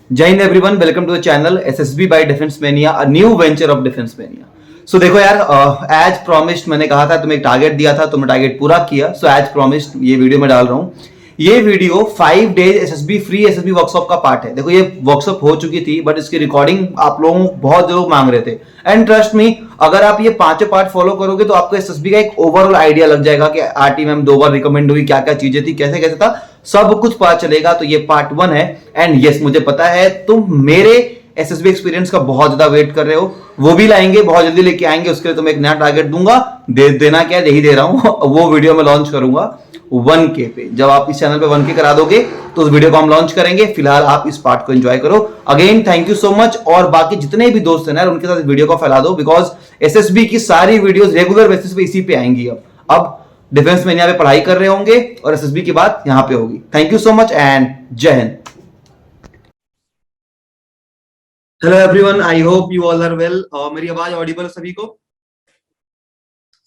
जय हिंद everyone, welcome to the channel SSB by Defence Mania, a new venture of Defence Mania. So देखो यार, as promised मैंने कहा था, तुम्हें एक टारगेट दिया था, तुमने टारगेट पूरा किया। सो एज प्रॉमिस्ड ये वीडियो में डाल रहा हूँ। ये video 5 days SSB free SSB workshop का पार्ट है। देखो ये वर्कशॉप हो चुकी थी, बट इसकी रिकॉर्डिंग आप लोगों बहुत लोग मांग रहे थे। एंड ट्रस्ट मी, अगर आप ये पांचों पार्ट फॉलो करोगे तो आपको एसएसबी का एक ओवरऑल आइडिया लग जाएगा कि आरटी मैम 2 बार रिकमेंड हुई, क्या क्या चीजें थी, कैसे कैसे था, सब कुछ पता चलेगा। तो ये पार्ट 1 है। एंड यस, मुझे पता है तुम मेरे एसएसबी एक्सपीरियंस का बहुत ज्यादा वेट कर रहे हो। वो भी लाएंगे, बहुत जल्दी लेके आएंगे। उसके लिए तुम्हें एक नया टारगेट दूंगा, देना क्या, यही दे रहा हूं। वो वीडियो में लॉन्च करूंगा 1K पे। जब आप इस चैनल पे 1K करा दोगे तो उस वीडियो को हम लॉन्च करेंगे। फिलहाल आप इस पार्ट को एंजॉय करो। Again thank you so much. और बाकी जितने भी दोस्त हैं ना, उनके साथ वीडियो को फैला दो, बिकॉज एसएसबी की सारी वीडियोस रेगुलर बेसिस पे इसी पे आएंगी। अब डिफेंस में यहाँ पे पढ़ाई कर रहे होंगे और एसएसबी की बात यहाँ पे होगी। Thank you so much and जय हिंद। Hello everyone, I hope you all are well. मेरी आवाज ऑडिबल सभी को?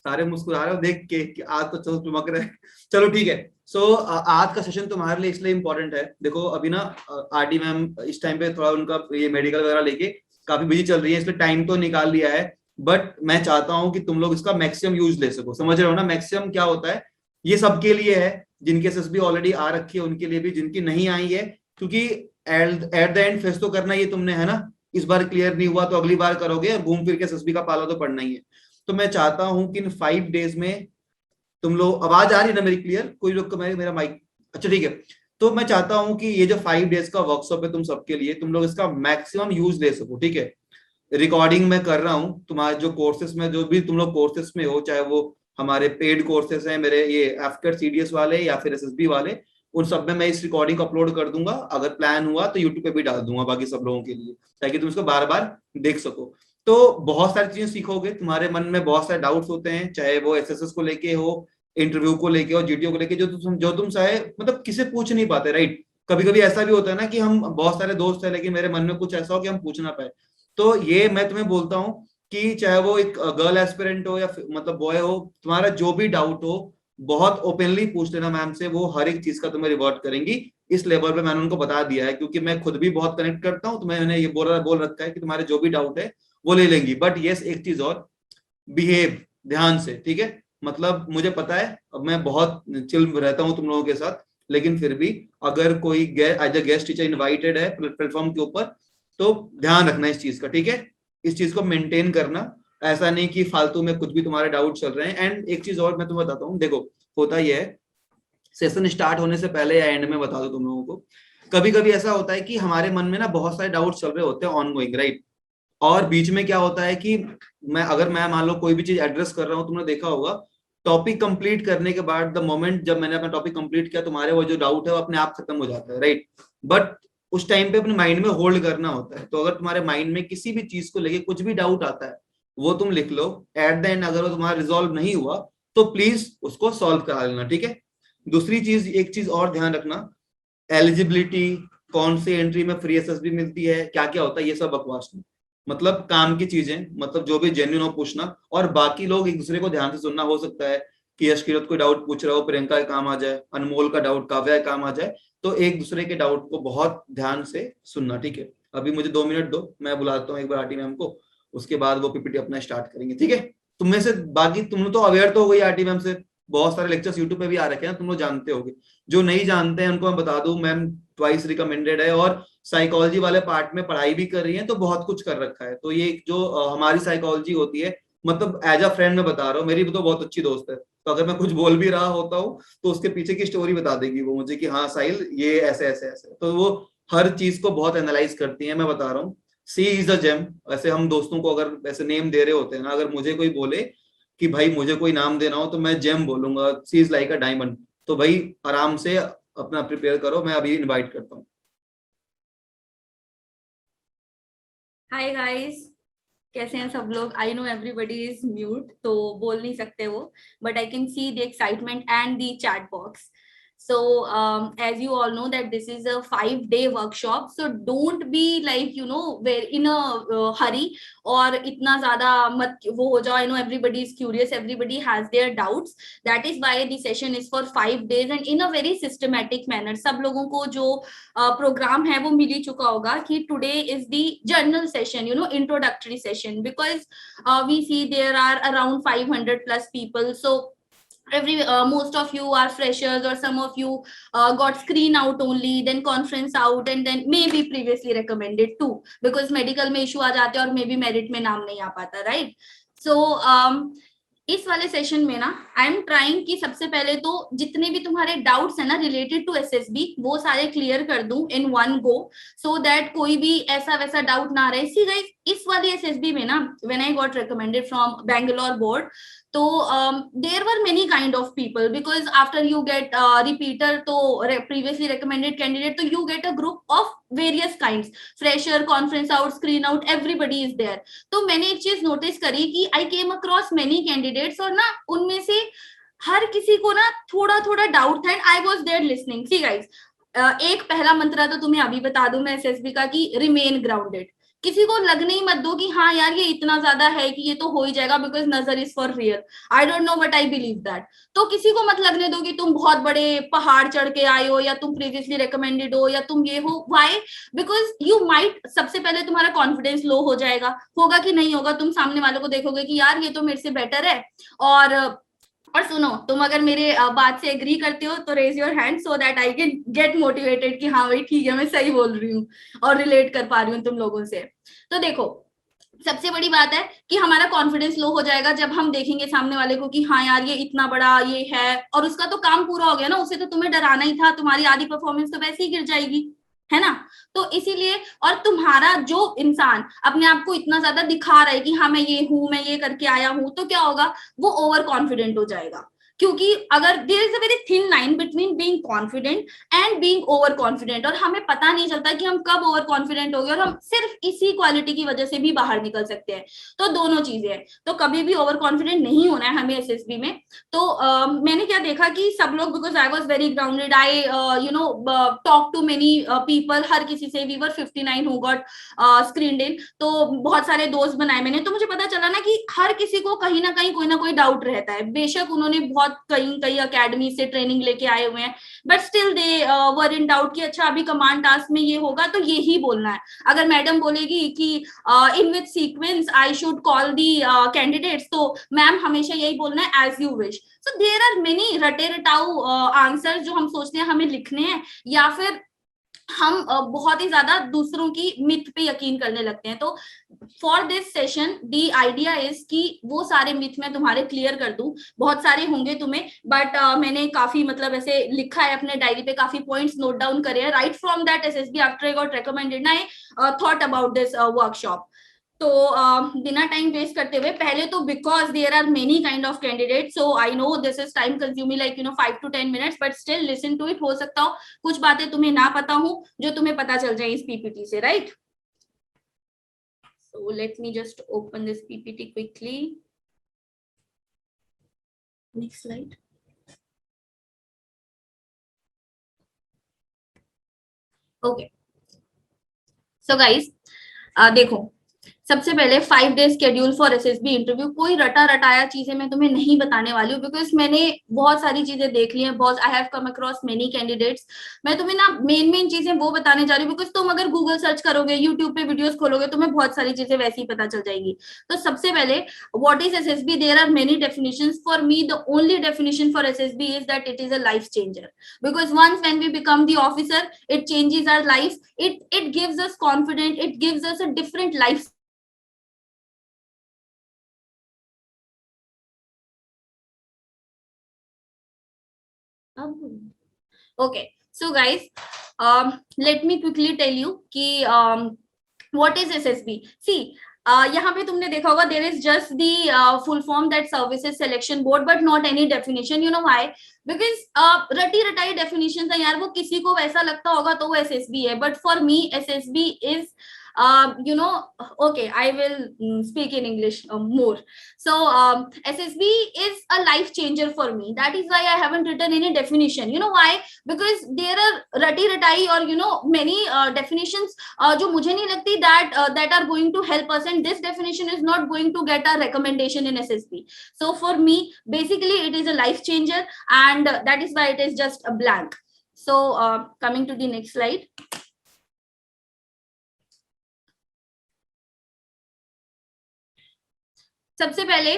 सारे मुस्कुरा रहे हो देख के कि आज तो चलो चमक रहे हैं। चलो ठीक है। सो आज का सेशन तुम्हारे लिए इसलिए इंपॉर्टेंट है। देखो अभी ना आरडी मैम इस टाइम पे थोड़ा उनका ये मेडिकल वगैरह लेके काफी बिजी चल रही है, इसलिए टाइम तो निकाल लिया है। बट मैं चाहता हूं कि तुम लोग इसका मैक्सिमम यूज ले सको। समझ रहे हो ना मैक्सिमम क्या होता है? ये सबके लिए है, जिनके एसएसबी ऑलरेडी आ रखी है उनके लिए भी, जिनकी नहीं आई है। क्योंकि एट द एंड फेस तो करना ये तुमने है ना। इस बार क्लियर नहीं हुआ तो अगली बार करोगे, घूम फिर के एसएसबी का पाला तो पड़ना ही है। तो मैं चाहता हूं कि इन 5 डेज में तुम लोग, आवाज आ रही है ना मेरी क्लियर? कोई लोग को मेरा माइक, अच्छा ठीक है। तो मैं चाहता हूं कि ये जो 5 डेज का वर्कशॉप है तुम सबके लिए, तुम लोग इसका मैक्सिमम यूज ले सको, ठीक है। रिकॉर्डिंग मैं कर रहा हूं तुम्हारे जो कोर्सेस में, जो भी तुम लोग कोर्सेस में हो, चाहे वो हमारे पेड कोर्सेस हैं मेरे, ये एफकेट सीडीएस वाले या फिर एसएसबी वाले, उन सब में मैं इस रिकॉर्डिंग को अपलोड कर दूंगा। अगर प्लान हुआ तो यूट्यूब पे भी डाल दूंगा बाकी सब लोगों के लिए, ताकि तुम इसको बार बार देख सको। तो बहुत सारी चीजें सीखोगे। तुम्हारे मन में बहुत सारे डाउट्स होते हैं, चाहे वो एसएसएस को लेके हो, इंटरव्यू को लेके हो, जीटीओ को लेके, जो तुम चाहे मतलब किसे पूछ नहीं पाते, राइट। कभी कभी ऐसा भी होता है ना कि हम बहुत सारे दोस्त हैं, लेकिन मेरे मन में कुछ ऐसा हो कि हम पूछ ना पाए। तो ये मैं तुम्हें बोलता हूँ कि चाहे वो एक गर्ल एस्पिरेंट हो या मतलब बॉय हो, तुम्हारा जो भी डाउट हो बहुत ओपनली पूछ लेना मैम से। वो हर एक चीज का तुम्हें रिवर्ट करेंगी। इस लेवल पे मैंने उनको बता दिया है, क्योंकि मैं खुद भी बहुत कनेक्ट करता हूँ। तो मैंने ये बोल रखा है कि तुम्हारे जो भी डाउट है वो ले लेंगी। बट यस, एक चीज और, बिहेव ध्यान से, ठीक है। मतलब मुझे पता है, अब मैं बहुत चिल रहता हूँ तुम लोगों के साथ, लेकिन फिर भी अगर कोई as a guest teacher invited है प्लेटफॉर्म के ऊपर, तो ध्यान रखना इस चीज का, ठीक है। इस चीज को मेंटेन करना। ऐसा नहीं कि फालतू में कुछ भी तुम्हारे डाउट चल रहे हैं। एंड एक चीज और मैं तुम्हें बताता हूँ, देखो होता ही है, सेशन स्टार्ट होने से पहले या एंड में बता दो तुम लोगों को, कभी कभी ऐसा होता है कि हमारे मन में ना बहुत सारे डाउट चल रहे होते हैं ऑन गोइंग, राइट। और बीच में क्या होता है कि मैं मान लो कोई भी चीज एड्रेस कर रहा हूँ, तुमने देखा होगा, टॉपिक कंप्लीट करने के बाद द मोमेंट जब मैंने अपना टॉपिक कंप्लीट किया, तुम्हारे वो जो डाउट है वो अपने आप खत्म हो जाता है, राइट। बट उस टाइम पे अपने माइंड में होल्ड करना होता है। तो अगर तुम्हारे माइंड में किसी भी चीज को लेके कुछ भी डाउट आता है, वो तुम लिख लो। एट द एंड अगर वो तुम्हारा रिजॉल्व नहीं हुआ तो प्लीज उसको सॉल्व करा लेना, ठीक है। दूसरी चीज, एक चीज और ध्यान रखना, एलिजिबिलिटी, कौन सी एंट्री में फ्री एसएसबी मिलती है, क्या क्या होता है, ये सब बकवास नहीं। मतलब काम की चीजें, मतलब जो भी जेन्युइन हो पूछना। और बाकी लोग एक दूसरे को ध्यान से सुनना। हो सकता है कि यश किरत कोई डाउट पूछ रहा हो, प्रियंका का काम आ जाए, अनमोल का डाउट काव्या का काम आ जाए। तो एक दूसरे के डाउट को बहुत ध्यान से सुनना, ठीक है। अभी मुझे 2 मिनट दो, मैं बुलाता हूँ एक बार आरटी मैम को। उसके बाद वो पीपीटी अपना स्टार्ट करेंगे, ठीक है। तुम में से बाकी तुम तो अवेयर तो हो गई आरटी मैम से, बहुत सारे लेक्चर्स यूट्यूब पे भी आ रखे हैं, तुम लोग जानते होगे। जो नहीं जानते हैं उनको मैं बता दूं, मैम ट्वाइस रिकमेंडेड है और साइकोलॉजी वाले पार्ट में पढ़ाई भी कर रही है, तो बहुत कुछ कर रखा है। तो ये जो हमारी साइकोलॉजी होती है, मतलब एज अ फ्रेंड मैं बता रहा हूँ, मेरी भी तो बहुत अच्छी दोस्त है। तो अगर मैं कुछ बोल भी रहा होता हूँ तो उसके पीछे की स्टोरी बता देगी वो मुझे कि हाँ साहिल ये ऐसे ऐसे ऐसे। तो वो हर चीज को बहुत एनालाइज करती है, मैं बता रहा हूँ। सी इज अ जेम। ऐसे हम दोस्तों को अगर ऐसे नेम दे रहे होते हैं ना, अगर मुझे कोई बोले कि भाई मुझे कोई नाम देना हो तो मैं जेम बोलूंगा, सी इज लाइक अ डायमंड। तो भाई आराम से अपना प्रिपेयर करो, मैं अभी इनवाइट करता हूँ। Hi guys. कैसे हैं सब लोग? I know everybody is mute तो बोल नहीं सकते वो, but I can see the excitement and the chat box. So as you all know that this is a 5-day workshop, so don't be like very in a hurry और इतना ज्यादा मत वो हो जाओ. I know everybody is curious, everybody has their doubts. That is why the session is for 5 days and in a very systematic manner. सब लोगों को जो प्रोग्राम है वो मिल ही चुका होगा कि today is the journal session, introductory session, because we see there are around 500 plus people. So most of you are freshers, or some of you got screen out only, then conference out, and then maybe previously recommended too, because medical में issue आ जाते हैं और maybe merit में नाम नहीं आ पाता, right? So इस वाले सेशन में ना आई एम ट्राइंग कि सबसे पहले तो जितने भी तुम्हारे डाउट्स है ना रिलेटेड टू एसएसबी वो सारे क्लियर कर दूं इन वन गो, सो दैट कोई भी ऐसा वैसा डाउट ना रहे. सी गाइस, इस वाली एसएसबी में ना when I got recommended from Bangalore board, तो there were many kind of people, because after you get repeater तो प्रीवियसली रिकमेंडेड कैंडिडेट, तो you get a group of various kinds, fresher, conference out, screen out, everybody is there. तो मैंने एक चीज notice करी कि I came across many candidates, और ना उनमें से हर किसी को ना थोड़ा थोड़ा डाउट था, and I was there listening. See guys, एक पहला मंत्र तो तुम्हें अभी बता दूं मैं एसएसबी का कि रिमेन ग्राउंडेड. किसी को लगने ही मत दो कि हाँ यार ये इतना ज्यादा है कि ये तो हो ही जाएगा, बिकॉज नजर is for real. I don't no but I believe that. तो किसी को मत लगने दो कि तुम बहुत बड़े पहाड़ चढ़ के आए हो, या तुम प्रीवियसली रिकमेंडेड हो, या तुम ये हो. व्हाई? बिकॉज यू माइट, सबसे पहले तुम्हारा कॉन्फिडेंस लो हो जाएगा. होगा कि नहीं होगा? तुम सामने वालों को देखोगे कि यार ये तो मेरे से बेटर है. और सुनो, तुम अगर मेरे बात से एग्री करते हो तो raise your hand, so that I can get motivated कि हाँ भाई ठीक है, मैं सही बोल रही हूँ और रिलेट कर पा रही हूँ तुम लोगों से. तो देखो, सबसे बड़ी बात है कि हमारा कॉन्फिडेंस लो हो जाएगा जब हम देखेंगे सामने वाले को कि हाँ यार ये इतना बड़ा ये है, और उसका तो काम पूरा हो गया ना, उसे तो तुम्हें डराना ही था, तुम्हारी आधी परफॉर्मेंस तो वैसे ही गिर जाएगी, है ना? तो इसीलिए, और तुम्हारा जो इंसान अपने आप को इतना ज्यादा दिखा रहा है कि हाँ मैं ये हूं, मैं ये करके आया हूं, तो क्या होगा, वो ओवर कॉन्फिडेंट हो जाएगा. क्योंकि अगर there is a very thin line between being confident and being over confident, और हमें पता नहीं चलता कि हम कब ओवर कॉन्फिडेंट हो गए, और हम सिर्फ इसी क्वालिटी की वजह से भी बाहर निकल सकते हैं. तो दोनों चीजें हैं. तो कभी भी ओवर कॉन्फिडेंट नहीं होना है हमें एसएसबी में. तो मैंने क्या देखा कि सब लोग, because I was very grounded, I talk to many people, हर किसी से, we were 59 who got screened in, तो बहुत सारे दोस्त बनाए मैंने. तो मुझे पता चला ना कि हर किसी को कहीं ना कोई डाउट रहता है. बेशक उन्होंने बहुत कई अकेडमी से ट्रेनिंग लेके आए हुए हैं, but still they were in doubt कि अच्छा अभी कमांड टास्क में ये होगा तो ये ही बोलना है. अगर मैडम बोलेगी कि in which sequence I should call the candidates, तो मैम हमेशा यही बोलना है as you wish. So there are many रटे रटाऊ आंसर जो हम सोचते हैं हमें लिखने हैं, या फिर हम बहुत ही ज्यादा दूसरों की मिथ पे यकीन करने लगते हैं. तो for this session the idea is कि वो सारे मिथ मैं तुम्हारे क्लियर कर दूं. बहुत सारे होंगे तुम्हें, बट मैंने काफी मतलब ऐसे लिखा है अपने डायरी पे, काफी पॉइंट्स नोट डाउन करे हैं. Right from that SSB after I got recommended, I thought about this workshop. तो बिना टाइम वेस्ट करते हुए, पहले तो because there are many kind of candidate, so I know this is time consuming, like 5 to 10 minutes, but still listen to it. हो सकता हो कुछ बातें तुम्हें ना पता हो जो तुम्हें पता चल जाए इस पीपीटी से, right? So let me just open this PPT quickly. Next slide. Okay, so guys देखो, सबसे पहले 5 day schedule for SSB interview. कोई रटा रटाया चीजें मैं तुम्हें नहीं बताने वाली हूँ, बिकॉज मैंने बहुत सारी चीजें देख ली हैं, बहुत, I have come across many candidates. मैं तुम्हें ना मेन चीजें वो बताने जा रही हूँ, बिकॉज तुम अगर गूगल सर्च करोगे, यूट्यूब पे वीडियोस खोलोगे, तुम्हें बहुत सारी चीजें वैसे ही पता चल जाएगी. तो सबसे पहले, what is SSB? There are many definitions. For me the only definition for SSB is that it is a life changer, because once when we become the officer, it changes our life, it gives us confidence, it gives us a different life. Okay, so guys, let me quickly tell you कि what is SSB. See, यहाँ पे तुमने देखा होगा there is just the full form that services selection board, but not any definition. You know why? Because रटी रटाई definitions है यार, वो किसी को वैसा लगता होगा तो वो SSB है, but for me SSB is Okay, I will speak in English more. So SSB is a life changer for me. That is why I haven't written any definition. You know why? Because there are rati ratai or many definitions जो मुझे नहीं लगती that are going to help us, and this definition is not going to get a recommendation in SSB. So for me, basically it is a life changer, and that is why it is just a blank. So coming to the next slide. सबसे पहले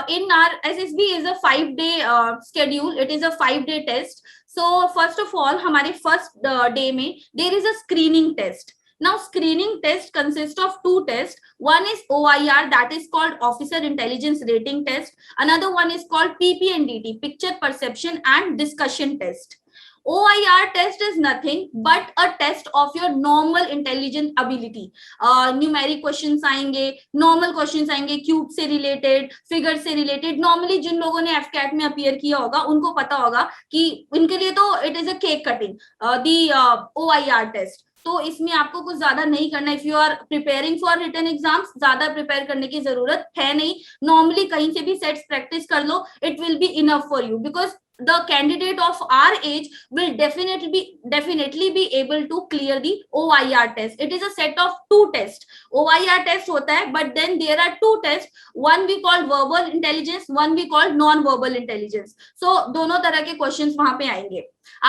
in our SSB is a 5-day schedule. It is a 5-day test. So first of all, हमारे first day में there is a screening test. Now screening test consists of 2 tests. One is OIR, that is called Officer Intelligence Rating Test. Another one is called PPNDT, Picture Perception and Discussion Test. OIR test is nothing but a test of your normal intelligent ability. Numeric questions आएंगे, normal questions आएंगे, cube से related, figure से related. Normally जिन लोगों ने FCAT में appear किया होगा उनको पता होगा कि इनके लिए तो it is a cake cutting, the OIR test. तो इसमें आपको कुछ ज्यादा नहीं करना. If you are preparing for written exams, ज्यादा प्रिपेयर करने की जरूरत है नहीं. नॉर्मली कहीं से भी सेट्स प्रैक्टिस कर लो, it will be enough for you, because the candidate of our age will definitely be able to clear the OIR test. It is a set of 2 tests. OIR test होता है, but then there are 2 tests. One we call verbal intelligence, one we call non-verbal intelligence. So दोनों तरह के questions वहां पे आएंगे.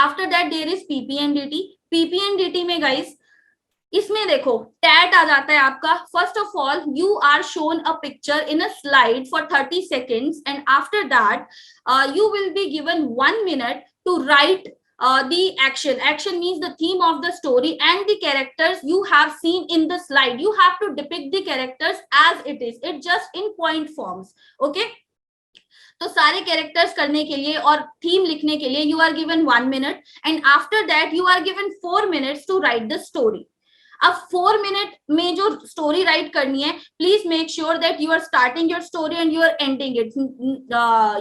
After that there is PPNDT. PPNDT में guys, इसमें देखो टैट आ जाता है आपका. First of all you are shown a picture in a slide for 30 seconds, and after that you will be given 1 minute to write the action. Action means the theme of the story and the characters you have seen in the slide. You have to depict the characters as it is. It just in point forms. Okay. तो सारे characters करने के लिए और theme लिखने के लिए you are given 1 minute, and after that you are given 4 minutes to write the story. अब 4 minute में जो स्टोरी राइट करनी है, please make sure that you are starting your story and you are ending it.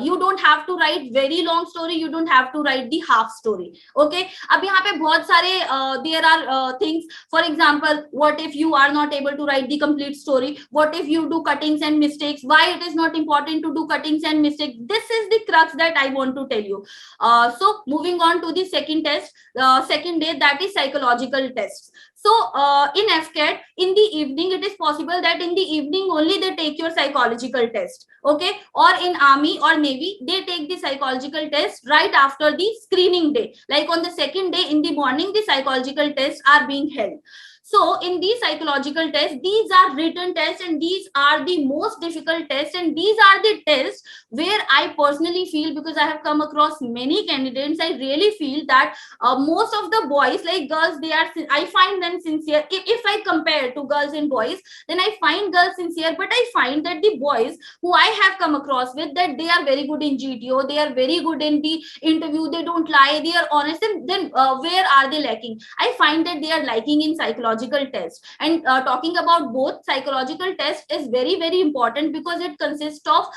You don't have to write very long story, you don't have to write the half story. Okay. अब यहाँ पे बहुत सारे there are things. For example, what if you are not able to write the complete story, what if you do cuttings and mistakes, why it is not important to do cuttings and mistakes. This is the crux that I want to tell you. So moving on to the second test, second day, that is psychological tests. So in FCAT, in the evening, it is possible that in the evening only they take your psychological test. Okay. Or in Army or Navy, they take the psychological test right after the screening day. Like on the second day in the morning, the psychological tests are being held. So in these psychological tests, these are written tests, and these are the most difficult tests, and these are the tests where I personally feel, because I have come across many candidates, I really feel that most of the boys, like girls, I find them sincere. If I compare to girls and boys, then I find girls sincere, but I find that the boys who I have come across with, that they are very good in GTO, they are very good in the interview, they don't lie, they are honest, and then where are they lacking? I find that they are lacking in psychological test. And talking about both, psychological test is very, very important because it consists of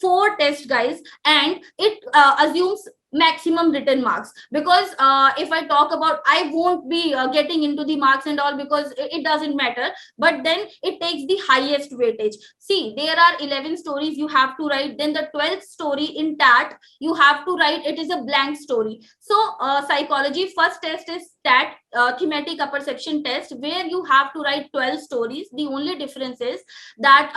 4 tests, guys, and it assumes maximum written marks. Because if I talk about, I won't be getting into the marks and all, because it doesn't matter, but then it takes the highest weightage. See, there are 11 stories you have to write, then the 12th story in TAT you have to write. It is a blank story. So psychology first test is TAT, thematic apperception test, where you have to write 12 stories. The only difference is that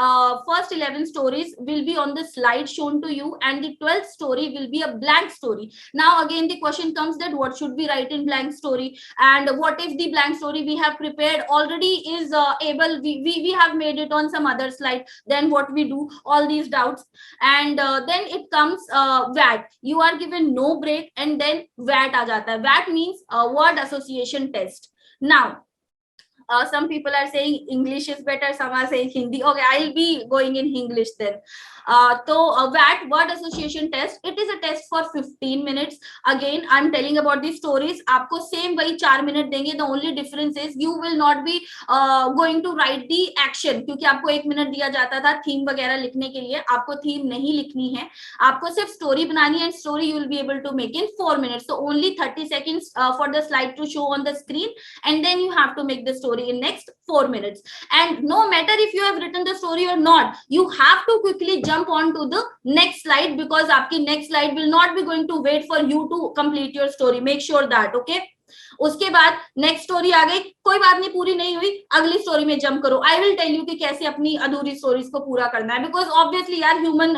first 11 stories will be on the slide shown to you, and the 12th story will be a blank story. Now again the question comes that what should we write in blank story, and what if the blank story we have prepared already is we have made it on some other slide, then what we do? All these doubts. And then it comes VAT. You are given no break, and then VAT aa jata hai. VAT means word association test. Now some people are saying English is better, some are saying Hindi. Okay, I'll be going in English then. So VAT, word association test, it is a test for 15 minutes. Again, I'm telling about the stories. आपको same वही 4 minute देंगे. The only difference is you will not be going to write the action, क्योंकि आपको 1 minute दिया जाता था theme वगैरह लिखने के लिए. आपको theme नहीं लिखनी है, आपको सिर्फ story बनानी है, and story you will be able to make in 4 minutes. So only 30 seconds for the slide to show on the screen, and then you have to make the story story in next 4 minutes. And no matter if you have written the story or not, you have to quickly jump on to the next slide, because आपकी next slide will not be going to wait for you to complete your story. Make sure that, okay? उसके बाद next story आ गई, कोई बात नहीं, पूरी नहीं हुई, अगली स्टोरी में जंप करो. आई विल टेल यू कि कैसे अपनी अधूरी स्टोरीज को पूरा करना है, बिकॉज ऑब्वियसली यार ह्यूमन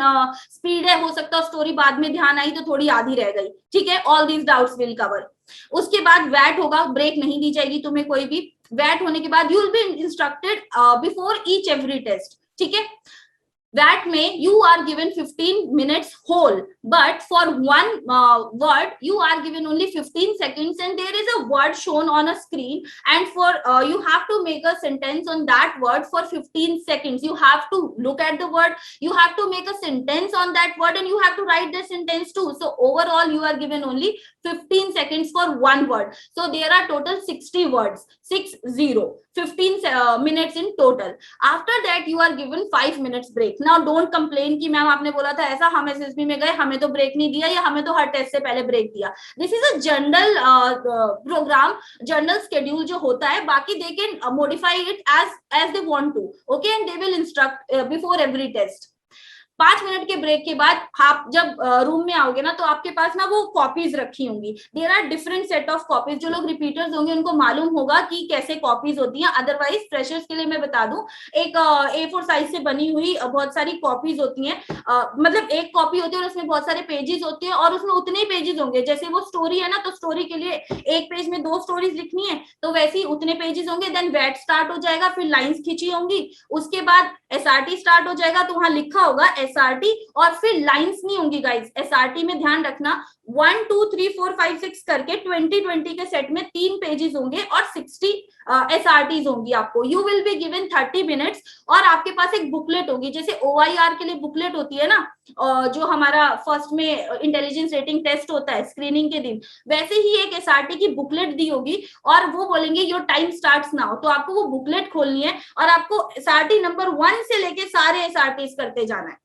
स्पीड है, हो सकता है स्टोरी बाद में ध्यान आई तो थोड़ी आधी रह गई. ठीक है, all these doubts will cover. उसके बाद वैट होगा, ब्रेक नहीं दी जाएगी तुम्हें कोई भी. वैट होने के बाद you will be instructed before each every test. ठीक है, that may you are given 15 minutes whole, but for one word you are given only 15 seconds, and there is a word shown on a screen, and for you have to make a sentence on that word for 15 seconds. You have to look at the word, you have to make a sentence on that word, and you have to write the sentence too. So overall you are given only 15 seconds for one word. So there are total 60 words, 15 minutes in total. After that you are given 5 minutes break. Now don't complain कि ma'am आपने बोला था ऐसा, हम SSB में गए, हमें तो ब्रेक नहीं दिया, या हमें तो हर टेस्ट से पहले ब्रेक दिया. This is a general program, general schedule जो होता है. बाकी they can modify it as they want to, okay, and they will instruct before every test. 5 minute के ब्रेक के बाद आप जब रूम में आओगे ना, तो आपके पास ना वो कॉपीज रखी होंगी. There are different set of copies. जो लोग रिपीटर्स होंगे उनको मालूम होगा कि कैसे कॉपीज होती हैं. अदरवाइज फ्रेशर्स के लिए मैं बता दूं, एक A4 साइज से बनी हुई बहुत सारी कॉपीज होती हैं. मतलब एक कॉपी होती है और उसमें बहुत सारे पेजेस होते हैं, और उसमें उतने ही पेजेस होंगे. जैसे वो स्टोरी है ना, तो स्टोरी के लिए एक पेज में 2 स्टोरीज लिखनी है, तो वैसे ही उतने पेजेस होंगे. देन वैट स्टार्ट हो जाएगा, फिर लाइंस खींची होंगी. उसके बाद एसआरटी स्टार्ट हो जाएगा, तो वहां लिखा होगा एसआरटी, और फिर लाइंस नहीं होंगी गाइस. एसआरटी में ध्यान रखना 1 2 3 4 5 6 करके 20 के सेट में 3 पेजेस होंगे और 60 एसआरटीज होंगी आपको. You will be given 30 minutes, और आपके पास एक बुकलेट होगी. जैसे OIR के लिए बुकलेट होती है ना, जो हमारा फर्स्ट में इंटेलिजेंस रेटिंग टेस्ट होता है स्क्रीनिंग के दिन, वैसे ही एक एसआरटी की बुकलेट दी होगी, और वो बोलेंगे योर टाइम स्टार्ट्स नाउ. तो आपको वो बुकलेट खोलनी है, और आपको एसआरटी नंबर 1 से लेके सारे एसआरटीज करते जाना है.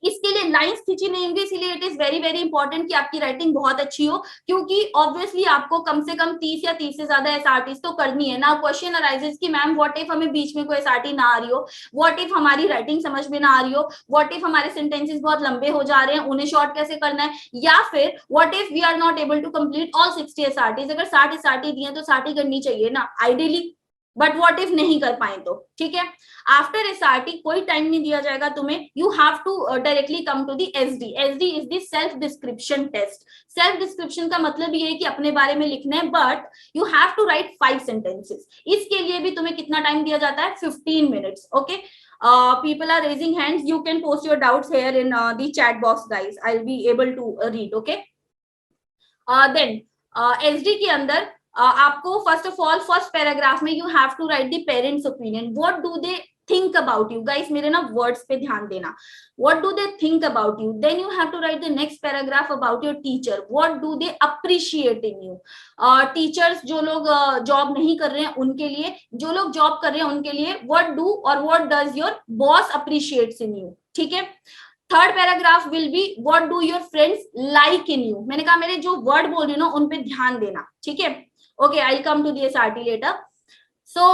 इसके लिए लाइंस खींची नहीं होंगी, इसीलिए it is very very important कि आपकी राइटिंग बहुत अच्छी हो, क्योंकि ऑब्वियसली आपको कम से कम 30 या 30 से ज्यादा एसआरटीज तो करनी है ना. क्वेश्चन अराइजेस कि मैम व्हाट इफ हमें बीच में कोई एसआरटी ना आ रही हो, व्हाट इफ हमारी राइटिंग समझ में ना आ रही हो, व्हाट इफ हमारे सेंटेंसेस बहुत लंबे हो जा रहे हैं, उन्हें शॉर्ट कैसे करना है, या फिर what if we are not able to complete all 60 SRTs. अगर 60 एसआरटी दिए तो 60 करनी चाहिए ना आइडियली, बट व्हाट इफ नहीं कर पाए तो. ठीक है, आफ्टर एसआरटी कोई टाइम नहीं दिया जाएगा तुम्हें. You have to directly come to the SD. SD is the self description test. Self description का मतलब ये है कि अपने बारे में लिखना है, but you have to write 5 sentences. इसके लिए भी तुम्हें कितना टाइम दिया जाता है? 15 minutes. Okay, people are raising hands. You can post your doubts here in the chat box, guys. I'll be able to read. Okay, then SD के अंदर आपको first of all first paragraph में you have to write the parents opinion. What do they think about you. Guys मेरे ना words पे ध्यान देना. What do they think about you. Then you have to write the next paragraph about your teacher. What do they appreciate in you. Teachers जो लोग job नहीं कर रहे हैं उनके लिए, जो लोग जॉब कर रहे हैं उनके लिए व्हाट डू और what does your boss appreciates in you. ठीक है, third paragraph will be what do your friends like in you. मैंने कहा मेरे जो वर्ड बोल रही हूँ ना उन पे ध्यान देना. ठीक है, okay, I'll come to the SRT later. So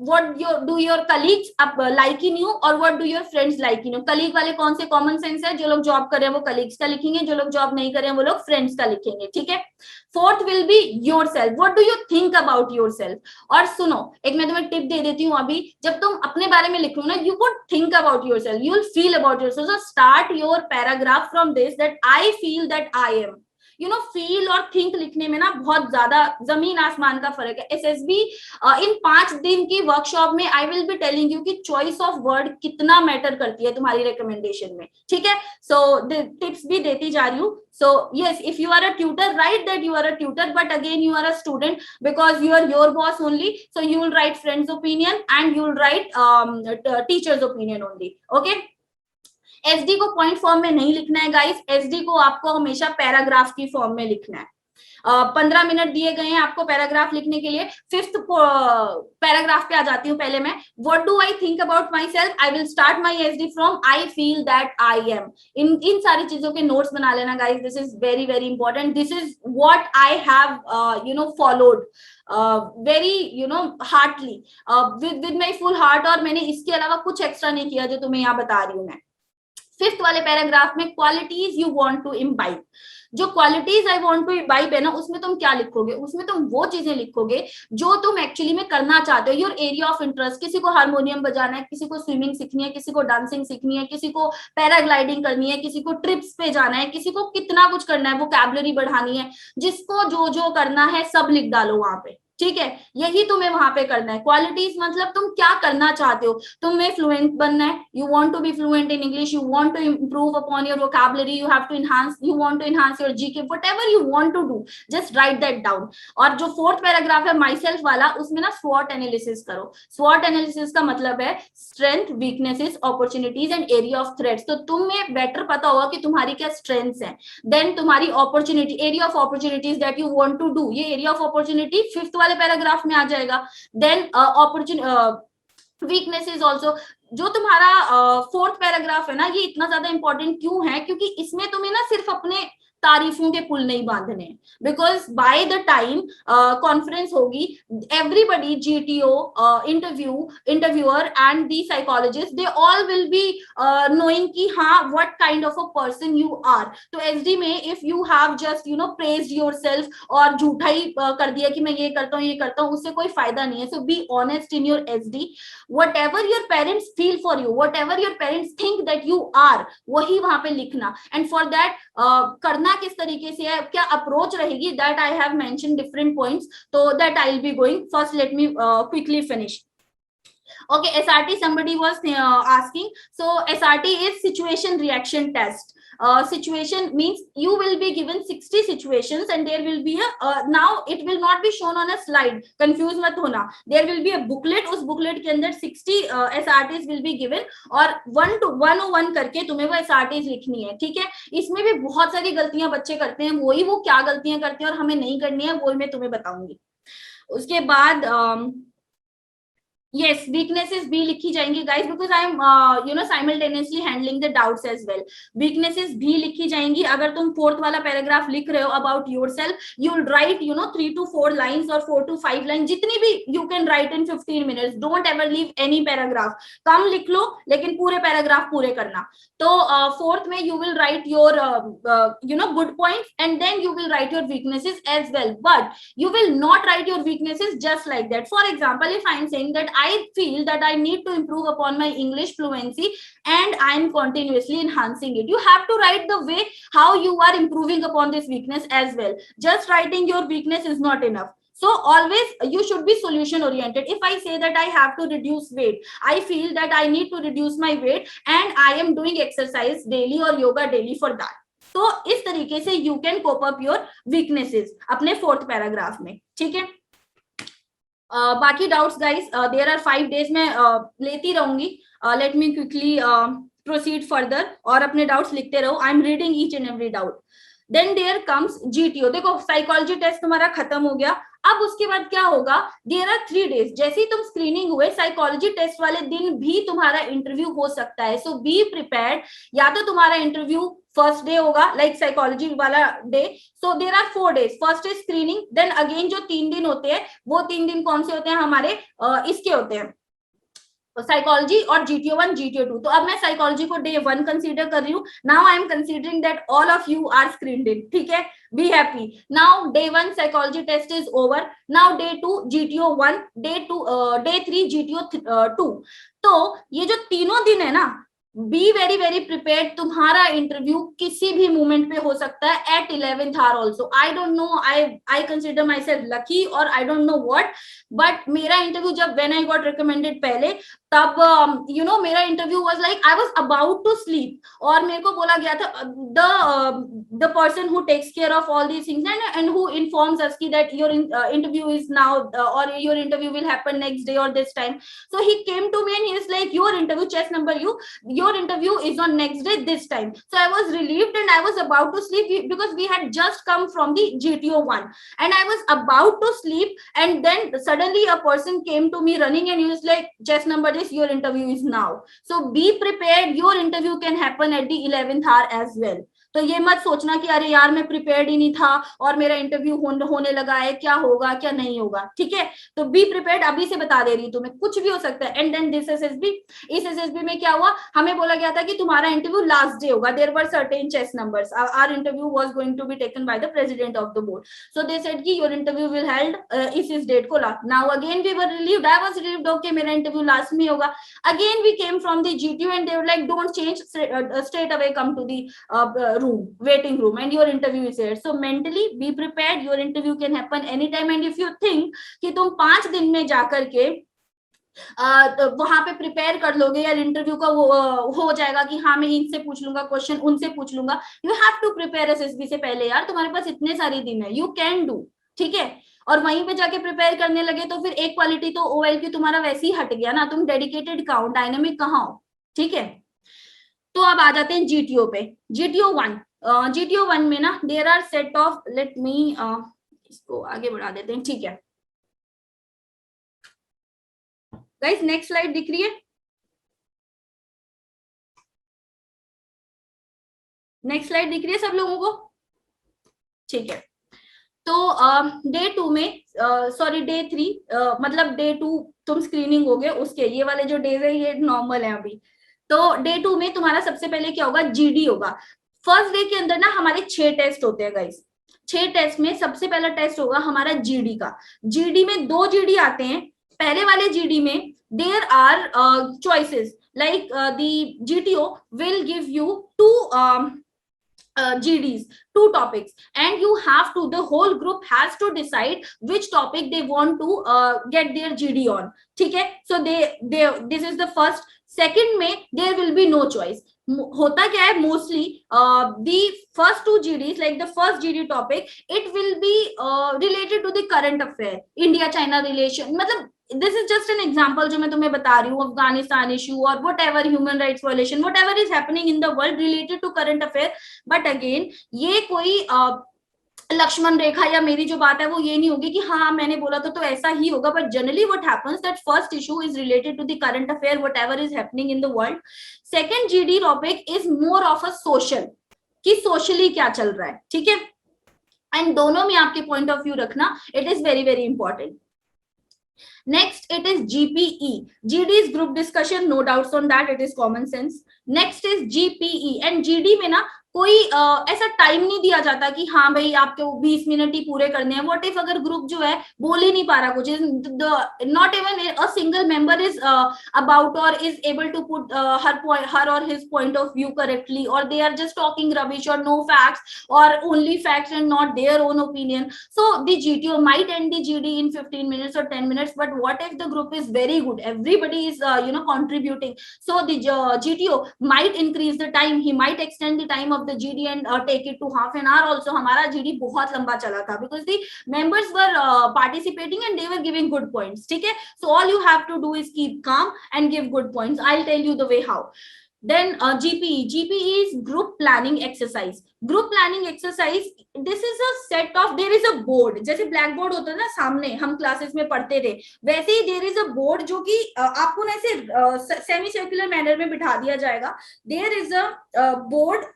what do your colleagues like in you, or what do your friends like in you. colleague वाले कौन से कॉमन सेंस है? जो लोग जॉब कर रहे हैं वो colleagues का लिखेंगे, जो लोग जॉब नहीं कर रहे हैं वो लोग फ्रेंड्स का लिखेंगे. ठीक है, fourth will be yourself. What do you think about yourself. और सुनो, एक मैं तुम्हें टिप दे देती हूँ अभी, जब तुम अपने बारे में लिख रहे हो ना, you would think about yourself, you will feel about yourself. So start your paragraph from this that I feel that I M. You know, feel और थिंक लिखने में ना बहुत ज्यादा जमीन आसमान का फर्क है. एसएसबी इन 5 दिन की वर्कशॉप में आई विल बी टेलिंग यू कि चॉइस ऑफ वर्ड कितना मैटर करती है तुम्हारी रिकमेंडेशन में. ठीक है, सो टिप्स भी देती जा रही हूँ. So yes, if you are a tutor, write that you are a tutor, but again you are a student because you are your boss only. So you will write friends' opinion and you will write teachers' opinion only. Okay. SD को point form में नहीं लिखना है guys. SD को आपको हमेशा paragraph की form में लिखना है. 15 मिनट दिए गए हैं आपको पैराग्राफ लिखने के लिए। फिफ्थ पैराग्राफ पे आ जाती हूँ पहले मैं। What do I think about my self, I will start my SD from I feel that I am. इन सारी चीजों के नोट्स बना लेना guys, this is very very important, this is what I have followed very heartily with my full heart, और मैंने इसके अलावा कुछ एक्स्ट्रा नहीं किया जो तुम्हें यहाँ बता रही हूँ मैं। फिफ्थ वाले पैराग्राफ में qualities you want to imbibe, जो qualities I want to imbibe है ना, उसमें तुम क्या लिखोगे, उसमें तुम वो चीजें लिखोगे जो तुम एक्चुअली में करना चाहते हो, योर एरिया ऑफ इंटरेस्ट। किसी को हारमोनियम बजाना है, किसी को स्विमिंग सीखनी है, किसी को डांसिंग सीखनी है, किसी को पैराग्लाइडिंग करनी है, किसी को ट्रिप्स पे जाना है, किसी को कितना कुछ करना है, वोकैबुलरी बढ़ानी है, जिसको जो जो करना है सब लिख डालो वहां पे, ठीक है। यही तुम्हें वहां पे करना है। क्वालिटीज मतलब तुम क्या करना चाहते हो, तुम्हें फ्लुएंट बनना है, you want to be fluent in English, you want to improve upon your vocabulary, you have to enhance, you want to enhance your GK, whatever you want to do, just write that down. और जो fourth paragraph है my self वाला, उसमें ना स्वॉट analysis करो। स्वॉट analysis का मतलब है strength, weaknesses, opportunities and area of threats. तो तुम्हें बेटर पता होगा कि तुम्हारी क्या स्ट्रेंथ्स हैं, देन तुम्हारी opportunity, area of opportunities that you want to do, ये एरिया ऑफ अपॉर्चुनिटी फिफ्थ वाले पैराग्राफ में आ जाएगा। देन वीकनेसेस ऑल्सो, जो तुम्हारा फोर्थ पैराग्राफ है ना, ये इतना ज्यादा इंपॉर्टेंट क्यों है, क्योंकि इसमें तुम्हें ना सिर्फ अपने तारीफों के पुल नहीं बांधने, because by the time conference होगी, everybody, GTO, interviewer and the psychologist, they all will be knowing कि हाँ what kind of a person you are. तो एसडी में if you have just praised yourself और झूठा ही कर दिया कि मैं ये करता हूँ, उससे कोई फायदा नहीं है। So be honest in your SD, whatever your parents feel for you, whatever your parents think that you are, वही वहां पे लिखना। एंड फॉर दैट करना किस तरीके से है, क्या अप्रोच रहेगी, that I have mention different points, तो that I will be going first, let me quickly finish. Okay, SRT, somebody was asking. So SRT is situation reaction test. Situation means you will be given 60 situations and there will be a now it will not be shown on a slide, confuse mat hona, there will be a booklet, us booklet ke andar 60 SRTs will be given और 1 to 101 करके तुम्हें वो SRTs लिखनी है, ठीक है। इसमें भी बहुत सारी गलतियां बच्चे करते हैं, वो क्या गलतियां करते हैं और हमें नहीं करनी है, वो मैं तुम्हें बताऊंगी। उसके बाद yes, weaknesses भी लिखी जाएंगी guys, because I am simultaneously handling the doubts as well. weaknesses भी लिखी जाएंगी। अगर तुम फोर्थ वाला पैराग्राफ लिख रहे हो about yourself, you will write 3 to 4 lines or 4 to 5 lines, जितनी भी you can write in 15 minutes. don't ever leave any paragraph, कम लिख लो लेकिन पूरे पैराग्राफ पूरे करना। तो फोर्थ में you will write your good points and then you will write your weaknesses as well, but you will not write your weaknesses just like that. For example, if I am saying that I feel that I need to improve upon my English fluency and I am continuously enhancing it, you have to write the way how you are improving upon this weakness as well. Just writing your weakness is not enough. So always you should be solution oriented. If I say that I have to reduce weight, I feel that I need to reduce my weight and I am doing exercise daily or yoga daily for that. तो इस तरीके से you can cope up your weaknesses अपने fourth paragraph में, ठीक है। बाकी doubts guys, there are 5 days में लेती रहूंगी। Let me quickly proceed further और अपने डाउट्स लिखते रहो। I am reading each and every doubt. Then there comes GTO. देखो साइकोलॉजी टेस्ट तुम्हारा खत्म हो गया, अब उसके बाद क्या होगा, देयर आर 3 days। जैसे ही तुम स्क्रीनिंग हुए, साइकोलॉजी टेस्ट वाले दिन भी तुम्हारा इंटरव्यू हो सकता है। So be prepared. या तो तुम्हारा इंटरव्यू फर्स्ट डे होगा लाइक साइकोलॉजी वाला day, so there are 4 days। First day screening, then again जो 3 दिन होते हैं, वो 3 दिन कौन से होते हैं हमारे, इसके होते हैं साइकोलॉजी और जीटीओ 1 जीटीओ 2। तो अब मैं साइकोलॉजी को डे 1 कंसीडर कर रही हूँ। Now I am considering that all of you are screened in, ठीक है। Be happy. Now day 1 psychology test is over. Now day 2 GTO 1, day 3 GTO 2। तो ये जो तीनों दिन है ना, बी वेरी वेरी प्रिपेयर्ड। तुम्हारा इंटरव्यू किसी भी मोमेंट पे हो सकता है, at 11th hour also. I don't know, I consider my self lucky और I don't no what, but मेरा इंटरव्यू जब व्हेन आई गॉट रिकमेंडेड पहले, तब मेरा interview was like I was about to sleep, और मेरे को बोला गया था the person who takes care of all these things and who informs us कि that your interview is now और your interview will happen next day और this time. So he came to me and he is like your interview chest number your interview is on next day this time. So I was relieved and I was about to sleep because we had just come from the GTO 1 and I was about to sleep, and then suddenly a person came to me running and he was like, chess number this, your interview is now. So be prepared, your interview can happen at the 11th hour as well. तो ये मत सोचना कि अरे यार मैं prepared ही नहीं था और मेरा इंटरव्यू होने लगा है, क्या होगा क्या नहीं होगा, ठीक है. तो बी प्रिपेयर्ड, अभी से बता दे रही हूँ तुम्हें, कुछ भी हो सकता है. एंड देन दिस एसएसबी, इस एसएसबी में क्या हुआ, हमें बोला गया था कि तुम्हारा इंटरव्यू लास्ट डे होगा. There were certain chest numbers, our interview was going to be taken by the president of the board. So they said कि योर इंटरव्यू विल हेल्ड इस डेट को last. Now again we were relieved, I was relieved, okay मेरा interview last में होगा. Again we came from the GTO and they were like don't change, straight away come to the room, waiting room, and your interview is there. So mentally be prepared, your interview can happen anytime. And if you think कि तुम 5 दिन में जाकर के वहां पे prepare कर लोगे या इंटरव्यू का वो हो जाएगा कि हाँ मैं इनसे पूछ लूंगा क्वेश्चन, उनसे पूछ लूंगा, you have to prepare SSB से पहले यार. तुम्हारे पास इतने सारे दिन है, यू कैन डू, ठीक है. और वहीं पे जाके प्रिपेयर करने लगे तो फिर एक क्वालिटी तो ओएल की तुम्हारा वैसे ही हट गया ना, तुम डेडिकेटेड कहाँ हो, डायनामिक कहाँ हो, ठीक है. तो अब आ जाते हैं जीटीओ पे. जीटीओ 1, GTO 1 में ना there are set of, let me इसको आगे बढ़ा देते हैं, ठीक है गाइस. नेक्स्ट स्लाइड दिख रही है, नेक्स्ट स्लाइड दिख रही है सब लोगों को, ठीक है. तो डे 2 में, सॉरी डे 3, मतलब डे 2 तुम स्क्रीनिंग हो गए उसके, ये वाले जो डेज है ये नॉर्मल है अभी. तो डे 2 में तुम्हारा सबसे पहले क्या होगा, जीडी होगा. फर्स्ट डे के अंदर ना हमारे 6 टेस्ट होते हैं गाइस. 6 टेस्ट में सबसे पहला टेस्ट होगा हमारा जीडी का. जीडी में 2 जीडी आते हैं. पहले वाले जीडी में there are choices, like the GTO will give you 2 GDs, 2 topics, and you have to, the whole group has to decide which topic they want to get their GD on, ठीक है. So they this is the first. Second में there will be no choice. होता क्या है, mostly the first 2 GDs, like the first GD topic, it will be related to the current affair, India China relation. मतलब this is just an example जो मैं तुम्हें बता रही हूँ, अफगानिस्तान इशू और whatever human rights violation, whatever is happening in the world related to current affair. But again ये कोई लक्ष्मण रेखा या मेरी जो बात है वो ये नहीं होगी कि हाँ मैंने बोला तो ऐसा ही होगा. But generally what happens that first issue is related to the current affair, whatever is happening in the world. Second GD topic is more of a social, कि सोशली क्या चल रहा है, ठीक है. एंड दोनों में आपके पॉइंट ऑफ व्यू रखना, it is very very important. Next, it is GPE. GD is group discussion, no doubts on that, it is common sense. Next is GPE, and GD में ना कोई ऐसा टाइम नहीं दिया जाता कि हाँ भाई आपके 20 मिनट ही पूरे करने हैं. व्हाट इफ अगर ग्रुप जो है बोल ही नहीं पा रहा कुछ, not even a single member is about और is able to put her और his point of view correctly, और they are just talking rubbish और नो फैक्ट्स और only facts and not their own opinion. So the GTO might end the GD in 15 minutes or 10 minutes, but what if the group is very good, everybody is contributing, so the GTO might increase the time, he might extend the time of the GD and take it to half an hour also. हमारा GD बहुत लंबा चला था because the members were participating and they were giving good points, ठीक है. So all you have to do is keep calm and give good points. I'll tell you the way how. Then GPE is group planning exercise. Group planning exercise, this is a set of, there is a board, जैसे black board होता है ना सामने हम classes में पढ़ते थे, वैसे ही there is a board जो कि आपको ना ऐसे सेमी सर्कुलर मैनर में बिठा दिया जाएगा. There is a board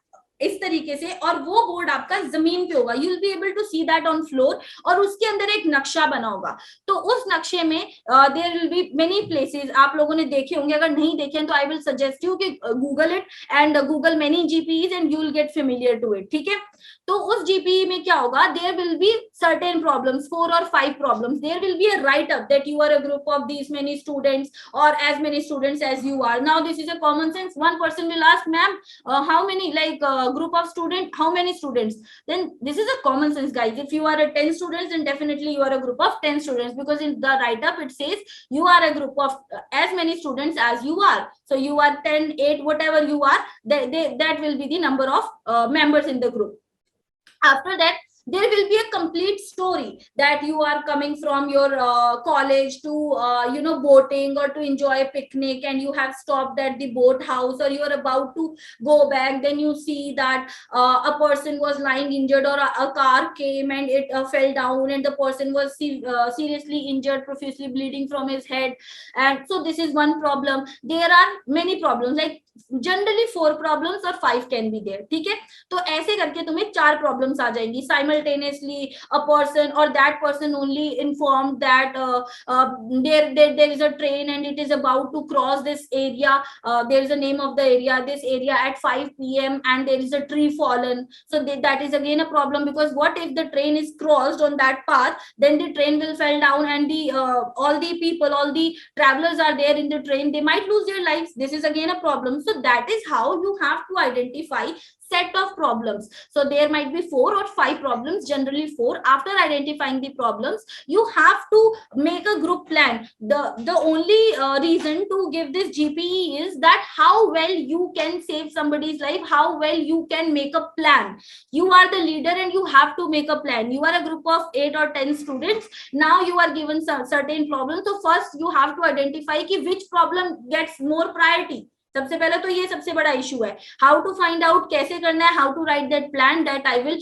इस तरीके से, और वो बोर्ड आपका जमीन पे होगा. You will be able to see that on floor, और उसके अंदर एक नक्शा बना होगा. तो उस नक्शे में there will be many places, आप लोगों ने देखे होंगे, अगर नहीं देखे हैं तो आई विल सजेस्ट यू कि Google it and Google many GPEs and you will get familiar to it, ठीक है. तो उस जीपीई में क्या होगा, there will be certain problems, 4 or 5 problems. There will be a write up that you are a group of these many students or as many students as you are. Now this is a common sense. One person will ask, ma'am, how many, like group of students, how many students? Then this is a common sense, guys. If you are a 10 students, then definitely you are a group of 10 students, because in the write up it says you are a group of as many students as you are. So you are 10, 8, whatever you are, that will be the number of members in the group. After that, there will be a complete story that you are coming from your college to boating or to enjoy a picnic, and you have stopped at the boat house, or you are about to go back, then you see that a person was lying injured, or a car came and it fell down, and the person was seriously injured, profusely bleeding from his head. And so this is one problem. There are many problems, like generally 4 problems और 5 can be there, ठीक है। तो ऐसे करके तुम्हें 4 problems आ जाएंगी simultaneously. A person और that person only informed that there is a train and it is about to cross this area, there is a name of the area, this area at 5 p.m. and there is a tree fallen. So that is again a problem, because what if the train is crossed on that path, then the train will fall down, and the all the people, all the travelers are there in the train, they might lose their lives. This is again a problem. So that is how you have to identify set of problems. So there might be 4 or 5 problems, generally 4. After identifying the problems, you have to make a group plan. The only reason to give this GPE is that how well you can save somebody's life, how well you can make a plan. You are the leader and you have to make a plan. You are a group of 8 or 10 students. Now you are given some certain problems. So first you have to identify कि which problem gets more priority. सबसे पहले तो ये सबसे बड़ा issue है, how to find out, कैसे करना है, how to write that plan, that I will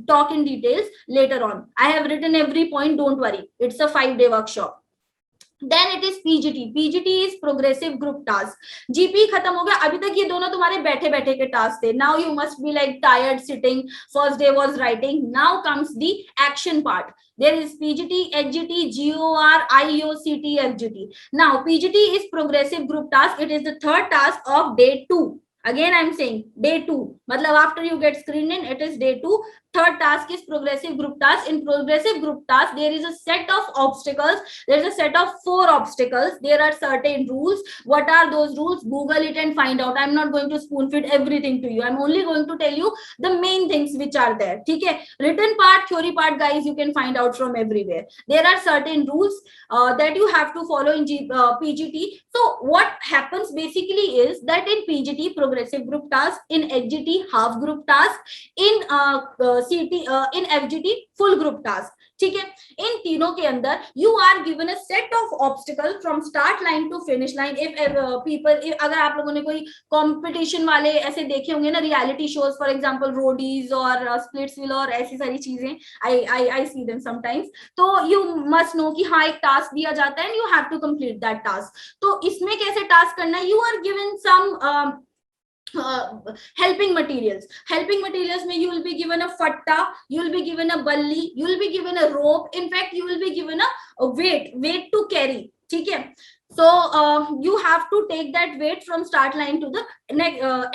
talk in details later on. I have written every point, don't worry, it's a 5-day workshop. Then it is PGT. PGT is progressive group task. GP खत्म हो गया. अभी तक ये दोनों तुम्हारे बैठे बैठे के टास्क थे. Now you must be like tired sitting. First day was writing. Now comes the action part. There is PGT, HGT, GOR, IOCT, FGT. Now PGT is progressive group task. It is the third task of day 2. Again I'm saying day 2, मतलब after you get screened in, it is day 2. Third task is progressive group task. In progressive group task, there is a set of obstacles. There is a set of 4 obstacles. There are certain rules. What are those rules? Google it and find out. I'm not going to spoon feed everything to you. I'm only going to tell you the main things which are there. ठीक है? Written part, theory part, guys, you can find out from everywhere. There are certain rules that you have to follow in PGT. So what happens basically is that in PGT, progressive group task, in HGT, half group task, in CT, in FGT, full group task. ठीक है, इन तीनों के अंदर you are given a set of obstacles from start line to finish line. If people, अगर आप लोगों ने कोई competition वाले ऐसे देखे होंगे ना, reality shows, for example roadies और splitsville और ऐसी सारी चीजें, I see them sometimes. तो you must know कि हाँ एक task दिया जाता है and you have to complete that task. तो इसमें कैसे task करना है? You are given some helping materials. Helping materials में you will be given a fatta, you will be given a balli, you will be given a rope. In fact, you will be given a weight to carry. ठीक है? So you have to take that weight from start line to the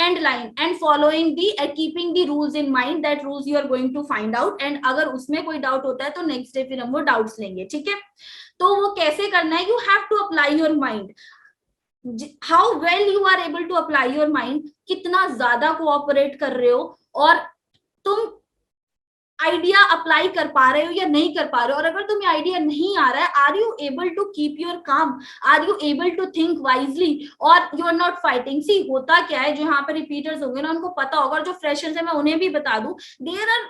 end line, and following the keeping the rules in mind. That rules you are going to find out, and अगर उसमें कोई doubt होता है तो next day फिर हम वो doubts लेंगे. ठीक है? तो वो कैसे करना है? You have to apply your mind. How well you are able to apply your mind, कितना ज्यादा कोऑपरेट कर रहे हो, और तुम आइडिया अप्लाई कर पा रहे हो या नहीं कर पा रहे हो. और अगर तुम्हें आइडिया नहीं आ रहा है, are you able to keep your calm, are you able to think wisely, और you are not fighting. See होता क्या है, जो यहाँ पे रिपीटर्स होंगे ना उनको पता होगा, और जो फ्रेशर्स है मैं उन्हें भी बता दूं, there are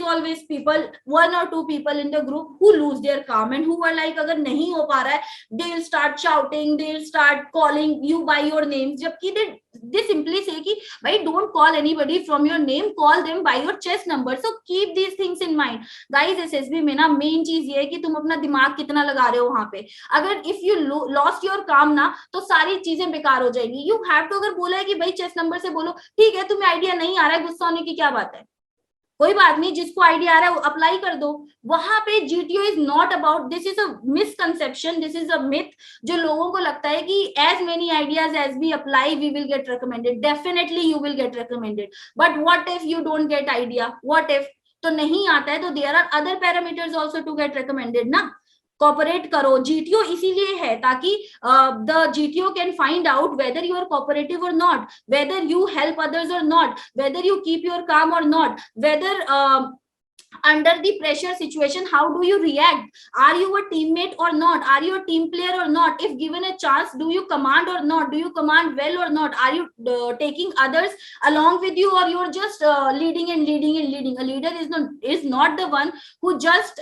always people, 1 or 2 people in the group who lose their calm and who are like, अगर नहीं हो पा रहा है, they will start shouting, they will start calling you by your names. जबकि they simply say कि भाई don't call anybody from your name, call them by your chest number. So keep these things in mind, guys. SSB में ना main चीज ये है कि तुम अपना दिमाग कितना लगा रहे हो वहां पे. अगर if you lost your calm ना, तो सारी चीजें बेकार हो जाएगी. You have to, अगर बोला है कि भाई चेस्ट नंबर से बोलो, ठीक है, तुम्हें आइडिया नहीं आ रहा है, गुस्सा होने की क्या बात है, कोई बात नहीं, जिसको आइडिया आ रहा है वो अप्लाई कर दो. वहां पे GTO is not about, this is a misconception, this is a myth, जो लोगों को लगता है कि as many ideas as we apply we will get recommended. Definitely you will get recommended, but what if you don't get idea, what if तो नहीं आता है, तो there are other parameters also to get recommended ना. Cooperate करो. GTO इसीलिए है ताकि the GTO can find out whether you are cooperative or not, whether you help others or not, whether you keep your calm or not, whether under the pressure situation, how do you react? Are you a teammate or not? Are you a team player or not? If given a chance, do you command or not? Do you command well or not? Are you taking others along with you, or you're just leading and leading and leading? A leader is not the one who just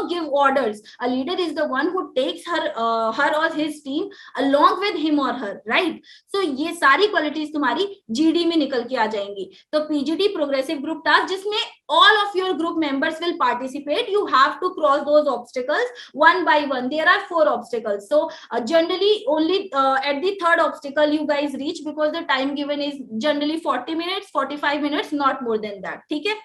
give orders. A leader is the one who takes her or his team along with him or her, right? So ये सारी qualities तुम्हारी GD में निकल के आ जाएंगी. तो PGT progressive group task, जिसमें all of your group members will participate. You have to cross those obstacles one by one. There are 4 obstacles, so generally only at the third obstacle you guys reach, because the time given is generally 40 minutes, 45 minutes, not more than that. ठीक है.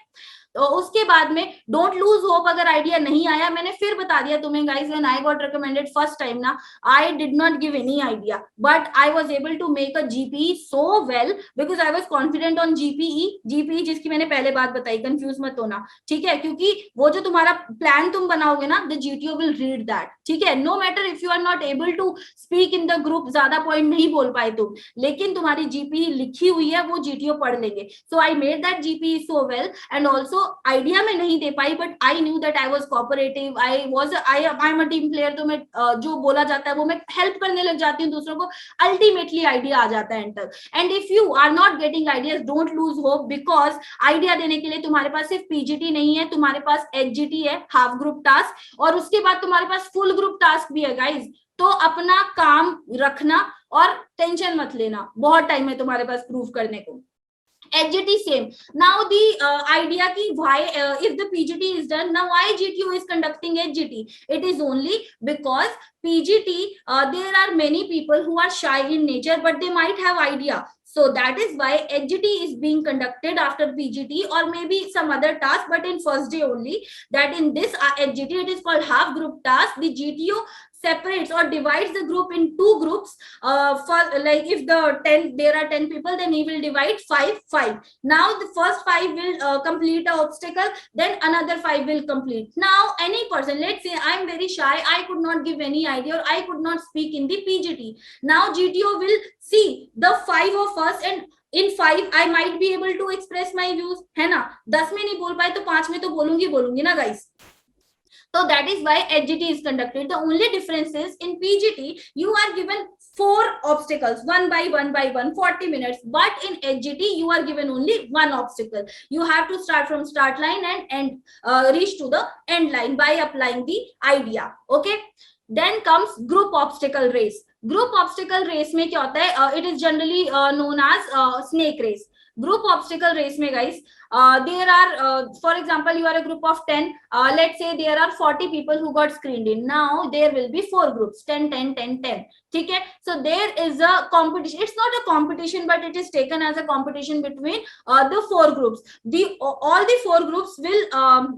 तो उसके बाद में don't lose hope. अगर idea नहीं आया, मैंने फिर बता दिया तुम्हें guys, when I got recommended first time ना, I did not give any idea, but I was able to make a GPE so well because I was confident on GPE जिसकी मैंने पहले बात बताई. कंफ्यूज मत होना, ठीक है, क्योंकि वो जो तुम्हारा प्लान तुम बनाओगे ना, the GTO will read that. ठीक है, no matter if you are not able to speak in the group, ज्यादा पॉइंट नहीं बोल पाए तुम, लेकिन तुम्हारी जीपीई लिखी हुई है, वो जीटीओ पढ़ लेंगे. So I made that GPE so well. And also idea में नहीं दे पाई, but I knew that I was cooperative, I am a team player. तो मैं जो बोला जाता है वो मैं हेल्प करने लग जाती हूँ दूसरों को. अल्टीमेटली आइडिया आ जाता है एंड तक. And if you are not getting ideas, don't lose hope, because idea देने के लिए तुम्हारे पास सिर्फ पीजीटी नहीं है, तुम्हारे पास एचजीटी है, हाफ ग्रुप टास्क, और उसके बाद तुम्हारे पास फुल ग्रुप टास्क भी है गाइज. तो अपना काम रखना और टेंशन मत लेना, बहुत टाइम है तुम्हारे पास प्रूव करने को. HGT same. Now the idea ki why if the PGT is done, now why GTO is conducting HGT? It is only because PGT there are many people who are shy in nature, but they might have idea. So that is why HGT is being conducted after PGT, or maybe some other task, but in first day only. That in this HGT, it is called half group task. The GTO separates or divides the group in 2 groups. For like if there are 10 people, then he will divide 5. Now the first 5 will complete a obstacle, then another 5 will complete. Now any person, let's say I am very shy, I could not give any idea, or I could not speak in the PGT. Now GTO will see the 5 of us, and in 5 I might be able to express my views, है ना. 10 में नहीं बोल पाए तो 5 में तो बोलूंगी ना guys. So that is why HGT is conducted. The only difference is in PGT you are given 4 obstacles, one by one, 40 minutes. But in HGT you are given only 1 obstacle. You have to start from start line and reach to the end line by applying the idea. Okay. Then comes group obstacle race. Group obstacle race में क्या होता है? It is generally known as snake race. Group obstacle race में guys, there are for example you are a group of 10, let's say there are 40 people who got screened in. Now there will be 4 groups, 10 10 10 10. ठीक है, so there is a competition. It's not a competition, but it is taken as a competition between the 4 groups. All the 4 groups will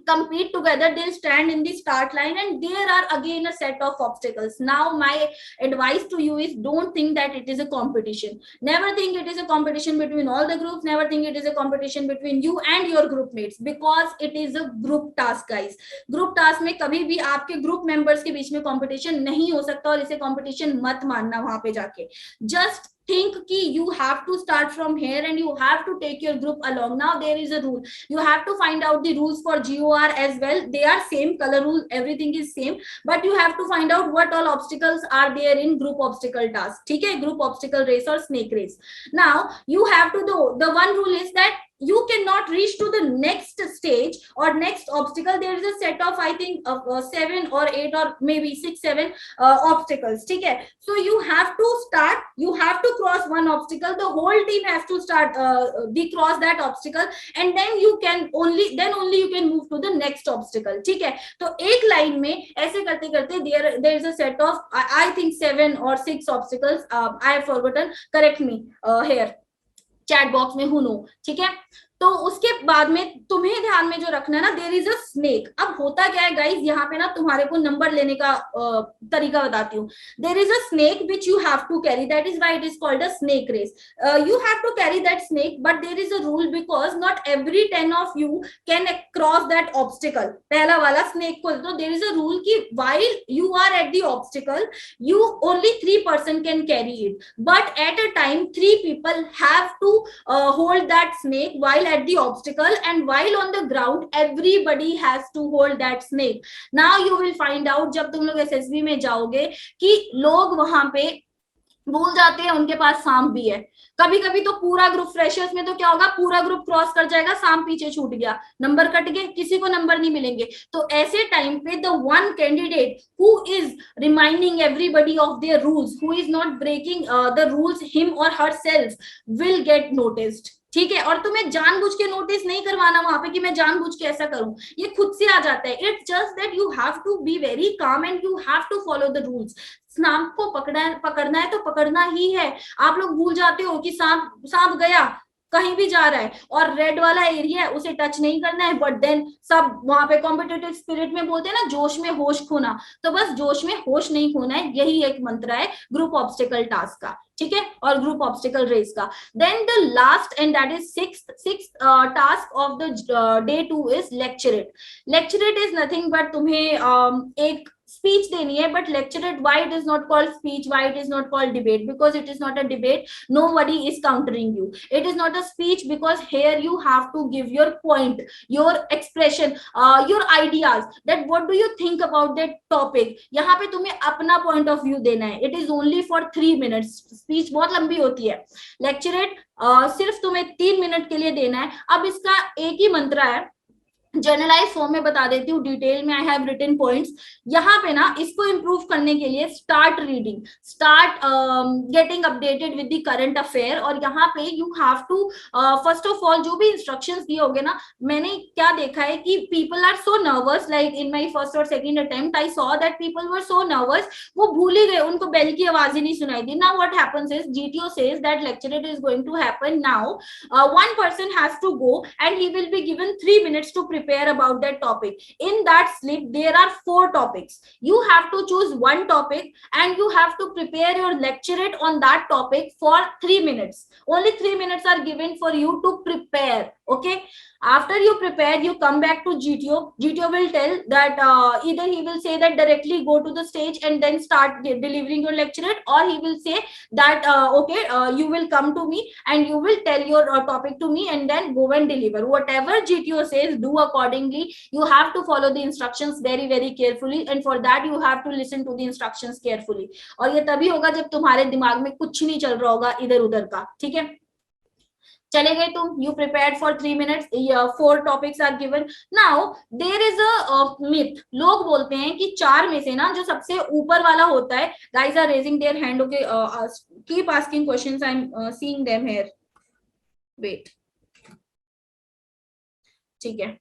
compete together. They'll stand in the start line, and there are again a set of obstacles. Now my advice to you is, don't think that it is a competition. Never think it is a competition between all the groups. Never think it is a competition between you and your group mates, because it is a group task guys. Group task में कभी भी आपके group members के बीच में competition नहीं हो सकता, और इसे competition मत मानना वहां पे जाके. Just think कि you have to start from here and you have to take your group along. Now there is a rule. You have to find out the rules for GOR as well. They are same color rule, everything is same, but you have to find out what all obstacles are there in group obstacle task. ठीक है, group obstacle race or snake race. Now you have to do, the one rule is that you cannot reach to the next stage or next obstacle. There is a set of I think 7 or 8 or maybe 6 7 obstacles. ठीक है, so you have to start, you have to cross one obstacle. The whole team has to start cross that obstacle, and then you can only you can move to the next obstacle. ठीक है, तो एक line में ऐसे करते करते there is a set of I think 7 or 6 obstacles. I have forgotten, correct me here chat box में, who know. ठीक है, तो उसके बाद में तुम्हें ध्यान में जो रखना है ना, देयर इज अ स्नेक. अब होता क्या है गाइस, यहाँ पे ना तुम्हारे को नंबर लेने का तरीका बताती हूँ. There is a snake which you have to carry, that is why it is called a snake race. You have to carry that snake, but there is a rule, because not every 10 of you can cross that obstacle. पहला वाला snake को, तो there is a rule कि while you are at the obstacle, you only 3 person can carry it, but at a time 3 people have to hold that snake while at the obstacle, and while on the ground everybody has to hold that snake. Now you will find out जब तुम लोग SSB में जाओगे कि लोग वहां पे भूल जाते हैं उनके पास सांप भी है. कभी कभी तो पूरा ग्रुप, फ्रेशर्स में तो क्या होगा, पूरा ग्रुप क्रॉस कर जाएगा, सांप पीछे छूट गया, नंबर कट गए, किसी को नंबर नहीं मिलेंगे. तो ऐसे टाइम पे the one candidate who is reminding everybody of their rules, who is not breaking the rules him और her self, will get noticed. ठीक है, और तुम्हें जानबूझ के नोटिस नहीं करवाना वहां पे कि मैं जानबूझ के ऐसा करूं, ये खुद से आ जाता है. It's just that you have to be very calm and you have to follow the rules. सांप को पकड़ना है तो पकड़ना ही है. आप लोग भूल जाते हो कि सांप गया, कहीं भी जा रहा है और रेड वाला एरिया है उसे टच नहीं करना है, बट देन सब वहां पे कॉम्पिटिटिव स्पिरिट में बोलते हैं ना, जोश में होश खोना. तो बस जोश में होश नहीं खोना है, यही एक मंत्र है ग्रुप ऑब्स्टिकल टास्क का. ठीक है, और ग्रुप ऑब्स्टिकल रेस का. Then the last and that is sixth task of the day 2 is lecturette. Lecturette is nothing but तुम्हें एक speech देनी है, but lecturate, why it is not called speech, why it is not called debate, because it is not a debate, nobody is countering you. It is not a speech because here you have to give your point, your expression, your ideas, that what do you think about that topic. यहाँ पे तुम्हें अपना point of view देना है. It is only for 3 minutes. speech बहुत लंबी होती है. lecturate सिर्फ तुम्हें 3 मिनट के लिए देना है. अब इसका एक ही मंत्र है, जनरलाइज फॉर्म में बता देती हूँ, डिटेल में आई हैव रिटन पॉइंट्स. यहाँ पे ना इसको इंप्रूव करने के लिए start reading, start getting updated with the current affair. और यहाँ पे you have to first of all जो भी इंस्ट्रक्शंस दिए होंगे ना, मैंने क्या देखा है कि people are so nervous, like in my first और second attempt I saw that people were so nervous, वो भूल ही गए, उनको बेल की आवाज ही नहीं सुनाई दी. Now what happens is GTO says that lecture is going to happen now. One person has to go and he will be given 3 minutes to prepare about that topic. In that slip there are 4 topics. You have to choose one topic and you have to prepare your lecturate on that topic for 3 minutes. Only 3 minutes are given for you to prepare. Okay, after you prepare you come back to GTO. GTO will tell that either he will say that directly go to the stage and then start delivering your lecturate, or he will say that okay, you will come to me and you will tell your topic to me and then go and deliver. Whatever GTO says, do accordingly. You have to follow the instructions very very carefully, and for that you have to listen to the instructions carefully. और ये तभी होगा जब तुम्हारे दिमाग में कुछ नहीं चल रहा होगा इधर उधर का. ठीक है, चले गए तुम, you prepared for 3 minutes, 4 topics are given. Now there is a myth. लोग बोलते हैं कि 4 में से ना जो सबसे ऊपर वाला होता है, guys are raising their hand. Okay, keep asking questions, I'm seeing them here. Wait, ठीक है.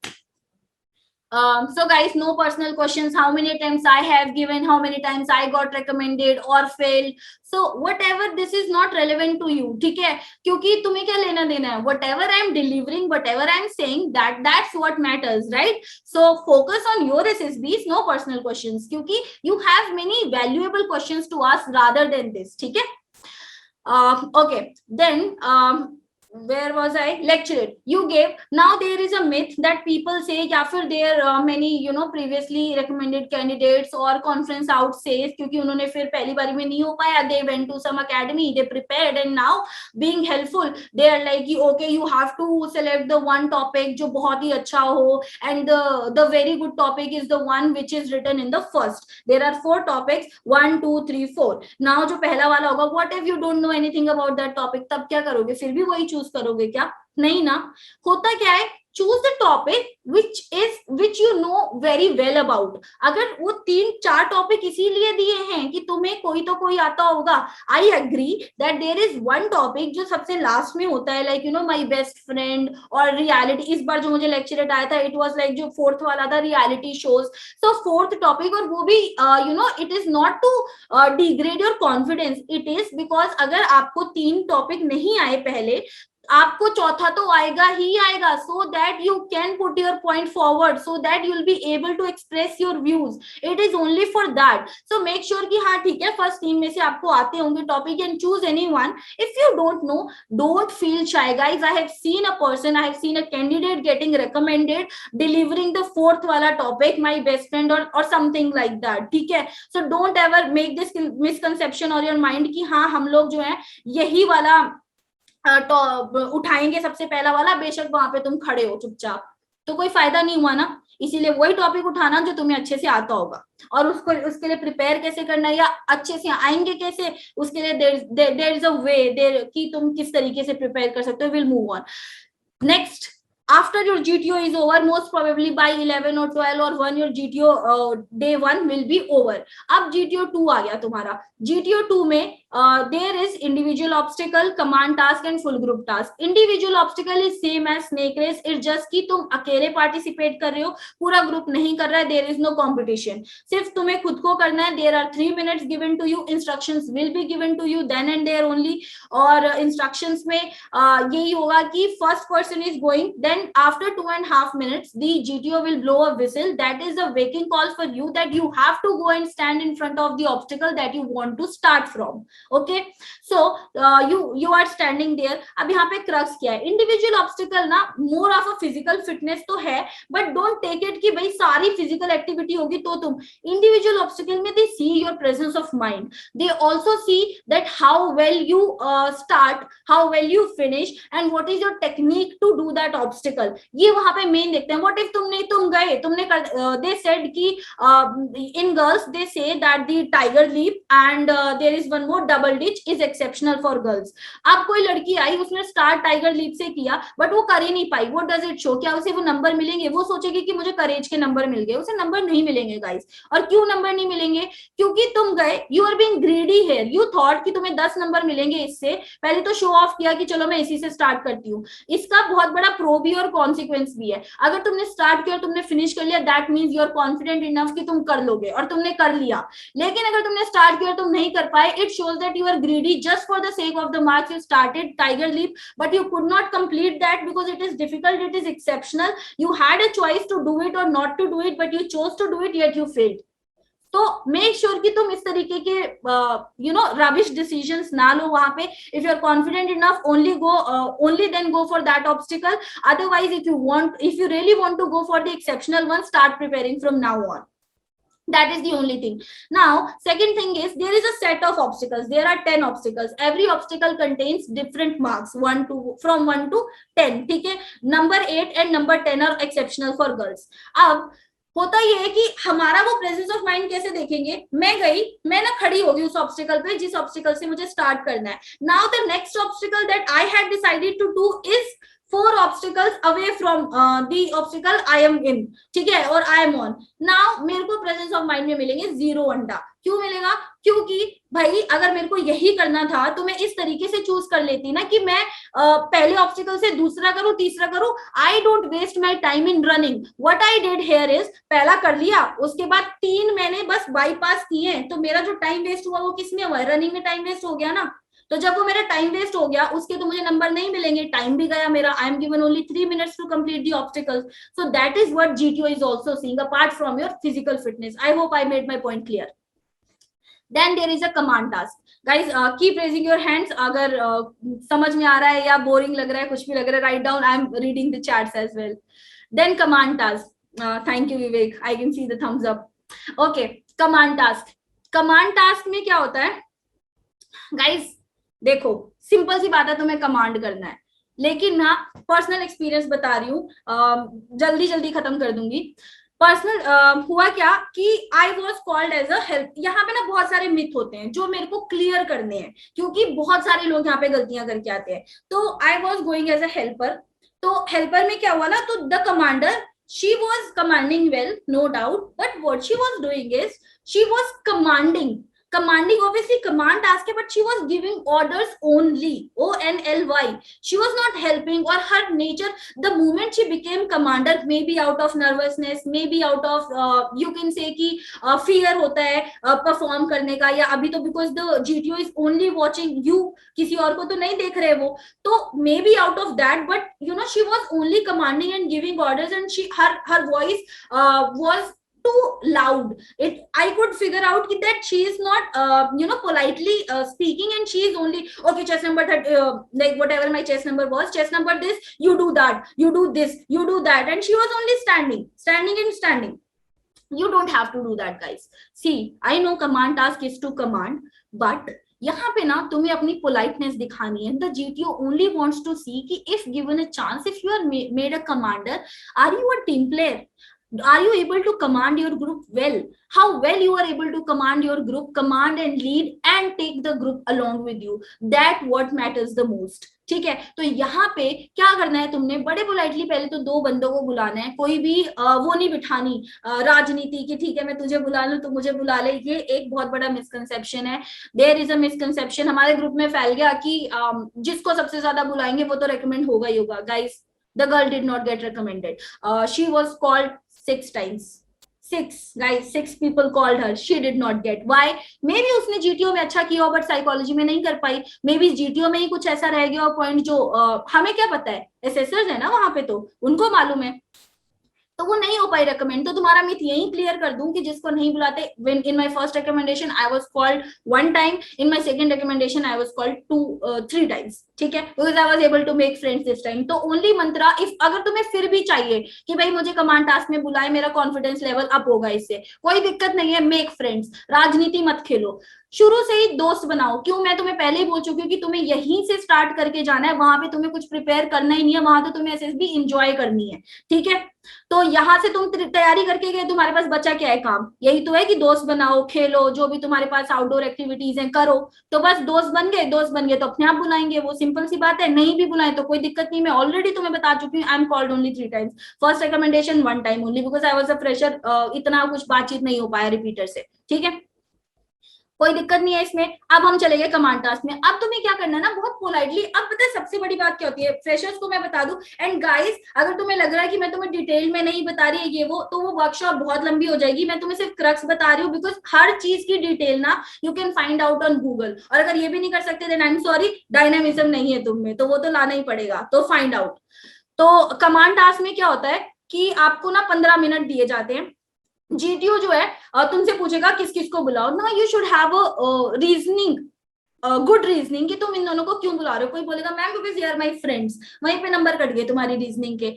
So guys, no personal questions. How many attempts I have given, how many times I got recommended or failed. So whatever, this is not relevant to you. ठीक है, क्योंकि तुम्हें क्या लेना देना है. Whatever I am delivering, whatever I am saying, that's what matters, right? So focus on your SSBs, no personal questions, क्योंकि you have many valuable questions to ask rather than this. ठीक है, okay, then where was I? Lecturate you gave. Now there is a myth that people say, या फिर there many previously recommended candidates or conference out says, क्योंकि उन्होंने फिर पहली बारी में नहीं हो पाया, they went to some academy, they prepared and now being helpful they are like okay, you have to select the one topic जो बहुत ही अच्छा हो, and the very good topic is the one which is written in the first. There are 4 topics, 1 2 3 4. Now जो पहला वाला होगा, what if you don't know anything about that topic, तब क्या करोगे, फिर भी वही करोगे क्या? नहीं ना. होता क्या है, choose the topic which you know very well about. अगर वो 3-4 टॉपिक इसीलिए दिए हैं कि तुम्हें कोई तो कोई आता होगा. I agree that there is one topic जो सबसे लास्ट में होता है, like my best friend और reality. इस बार जो मुझे लेक्चरेट आया था, it was like जो 4th वाला था, reality shows. So 4th topic, और वो भी it is not to degrade your confidence. It is because अगर आपको 3 टॉपिक नहीं आए पहले, आपको चौथा तो आएगा ही आएगा, so that you can put your point forward, so that you will be able to express your views. It is only for that. So make sure कि हाँ ठीक है, फर्स्ट 3 में से आपको आते होंगे topic, and choose anyone. If you don't know, don't feel shy, guys. I have seen a person, I have seen a candidate getting recommended delivering the 4th वाला topic, my best friend or something like that. ठीक है, so don't ever make this misconception or your mind कि हाँ हम लोग जो है यही वाला उठाएंगे सबसे पहला वाला, बेशक वहां पे तुम खड़े हो चुपचाप, तो कोई फायदा नहीं हुआ ना। इसीलिए वही टॉपिक उठाना जो तुम्हें अच्छे से आता होगा, और उसको उसके लिए प्रिपेयर कैसे करना है या अच्छे से आएंगे कैसे, उसके लिए there is a way there कि तुम किस तरीके से प्रिपेयर कर सकते हो। Will move on next. After your GTO is over, most probably by 11 or 12 or 1, your GTO day 1 will be over. अब GTO 2 आ गया तुम्हारा। GTO 2 में there is individual obstacle, command task and full group task. Individual obstacle is same as snake race, it's just कि तुम अकेले participate कर रहे हो, पूरा ग्रुप नहीं कर रहा है, there is no competition, सिर्फ तुम्हें खुद को करना है। There are 3 minutes given to you, instructions will be given to you then and there only, और instructions में यही होगा कि first person is going, then after 2.5 minutes the GTO will blow a whistle, that is a waking call for you that you have to go and stand in front of the obstacle that you want to start from. Okay, so you are standing there. अब यहाँ पे crux क्या है, individual obstacle ना मोर of a physical fitness तो है, but don't take it कि भाई सारी फिजिकल एक्टिविटी होगी तो तुम। इंडिविजुअल ऑब्स्टिकल में they see your presence of mind, they also see that how well you start, how well you finish and what is your technique to do that obstacle. ये वहां पे main देखते हैं। What if तुम गए, तुमने दे said कि इन girls they say that the tiger leap and there is one more double ditch is exceptional for girls. अब कोई लड़की आई, उसने स्टार्ट टाइगर लीप से किया बट वो कर ही नहीं पाई, व्हाट डज इट शो? क्या उसे वो नंबर मिलेंगे? वो सोचेगी कि मुझे करेज के नंबर मिल गए, उसे नंबर नहीं मिलेंगे गाइस। और क्यों नंबर नहीं मिलेंगे? क्योंकि तुम गए, you are being greedy here, you thought कि तुम्हें 10 नंबर मिलेंगे इससे, पहले तो शो ऑफ किया कि चलो मैं इसी से स्टार्ट करती हूँ। इसका बहुत बड़ा प्रो भी और कॉन्सिक्वेंस भी है। अगर तुमने स्टार्ट किया और तुमने फिनिश कर लिया, that means you are confident enough कि तुम कर लोगे, और तुमने कर लिया। लेकिन अगर तुमने स्टार्ट किया और तुम नहीं कर पाए, it shows that you are greedy just for the sake of the marks. You started tiger leap but you could not complete that because it is difficult, it is exceptional. You had a choice to do it or not to do it, but you chose to do it, yet you failed. तो make sure कि तुम इस तरीके के rubbish decisions ना लो वहां पे। If you are confident enough, only then go for that obstacle. Otherwise if you really want to go for the exceptional one, start preparing from now on. That is the only thing. Now, second thing is there is a set of obstacles. There are 10 obstacles. Every obstacle contains different marks, from 1 to 10. ठीक है, number 8 and number 10 are exceptional for girls. अब होता ये है कि हमारा वो presence of mind कैसे देखेंगे? मैं गई, मैं ना खड़ी होगी उस ऑब्स्टिकल पे जिस ऑब्स्टिकल से मुझे स्टार्ट करना है। Now the next obstacle that I had decided to do is 4 obstacles away from the obstacle I am in, ठीक है, और I am on. Now मेरे को प्रेजेंस ऑफ माइंड में मिलेंगे 0 अंडा। क्यों मिलेगा? क्योंकि भाई अगर मेरे को यही करना था तो मैं इस तरीके से चूज कर लेती ना कि मैं पहले ऑब्स्टिकल से दूसरा करूं, तीसरा करूं। I don't waste my time in running. What I did here is, पहला कर लिया, उसके बाद 3 मैंने बस बाईपास किए, तो मेरा जो टाइम वेस्ट हुआ वो किसमें हुआ? रनिंग में टाइम वेस्ट हो गया ना। तो जब वो मेरा टाइम वेस्ट हो गया, उसके तो मुझे नंबर नहीं मिलेंगे, टाइम भी गया मेरा। I am given only 3 minutes to complete the obstacles. So that is what GTO is also seeing apart from your physical fitness. I hope I made my point clear. Then there is a command task. Guys, keep raising your hands. अगर समझ में आ रहा है या boring लग रहा है, कुछ भी लग रहा है, write down. I am reading the chats as well. Then command task. Thank you Vivek. I can see the thumbs up. Okay, command task. Command task में क्या होता है? Guys, देखो सिंपल सी बात है, तुम्हें कमांड करना है, लेकिन ना पर्सनल एक्सपीरियंस बता रही हूँ, जल्दी जल्दी खत्म कर दूंगी। पर्सनल हुआ क्या कि I was called as a help. यहाँ पे ना बहुत सारे मिथ होते हैं जो मेरे को क्लियर करने हैं, क्योंकि बहुत सारे लोग यहाँ पे गलतियां करके आते हैं। तो I was going as a helper. तो हेल्पर में क्या हुआ ना, तो the commander, she was commanding well, no doubt, but what she was doing is she was commanding obviously command task है, but she was giving orders only, ONLY. She was not helping, or her nature, the moment she became commander, maybe out of nervousness, maybe out of you can say कि fear होता है perform करने का, या अभी तो because the GTO is only watching you, किसी और को तो नहीं देख रहे वो, तो maybe out of that, but you know she was only commanding and giving orders, and her voice was too loud. I could figure out that she is not politely speaking, and she is only okay, chest number 30, like whatever my chest number was, chest number this, you do that, you do this, you do that, and she was only standing. You don't have to do that, guys. See, I know command task is to command, but यहाँ पे ना तुम्हें अपनी politeness दिखानी है. The GTO only wants to see कि if given a chance, if you are made a commander, are you a team player? Are you able to command your group well? How well you are able to command your group, command and lead and take the group along with you? That what matters the most. ठीक है, तो यहाँ पे क्या करना है तुमने, बड़े पोलाइटली पहले तो दो बंदों को बुलाना है. कोई भी वो नहीं बिठानी राजनीति की, ठीक है मैं तुझे बुला लूं तो मुझे बुला ले. ये एक बहुत बड़ा मिसकंसेप्शन है. देयर इज अ मिसकंसेप्शन हमारे ग्रुप में फैल गया कि जिसको सबसे ज्यादा बुलाएंगे वो तो रेकमेंड होगा ही होगा. Guys, the girl did not get recommended. She was called 6 times. 6 guys, 6 people called her. She did not get. Why? Maybe उसने जीटीओ में अच्छा किया हो बट साइकोलॉजी में नहीं कर पाई. मे बी जीटीओ में ही कुछ ऐसा रह गया पॉइंट जो हमें क्या पता है, एसेसर्स है ना वहां पे, तो उनको मालूम है, तो वो नहीं हो पाई रेकमेंड. तो तुम्हारा मिथ यही क्लियर कर दूं कि जिसको नहीं बुलाते. When in my first recommendation I was called 1 time, in my second recommendation I was called 3 times. ठीक है, because I was able to make friends this time. तो ओनली मंत्रा, इफ अगर तुम्हें फिर भी चाहिए कि भाई मुझे कमांड टास्क में बुलाए, मेरा कॉन्फिडेंस लेवल अप होगा इससे, कोई दिक्कत नहीं है. मेक फ्रेंड्स, राजनीति मत खेलो, शुरू से ही दोस्त बनाओ. क्यों, मैं तुम्हें पहले ही बोल चुकी हूँ कि तुम्हें यहीं से स्टार्ट करके जाना है. वहां पे तुम्हें कुछ प्रिपेयर करना ही नहीं है, वहां तो तुम्हें एसएसबी एंजॉय करनी है. ठीक है, तो यहां से तुम तैयारी करके गए, तुम्हारे पास बचा क्या है काम? यही तो है कि दोस्त बनाओ, खेलो, जो भी तुम्हारे पास आउटडोर एक्टिविटीज हैं करो. तो बस दोस्त बन गए, दोस्त बन गए तो अपने आप बुलाएंगे, वो सिंपल सी बात है. नहीं भी बुलाए तो कोई दिक्कत नहीं. मैं ऑलरेडी तुम्हें बता चुकी हूँ, I M called only 3 times. First recommendation 1 time only, because I was a fresher. इतना कुछ बातचीत नहीं हो पाया रिपीटर से. ठीक है, कोई दिक्कत नहीं है इसमें. अब हम चले गए कमांड टास्क में. अब तुम्हें क्या करना है ना, बहुत पोलाइटली. अब पता है सबसे बड़ी बात क्या होती है, फ्रेशर्स को मैं बता दूं. एंड गाइस, अगर तुम्हें लग रहा है कि मैं तुम्हें डिटेल में नहीं बता रही है ये वो, तो वो वर्कशॉप बहुत लंबी हो जाएगी. मैं तुम्हें सिर्फ क्रक्स बता रही हूँ, बिकॉज हर चीज की डिटेल ना you can find out on Google. और अगर ये भी नहीं कर सकते then I am sorry, dynamism नहीं है तुम में, तो वो तो लाना ही पड़ेगा. तो फाइंड आउट. तो कमांड टास्क में क्या होता है कि आपको ना 15 मिनट दिए जाते हैं. जीटीओ जो है तुमसे पूछेगा किस किस को बुलाओ ना. You should have a reasoning, good reasoning कि तुम इन दोनों को क्यों बुला रहे हो. कोई बोलेगा ma'am because they are my friends, वहीं पे नंबर कट गए तुम्हारी रीजनिंग के.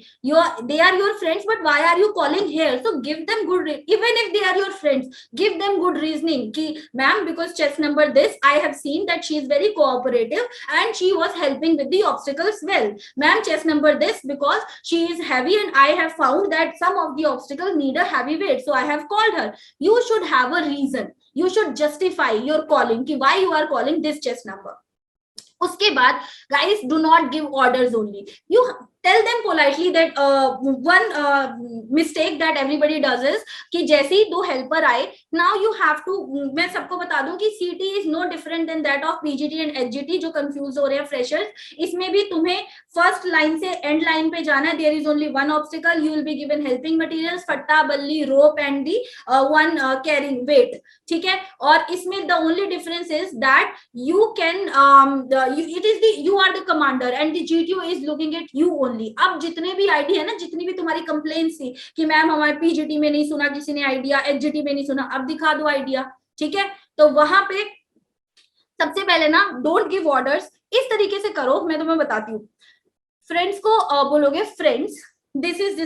They are your friends but why are you calling here? So give them good, even if they are your friends give them good reasoning कि ma'am because chest number this I have seen that she is very cooperative and she was helping with the obstacles well. Ma'am chest number this because she is heavy and I have found that some of the obstacle need a heavy weight, so I have called her. You should have a reason. You should justify your calling कि why you are calling this chess number. उसके बाद guys, do not give orders only. You tell them politely that one mistake that everybody does is कि जैसे ही 2 helper आए, now you have to, मैं सबको बता दूं कि CT is no different than that of PGT and HGT. जो confuse हो रहे हैं फ्रेशर्स, इसमें भी तुम्हें फर्स्ट लाइन से एंड लाइन पे जाना है. There is only one obstacle, you will be given helping materials, फट्टा, बल्ली, rope and the one carrying weight. ठीक है, और इसमें the only difference is that you can it is the you are the commander and the GTO is looking at you only. अब जितने भी ID है ना, जितनी भी तुम्हारी कंप्लेंट्स थी कि मैम हमारे पीजीटी में नहीं सुना किसी ने आइडिया, एचजीटी में नहीं सुना, अब दिखा दो आइडिया. ठीक है, तो वहां पे सबसे पहले ना डोंट गिव ऑर्डर्स. इस तरीके से करो, मैं तुम्हें बताती हूँ. फ्रेंड्स को बोलोगे friends, this is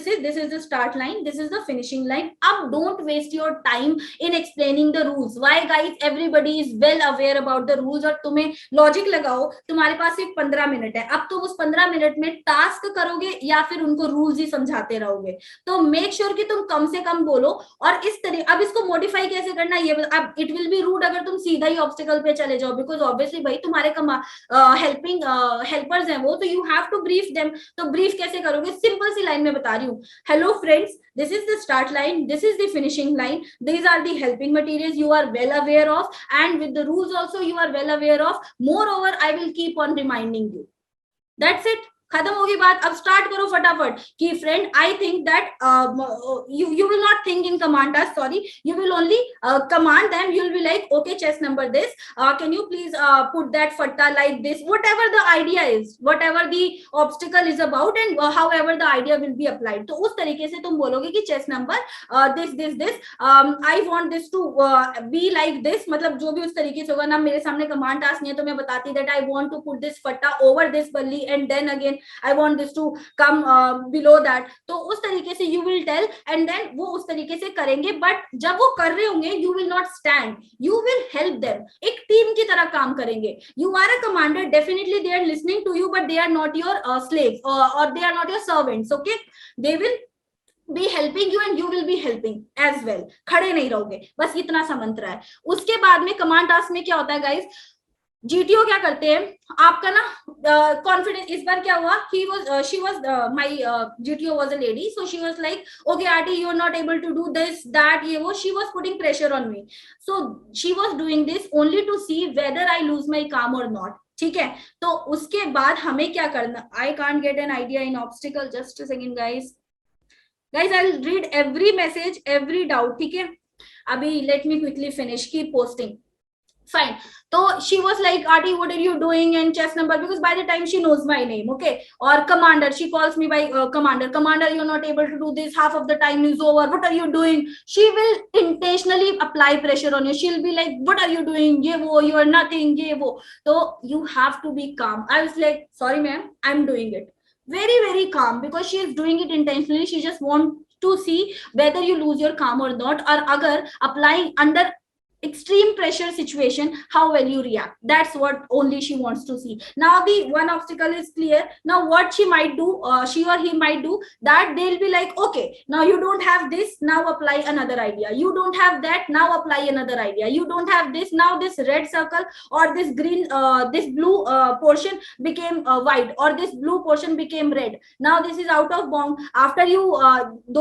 the start line, this is the finishing line. अब don't waste your time in explaining the rules. Why guys, everybody is well aware about the rules. और तुम्हें लॉजिक लगाओ, तुम्हारे पास सिर्फ 15 मिनट है. अब तुम उस 15 मिनट में टास्क करोगे या फिर उनको रूल्स ही समझाते रहोगे. तो मेक श्योर कि तुम कम से कम बोलो. और इस तरह अब इसको मॉडिफाई कैसे करना है ये, अब इट विल बी रूड अगर तुम सीधा ही ऑब्स्टिकल पे चले जाओ, बिकॉज ऑब्वियसली भाई तुम्हारे हेल्पिंग हेल्पर्स हैं वो, तो you have to brief them. तो ब्रीफ कैसे करोगे, सिंपल सी मैं बता रही हूँ. Hello friends, this is the start line, this is the finishing line, these are the helping materials you are well aware of, and with the rules also you are well aware of. Moreover, I will keep on reminding you. That's it. खत्म होगी बात. अब start करो फटाफट कि friend I think that you will not think in command task, sorry, you will only command them. You will be like, okay, chess number this, can you please put that fatta like this, whatever the idea is, whatever the obstacle is about, and however the idea will be applied. तो उस तरीके से तुम बोलोगे कि chess number this I want this to be like this. मतलब जो भी उस तरीके से होगा ना. मेरे सामने कमांड टास्क नहीं है तो मैं बताती that I want to put this fatta over this balli and then again saying I want this to come below that, तो उस तरीके से you will tell and then वो उस तरीके से करेंगे। बट जब वो कर रहे होंगे you will not stand, you will help them, एक टीम की तरह काम करेंगे। You are a commander, definitely they are listening to you, but they are not your slaves और they are not your servants, okay, they will be helping you and you will be helping as well, खड़े नहीं रहोगे, बस इतना सा मंत्र है। उसके बाद में कमांड टास्क में क्या होता है गाइस, जीटीओ क्या करते हैं, आपका ना कॉन्फिडेंस, इस बार क्या हुआ, she was my GTO was a lady, so she was like okay RT you are not able to do this that, ये वो, she was putting pressure on me, so she was doing this only to see whether I lose my calm और not, ठीक है। तो उसके बाद हमें क्या करना, I can't get an idea in obstacle, just a second guys, I'll read every message, every doubt, ठीक है। अभी let me quickly finish, keep posting, fine। तो she was like Aarti what are you doing and chess number, because by the time she knows my name, okay, or commander, she calls me by commander you're not able to do this, half of the time is over, what are you doing, she will intentionally apply pressure on you, she'll be like what are you doing, ye wo, you are nothing, ye wo, so you have to be calm। I was like sorry ma'am, I'm doing it, very calm, because she is doing it intentionally, she just want to see whether you lose your calm or not, or agar applying under extreme pressure situation how well you react, that's what only she wants to see। Now the one obstacle is clear, now what she might do, she or he might do that, they'll be like okay now you don't have this, now apply another idea, you don't have that, now apply another idea, you don't have this, now this red circle or this green this blue portion became white, or this blue portion became red, now this is out of bound। After you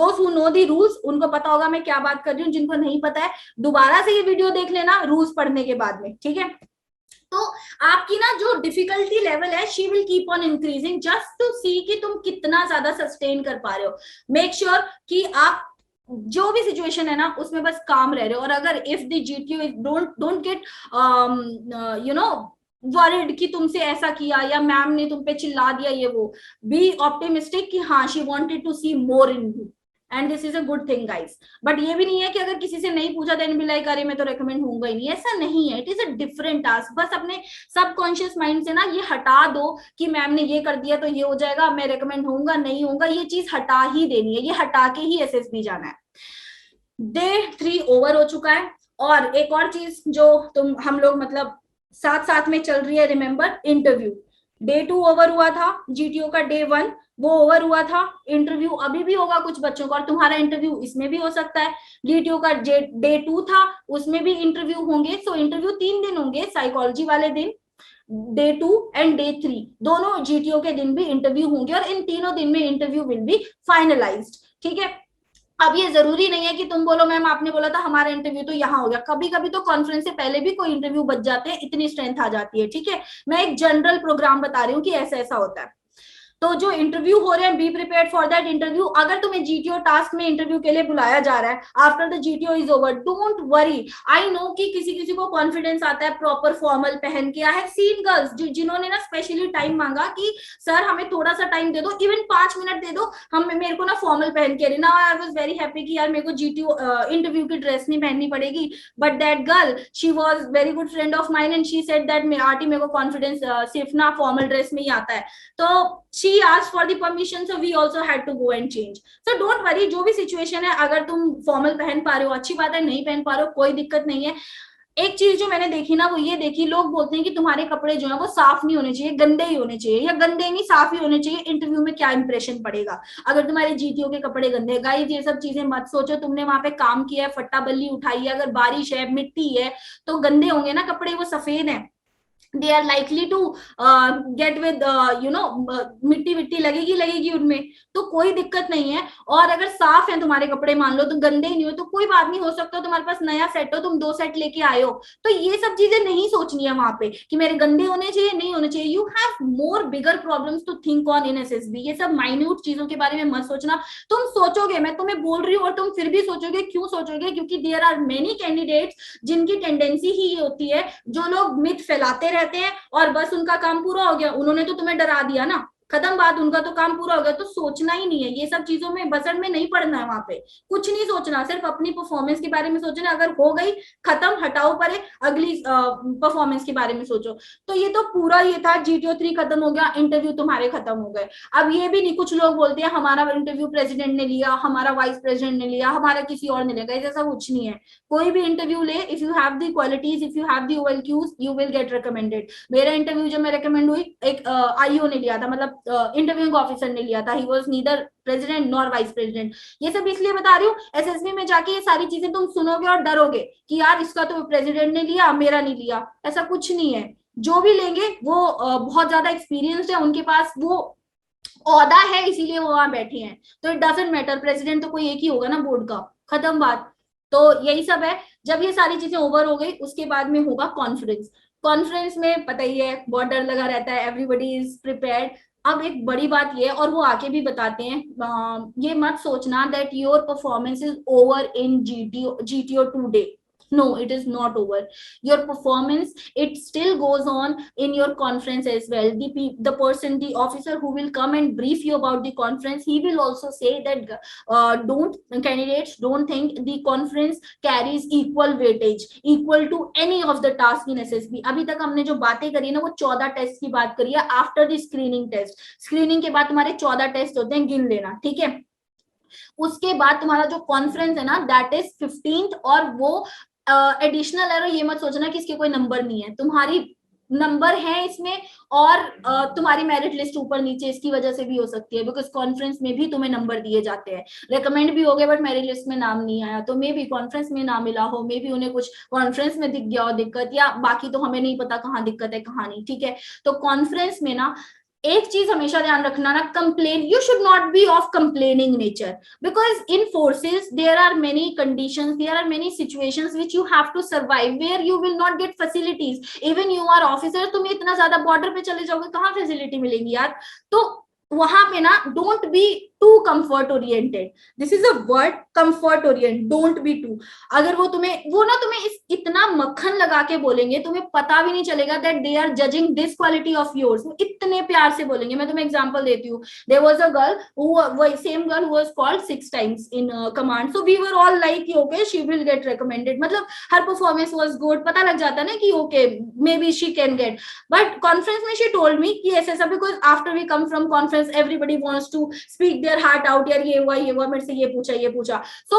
those who know the rules, उनको पता होगा मैं क्या बात कर रही हूँ, जिनको नहीं पता है दोबारा से ये वीडियो देख लेना रूल्स पढ़ने के बाद में, ठीक है। तो आपकी ना जो डिफिकल्टी लेवल है she will keep on increasing just to see कि तुम कितना ज्यादा सस्टेन कर पा रहे हो। मेक श्योर कि आप जो भी सिचुएशन है ना उसमें बस काम रह रहे हो, और अगर if the GTO is don't get you know worried कि तुमसे ऐसा किया या मैम ने तुम पे चिल्ला दिया, ये वो, बी ऑप्टिमिस्टिक कि हाँ she wanted to see more in you and this is a good thing guys. But ये भी नहीं है कि अगर किसी से नहीं पूछा देन बी लाइक अरे मैं तो रेकमेंड होऊंगा ही नहीं, ऐसा नहीं है। It is a different task. बस अपने सबकॉन्शियस माइंड से ना ये हटा दो कि मैम ने ये कर दिया तो ये हो जाएगा, मैं रेकमेंड होऊंगा नहीं होऊंगा, ये चीज हटा ही देनी है, ये हटा के ही एसएसबी जाना है। डे 3 ओवर हो चुका है। और एक और चीज जो हम लोग मतलब साथ साथ में चल रही है, रिमेंबर इंटरव्यू। डे 2 ओवर हुआ था, जीटीओ का डे 1 वो ओवर हुआ था। इंटरव्यू अभी भी होगा कुछ बच्चों का, और तुम्हारा इंटरव्यू इसमें भी हो सकता है। जीटीओ का डे 2 था, उसमें भी इंटरव्यू होंगे। सो इंटरव्यू 3 दिन होंगे, साइकोलॉजी वाले दिन डे 2 एंड डे 3 दोनों जीटीओ के दिन भी इंटरव्यू होंगे, और इन तीनों दिन में इंटरव्यू विल बी फाइनलाइज्ड। ठीक है। अब ये जरूरी नहीं है कि तुम बोलो मैम आपने बोला था हमारा इंटरव्यू तो यहाँ हो गया। कभी कभी तो कॉन्फ्रेंस से पहले भी कोई इंटरव्यू बच जाते हैं, इतनी स्ट्रेंथ आ जाती है। ठीक है, मैं एक जनरल प्रोग्राम बता रही हूँ कि ऐसा ऐसा होता है। तो जो इंटरव्यू हो रहे हैं, be prepared for that interview. अगर तुम्हें जीटीओ टास्क में इंटरव्यू के लिए बुलाया जा रहा है after the GTO is over, don't worry. I know कि किसी किसी को कॉन्फिडेंस आता है प्रॉपर फॉर्मल पहन के। आई हैव सीन गर्ल्स जिन्होंने ना स्पेशली टाइम मांगा कि सर हमें थोड़ा सा टाइम दे दो, इवन 5 मिनट दे दो, हम मेरे को ना फॉर्मल पहन के ना। आई वाज वेरी हैप्पी कि यार मेरे को जीटीओ इंटरव्यू की ड्रेस नहीं पहननी पड़ेगी। But that girl she was very good friend of mine and she said that aunty मेरे को कॉन्फिडेंस सिर्फ ना फॉर्मल ड्रेस में ही आता है। तो she asked for the permission, so we also had to go and change. So don't worry, जो भी सिचुएशन है, अगर तुम फॉर्मल पहन पा रहे हो अच्छी बात है, नहीं पहन पा रहे हो कोई दिक्कत नहीं है। एक चीज जो मैंने देखी ना वो ये देखी, लोग बोलते हैं कि तुम्हारे कपड़े जो है वो साफ नहीं होने चाहिए, गंदे ही होने चाहिए, या गंदे नहीं साफ ही होने चाहिए। इंटरव्यू में क्या इंप्रेशन पड़ेगा अगर तुम्हारे जीटीओ के कपड़े गंदे। गाइस ये सब चीजें मत सोचो। तुमने वहां पे काम किया है, फट्टा बल्ली उठाई है, अगर बारिश है मिट्टी है तो गंदे होंगे ना कपड़े, वो सफेद है, they are likely to get with मिट्टी विट्टी लगेगी उनमें, तो कोई दिक्कत नहीं है। और अगर साफ है तुम्हारे कपड़े, मान लो तुम गंदे ही नहीं हो तो कोई बात नहीं, हो सकता हो तुम्हारे पास नया सेट हो, तुम 2 सेट लेके आए हो, तो ये सब चीजें नहीं सोचनी है वहां पे कि मेरे गंदे होने चाहिए नहीं होने चाहिए। You have more bigger problems to think on in SSB. ये सब माइन्यूट चीजों के बारे में मत सोचना। तुम सोचोगे, मैं तुम्हें बोल रही हूँ और तुम फिर भी सोचोगे। क्यों सोचोगे? क्योंकि देयर आर मेनी कैंडिडेट्स जिनकी टेंडेंसी ही ये होती है, जो लोग मिथ फैलाते रहते हैं और बस उनका काम पूरा हो गया, उन्होंने तो तुम्हें डरा दिया ना, खत्म बात, उनका तो काम पूरा हो गया, तो सोचना ही नहीं है ये सब चीजों में, बजट में नहीं पड़ना है, वहां पे कुछ नहीं सोचना, सिर्फ अपनी परफॉर्मेंस के बारे में सोचना, अगर हो गई खत्म, हटाओ परे, अगली परफॉर्मेंस के बारे में सोचो। तो ये तो पूरा ये था, GTO 3 खत्म हो गया, इंटरव्यू तुम्हारे खत्म हो गए। अब ये भी नहीं, कुछ लोग बोलते हैं हमारा इंटरव्यू प्रेसिडेंट ने लिया, हमारा वाइस प्रेसिडेंट ने लिया, हमारा किसी और ने लिया, ऐसा कुछ नहीं है। कोई भी इंटरव्यू ले, if you have the qualities, if you have the OLQs, you will get recommended. मेरा इंटरव्यू जब मैं रिकमेंड हुई, एक IO ने लिया था, मतलब इंटरव्यूइंग ऑफिसर ने लिया था, he was neither president nor vice president. ये सब इसलिए बता रही हूँ, SSB में जाके ये सारी चीजें तुम सुनोगे और डरोगे कि यार इसका तो प्रेसिडेंट ने लिया, मेरा नहीं लिया। ऐसा कुछ नहीं है, जो भी लेंगे वो बहुत ज्यादा एक्सपीरियंस्ड है, उनके पास वो औहदा है, इसीलिए वो वहां बैठे हैं। तो इट डजेंट मैटर, प्रेसिडेंट तो कोई एक ही होगा ना बोर्ड का, खत्म बात। तो यही सब है। जब ये सारी चीजें ओवर हो गई, उसके बाद में होगा कॉन्फ्रेंस। कॉन्फ्रेंस में पता ही है बहुत डर लगा रहता है, एवरीबडी इज प्रिपेयर्ड। अब एक बड़ी बात ये, और वो आके भी बताते हैं, ये मत सोचना that your performance is over in GTO 2 day. No, it is not over. Your performance, it still goes on in your conference as well. The person, the officer who will come and brief you about the conference, he will also say that don't, candidates don't think the conference carries equal weightage, equal to any of the task in SSB. अभी तक हमने जो बातें करी है ना, वो 14 test की बात करी है, after the screening test. Screening के बाद तुम्हारे 14 टेस्ट होते हैं, गिन लेना, ठीक है। उसके बाद तुम्हारा जो कॉन्फ्रेंस है ना, दैट इज 15th, और वो एडिशनल है। ये मत सोचना कि इसके कोई नंबर नहीं है, तुम्हारी नंबर है इसमें, और तुम्हारी मेरिट लिस्ट ऊपर नीचे इसकी वजह से भी हो सकती है, बिकॉज कॉन्फ्रेंस में भी तुम्हें नंबर दिए जाते हैं। रेकमेंड भी हो गए बट मेरिट लिस्ट में नाम नहीं आया, तो मे भी कॉन्फ्रेंस में ना मिला हो, मे भी उन्हें कुछ कॉन्फ्रेंस में दिख गया हो दिक्कत, या बाकी तो हमें नहीं पता कहाँ दिक्कत है कहाँ नहीं, ठीक है। तो कॉन्फ्रेंस में ना एक चीज हमेशा ध्यान रखना ना, complain, you should not be of complaining nature, because in forces there are many conditions, there are many situations which you have to survive, where you will not get facilities. Even you are officer, तुम इतना ज्यादा border पे चले जाओगे, कहाँ facility मिलेगी यार। तो वहां पे ना, don't be too comfort oriented, this is a word, comfort oriented, don't be too. अगर वो तुम्हें इतना मक्खन लगा के बोलेंगे, तुम्हें पता भी नहीं चलेगा that they are judging this quality of yours, वो इतने प्यार से बोलेंगे। मैं तुम्हें एग्जांपल देती हूँ, there was a girl same girl who was called 6 times in command, so we were all like okay she will get recommended, मतलब हर परफॉर्मेंस वाज गुड, पता लग जाता ना कि okay maybe she can get. But conference में she told me कि ऐसा, because after we come from conference everybody wants to speak their heart out, यार ये हुआ मेरे से, ये पूछा। सो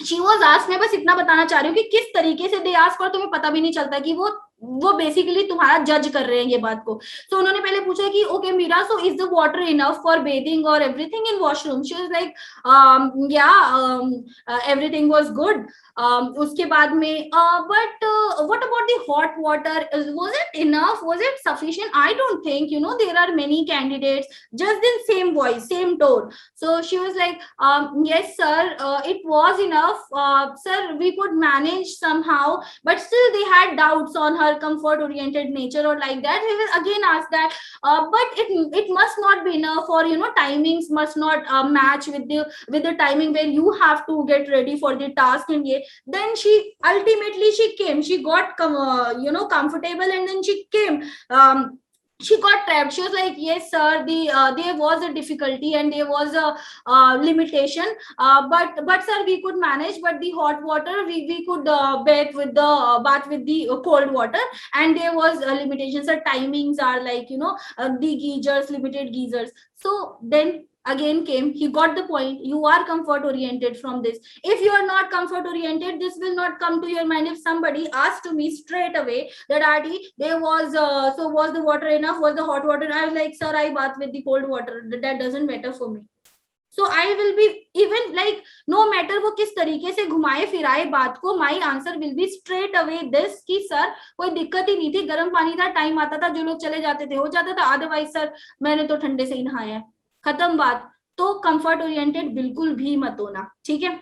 शी वाज आस्क्ड, मैं बस इतना बताना चाह रही हूँ कि किस तरीके से दे आस्क, और तुम्हें पता भी नहीं चलता कि वो बेसिकली तुम्हारा जज कर रहे हैं ये बात को। तो उन्होंने पहले पूछा कि okay Meera, so is the water enough for bathing और everything in washroom? She was like yeah everything was good. उसके बाद में but what about the hot water, was it enough, was it sufficient? I don't think, you know, there are many candidates, just in same voice, same tone. So she was like yes sir, it was enough, sir, we could manage somehow, but still they had doubts on her comfort oriented nature or like that. We will again ask that, but it must not be enough, or you know, timings must not match with the timing where you have to get ready for the task. And yeah, then she ultimately she came, she got comfortable, and then she came. She got trapped. She was like, yes sir, there was a difficulty and there was a limitation, but sir, we could manage, but the hot water, we could bath with the cold water, and there was limitations. Sir, timings are like, you know, the geysers, limited geysers. So then again came, he got the point, you are comfort oriented from this. If you are not comfort oriented, this will not come to your mind. If somebody asked to me straight away that Aarti, there was so was the water enough, was the hot water, I was like, sir, I bath with the cold water, that doesn't matter for me. So I will be, even like, no matter वो किस तरीके से घुमाए फिराए बात को, my answer will be straight away this कि sir कोई दिक्कत ही नहीं थी, गर्म पानी था, टाइम आता था, जो लोग चले जाते थे हो जाता था, अदरवाइज सर मैंने तो ठंडे से ही नहाया है, खत्म बात। तो कंफर्ट ओरिएंटेड बिल्कुल भी मत होना, ठीक है।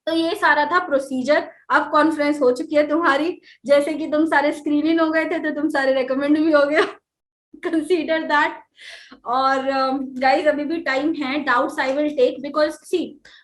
तो ये सारा था प्रोसीजर। अब कॉन्फ्रेंस हो चुकी है तुम्हारी, जैसे कि तुम सारे स्क्रीनिंग हो गए थे तो तुम सारे रेकमेंड भी हो गए, कंसीडर दैट। और गाइज अभी भी टाइम है, doubts I will take because see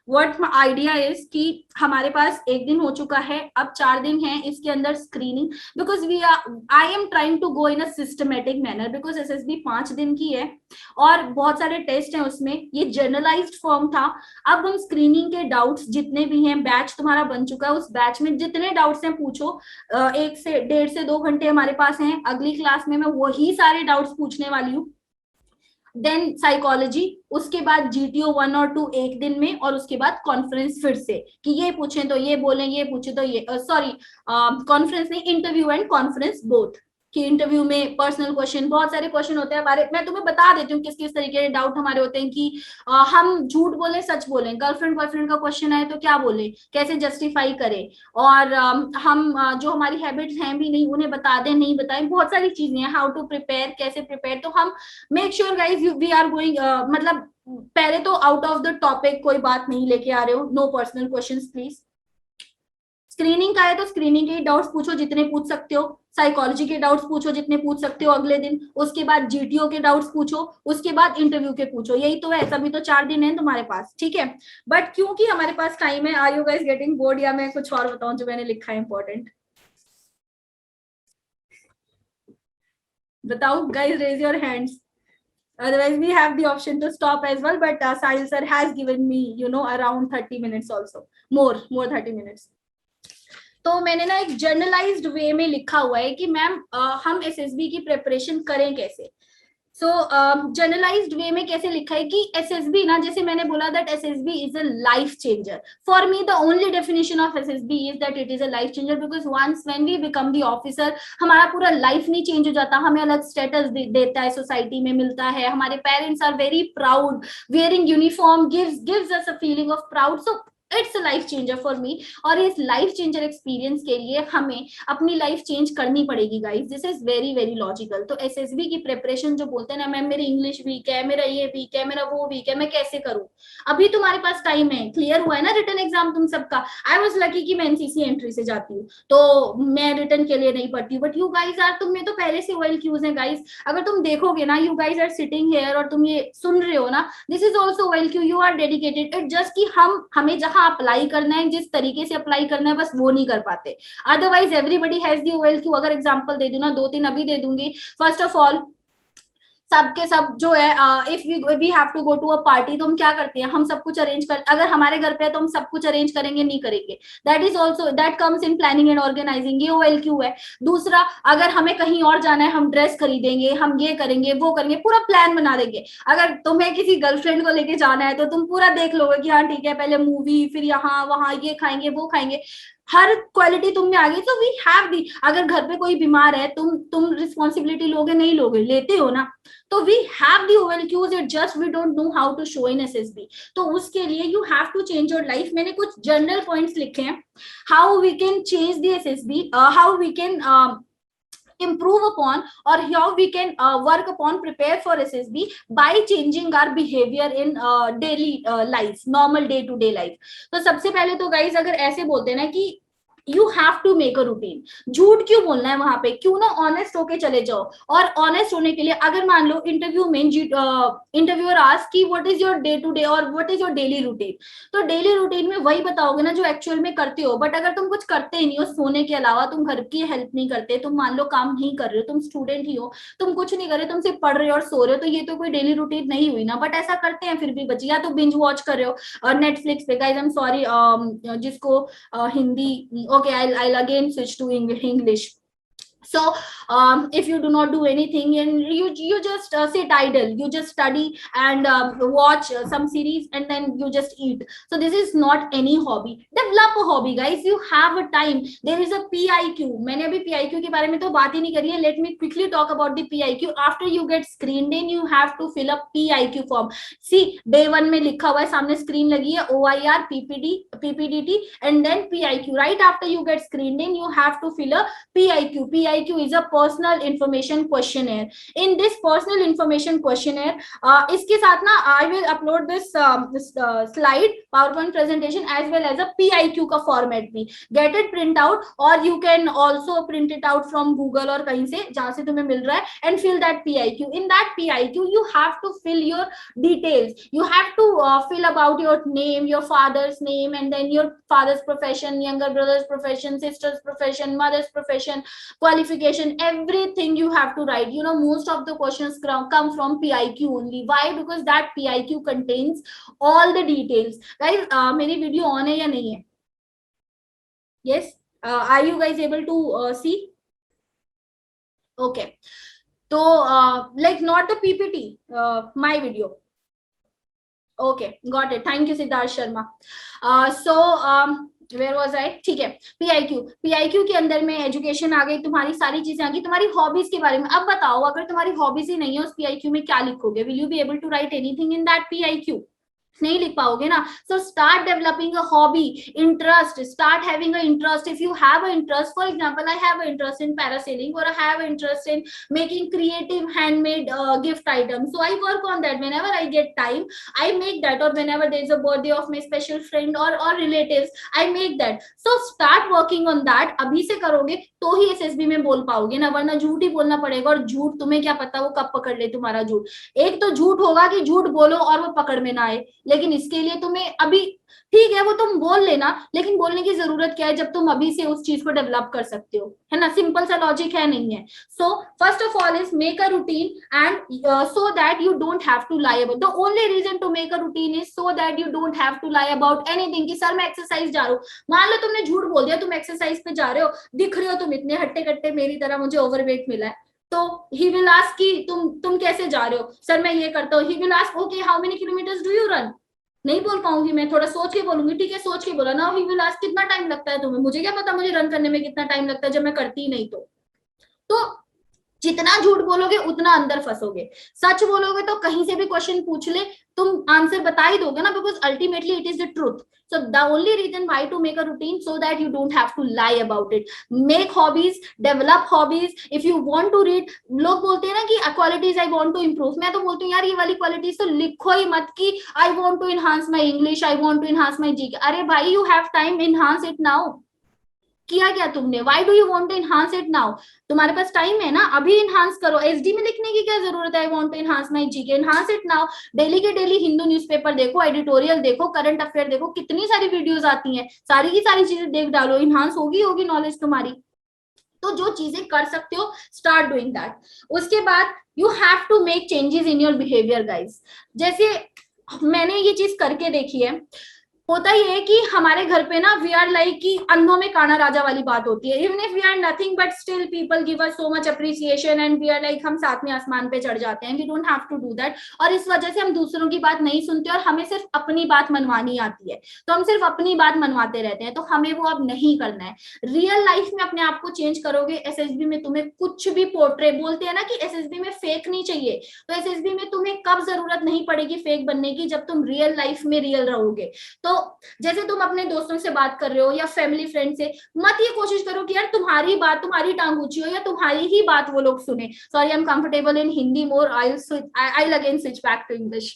what idea is कि हमारे पास एक दिन हो चुका है, अब 4 दिन है इसके अंदर screening, because we are I am trying to go in a systematic manner, because SSB 5 दिन की है और बहुत सारे टेस्ट हैं उसमें, ये जर्नलाइज्ड फॉर्म था। अब हम स्क्रीनिंग के डाउट्स जितने भी हैं, बैच तुम्हारा बन चुका है, उस बैच में जितने डाउट्स हैं पूछो। 1 से 1.5 से 2 घंटे हमारे पास हैं, अगली क्लास में मैं वही सारे डाउट्स पूछने वाली हूँ। देन साइकोलॉजी, उसके बाद जीटीओ 1 और 2 एक दिन में, और उसके बाद कॉन्फ्रेंस फिर से कि ये पूछें तो ये बोलें, ये पूछे तो ये, सॉरी कॉन्फ्रेंस नहीं, इंटरव्यू एंड कॉन्फ्रेंस बोथ, कि इंटरव्यू में पर्सनल क्वेश्चन, बहुत सारे क्वेश्चन होते हैं हमारे। मैं तुम्हें बता देती हूँ किस किस तरीके के डाउट हमारे होते हैं कि हम झूठ बोले सच बोले, गर्लफ्रेंड बॉयफ्रेंड का क्वेश्चन आए तो क्या बोले, कैसे जस्टिफाई करें, और हम जो हमारी हैबिट्स हैं भी नहीं उन्हें बता दें, नहीं बताएं, बहुत सारी चीजें हैं, हाउ टू प्रिपेयर, कैसे प्रिपेयर। तो हम make sure guys we are going, मतलब पहले तो आउट ऑफ द टॉपिक कोई बात नहीं लेके आ रहे हो, no personal questions please. Screening का है तो स्क्रीनिंग के डाउट्स पूछो जितने पूछ सकते हो, साइकोलॉजी के डाउट्स पूछो जितने पूछ सकते हो अगले दिन, उसके बाद जीटीओ के डाउट्स पूछो, उसके बाद इंटरव्यू के पूछो। यही तो है, तभी तो 4 दिन है तुम्हारे पास, ठीक है। बट क्योंकि हमारे पास टाइम है, are you guys getting bored, या मैं कुछ और बताऊं जो मैंने लिखा है इंपॉर्टेंट? बताओ guys, raise your hands, otherwise we have the option to stop as well, but Sahil sir has given me around 30 minutes also, more 30 minutes। तो मैंने ना एक जर्नलाइज्ड वे में लिखा हुआ है कि मैम हम एसएसबी की प्रिपरेशन करें कैसे। सो जर्नलाइज्ड वे में कैसे लिखा है कि एसएसबी ना, जैसे मैंने बोला that SSB is a life changer. For me the only definition of SSB is that it is a life changer, because once when we become the officer, हमारा पूरा लाइफ नहीं चेंज हो जाता, हमें अलग स्टेटस देता है, सोसाइटी में मिलता है, हमारे parents are very proud, wearing uniform gives us a feeling of proud. So it's life changer for me, और इस लाइफ चेंजर एक्सपीरियंस के लिए हमें अपनी लाइफ चेंज करनी पड़ेगी guys, this is very very logical. तो एसएसबी की प्रिपरेशन जो बोलते हैं ना, मैम मेरी इंग्लिश वीक है, मेरा ये वीक है, मेरा वो वीक है, मैं कैसे करूं? अभी तुम्हारे पास टाइम है, क्लियर हुआ है ना रिटन एग्जाम तुम सबका। आई वाज लकी कि मैं एनसीसी एंट्री से जाती हूँ तो मैं रिटन के लिए नहीं पढ़ती हूँ, बट यू गाइज आर, तुम में तो पहले से OLQs है गाइज। अगर तुम देखोगे ना, you guys are sitting here और तुम ये सुन रहे हो ना, this is also OLQ, you are dedicated. It just कि हमें जहां अप्लाई करना है, जिस तरीके से अप्लाई करना है, बस वो नहीं कर पाते। Otherwise everybody has the OLQ। अगर एग्जांपल दे दूं ना, 2-3 अभी दे दूंगी। फर्स्ट ऑफ ऑल, सबके सब जो है, if we have to go to a party, तो हम क्या करते हैं, हम सब कुछ अरेंज कर, अगर हमारे घर पे है तो हम सब कुछ अरेंज करेंगे, नहीं करेंगे, that is also, that comes in planning and organising, ये OLQ है। दूसरा, अगर हमें कहीं और जाना है, हम ड्रेस खरीदेंगे, हम ये करेंगे, वो करेंगे, पूरा प्लान बना देंगे। अगर तुम्हें किसी गर्लफ्रेंड को लेके जाना है तो तुम पूरा देख लोगे कि हाँ ठीक है, पहले मूवी, फिर यहाँ वहां ये खाएंगे, वो खाएंगे, हर क्वालिटी तुम में आ गई। तो वी हैव दी, अगर घर पे कोई बीमार है, तुम रिस्पॉन्सिबिलिटी लोगे, नहीं लोगे, लेते हो ना। तो we have the OLQs, it just we don't know how to show in SSB. तो उसके लिए you have to change your life. मैंने कुछ जनरल पॉइंट्स लिखे हैं, how we can change the SSB, how we can improve upon, or how we can work upon, prepare for SSB by changing our behavior in daily life, normal day to day life। तो सबसे पहले तो guys अगर ऐसे बोलते हैं ना कि you have to make a routine, झूठ क्यों बोलना है वहां पे, क्यों ना ऑनेस्ट होके चले जाओ। और ऑनेस्ट होने के लिए, अगर मान लो इंटरव्यू में इंटरव्यूअर आस्क कि what is your day to day और what is your daily routine, तो डेली रूटीन में वही बताओगे ना जो एक्चुअल में करते हो। बट अगर तुम कुछ करते ही नहीं हो, सोने के अलावा तुम घर की हेल्प नहीं करते, तुम मान लो काम नहीं कर रहे हो, तुम स्टूडेंट ही हो, तुम कुछ नहीं कर रहे, तुम सिर्फ पढ़ रहे हो और सो रहे हो, तो ये तो कोई डेली रूटीन नहीं हुई ना। बट ऐसा करते हैं फिर भी बच्चे, या तो बिंज वॉच कर रहे हो नेटफ्लिक्स पे, गाइस आई एम सॉरी, जिसको Hindi, okay, I'll again switch to English। So if you do not do anything and you just sit idle, you just study and watch some series and then you just eat, so this is not any hobby। develop a hobby guys, you have a time, there is a PIQ। मैंने अभी PIQ के बारे में तो बात ही नहीं करी है, let me quickly talk about the PIQ। after you get screened in, you have to fill up PIQ form। see, day 1 में लिखा हुआ है, सामने स्क्रीन लगी है, OIR, PPDT and then PIQ। right after you get screened in, you have to fill a PIQ PIQ is a personal information questionnaire. In this personal information questionnaire, इसके साथ ना I will upload this slide PowerPoint presentation as well as a PIQ का format भी. Get it print out, or you can also print it out from Google और कहीं से जहाँ से तुम्हें मिल रहा है, and fill that PIQ. In that PIQ you have to fill your details. You have to fill about your name, your father's name, and then your father's profession, younger brother's profession, sister's profession, mother's profession, qualification, everything you have to write. You know, most of the questions come from PIQ only. Why? Because that PIQ contains all the details. Guys, मेरी video on है या नहीं है? Yes, are you guys able to see? Okay, so like not the PPT, my video. Okay, got it. Thank you, Siddharth Sharma. So where was I? ठीक है, PIQ के अंदर में एजुकेशन आ गई, तुम्हारी सारी चीजें आ गई, तुम्हारी हॉबीज के बारे में. अब बताओ, अगर तुम्हारी हॉबीज ही नहीं है उस PIQ में, क्या लिखोगे? Will you be able to write anything in that PIQ? नहीं लिख पाओगे ना. So start developing a hobby, interest, start having an interest. If you have an interest, for example, I have an interest in parasailing, or I have an interest in making creative handmade gift items, so I work on that. Whenever I get time, I make that, or whenever there is a birthday of my special friend or relatives, I make that. So start working on that. अभी से करोगे तो ही SSB में बोल पाओगे ना, वरना झूठ ही बोलना पड़ेगा. और झूठ तुम्हें क्या पता वो कब पकड़ ले तुम्हारा झूठ. एक तो झूठ होगा कि झूठ बोलो और वो पकड़ में ना आए, लेकिन इसके लिए तुम्हें अभी, ठीक है वो तुम बोल लेना, लेकिन बोलने की जरूरत क्या है जब तुम अभी से उस चीज को डेवलप कर सकते हो, है ना. सिंपल सा लॉजिक है, नहीं है. So first of all is make a routine, and so that you don't have to lie about. The only reason to make a routine is so that you don't have to lie about anything. कि sir मैं exercise जा रहा हूँ, मान लो तुमने झूठ बोल दिया, तुम एक्सरसाइज पे जा रहे हो, दिख रहे हो तुम इतने हट्टे कट्टे मेरी तरह, मुझे ओवरवेट मिला है, तो ही विल आस्क कि तुम कैसे जा रहे हो. सर मैं ये करता हूँ. He will ask okay how many kilometres do you run. नहीं बोल पाऊंगी मैं, थोड़ा सोच के बोलूंगी. ठीक है, सोच के बोला ना. ही विल आस्क कितना टाइम लगता है तुम्हें. मुझे क्या पता मुझे रन करने में कितना टाइम लगता है जब मैं करती ही नहीं. तो जितना झूठ बोलोगे उतना अंदर फंसोगे. सच बोलोगे तो कहीं से भी क्वेश्चन पूछ ले, तुम आंसर बता ही दोगे ना, because ultimately it is the truth. So the only reason why to make a routine, so that you don't have to lie about it. Make hobbies, develop hobbies. If you want to read, लोग बोलते हैं ना कि qualities I want to improve. मैं तो बोलती हूँ यार ये वाली qualities तो लिखो ही मत कि I want to enhance my English, I want to enhance my GK. अरे भाई you have time, enhance it now. किया क्या तुमने? Why do you want to enhance it now? तुम्हारे पास टाइम है ना, अभी enhance करो. SD में लिखने की क्या जरूरत है? I want to enhance my GK. Enhance it now. Daily के डेली हिंदू न्यूज़पेपर देखो, एडिटोरियल देखो, करंट अफेयर देखो, कितनी सारी वीडियोस आती हैं, सारी की सारी चीजें देख डालो, enhance होगी नॉलेज तुम्हारी. तो जो चीजें कर सकते हो, स्टार्ट डूइंग दैट. उसके बाद you have to make changes in your behaviour guys. जैसे मैंने ये चीज करके देखी है, होता ही है कि हमारे घर पे ना वी आर लाइक कि अंधों में काना राजा वाली बात होती है. Even if we are nothing but still people give us so much appreciation and we are like हम साथ में आसमान पे चढ़ जाते हैं. We don't have to do that. और इस वजह से हम दूसरों की बात नहीं सुनते और हमें सिर्फ अपनी बात मनवानी आती है, तो हम सिर्फ अपनी बात मनवाते रहते हैं. तो हमें वो अब नहीं करना है. रियल लाइफ में अपने आप को चेंज करोगे. SSB में तुम्हें कुछ भी पोर्ट्रे, बोलते हैं ना कि SSB में फेक नहीं चाहिए, तो SSB में तुम्हें कब जरूरत नहीं पड़ेगी फेक बनने की, जब तुम रियल लाइफ में रियल रहोगे. तो जैसे तुम अपने दोस्तों से बात कर रहे हो या फैमिली फ्रेंड से, मत ये कोशिश करो कि यार तुम्हारी बात, तुम्हारी टांग ऊंची हो या तुम्हारी ही बात वो लोग सुने. Sorry I am comfortable in Hindi more. I'll again switch back to English.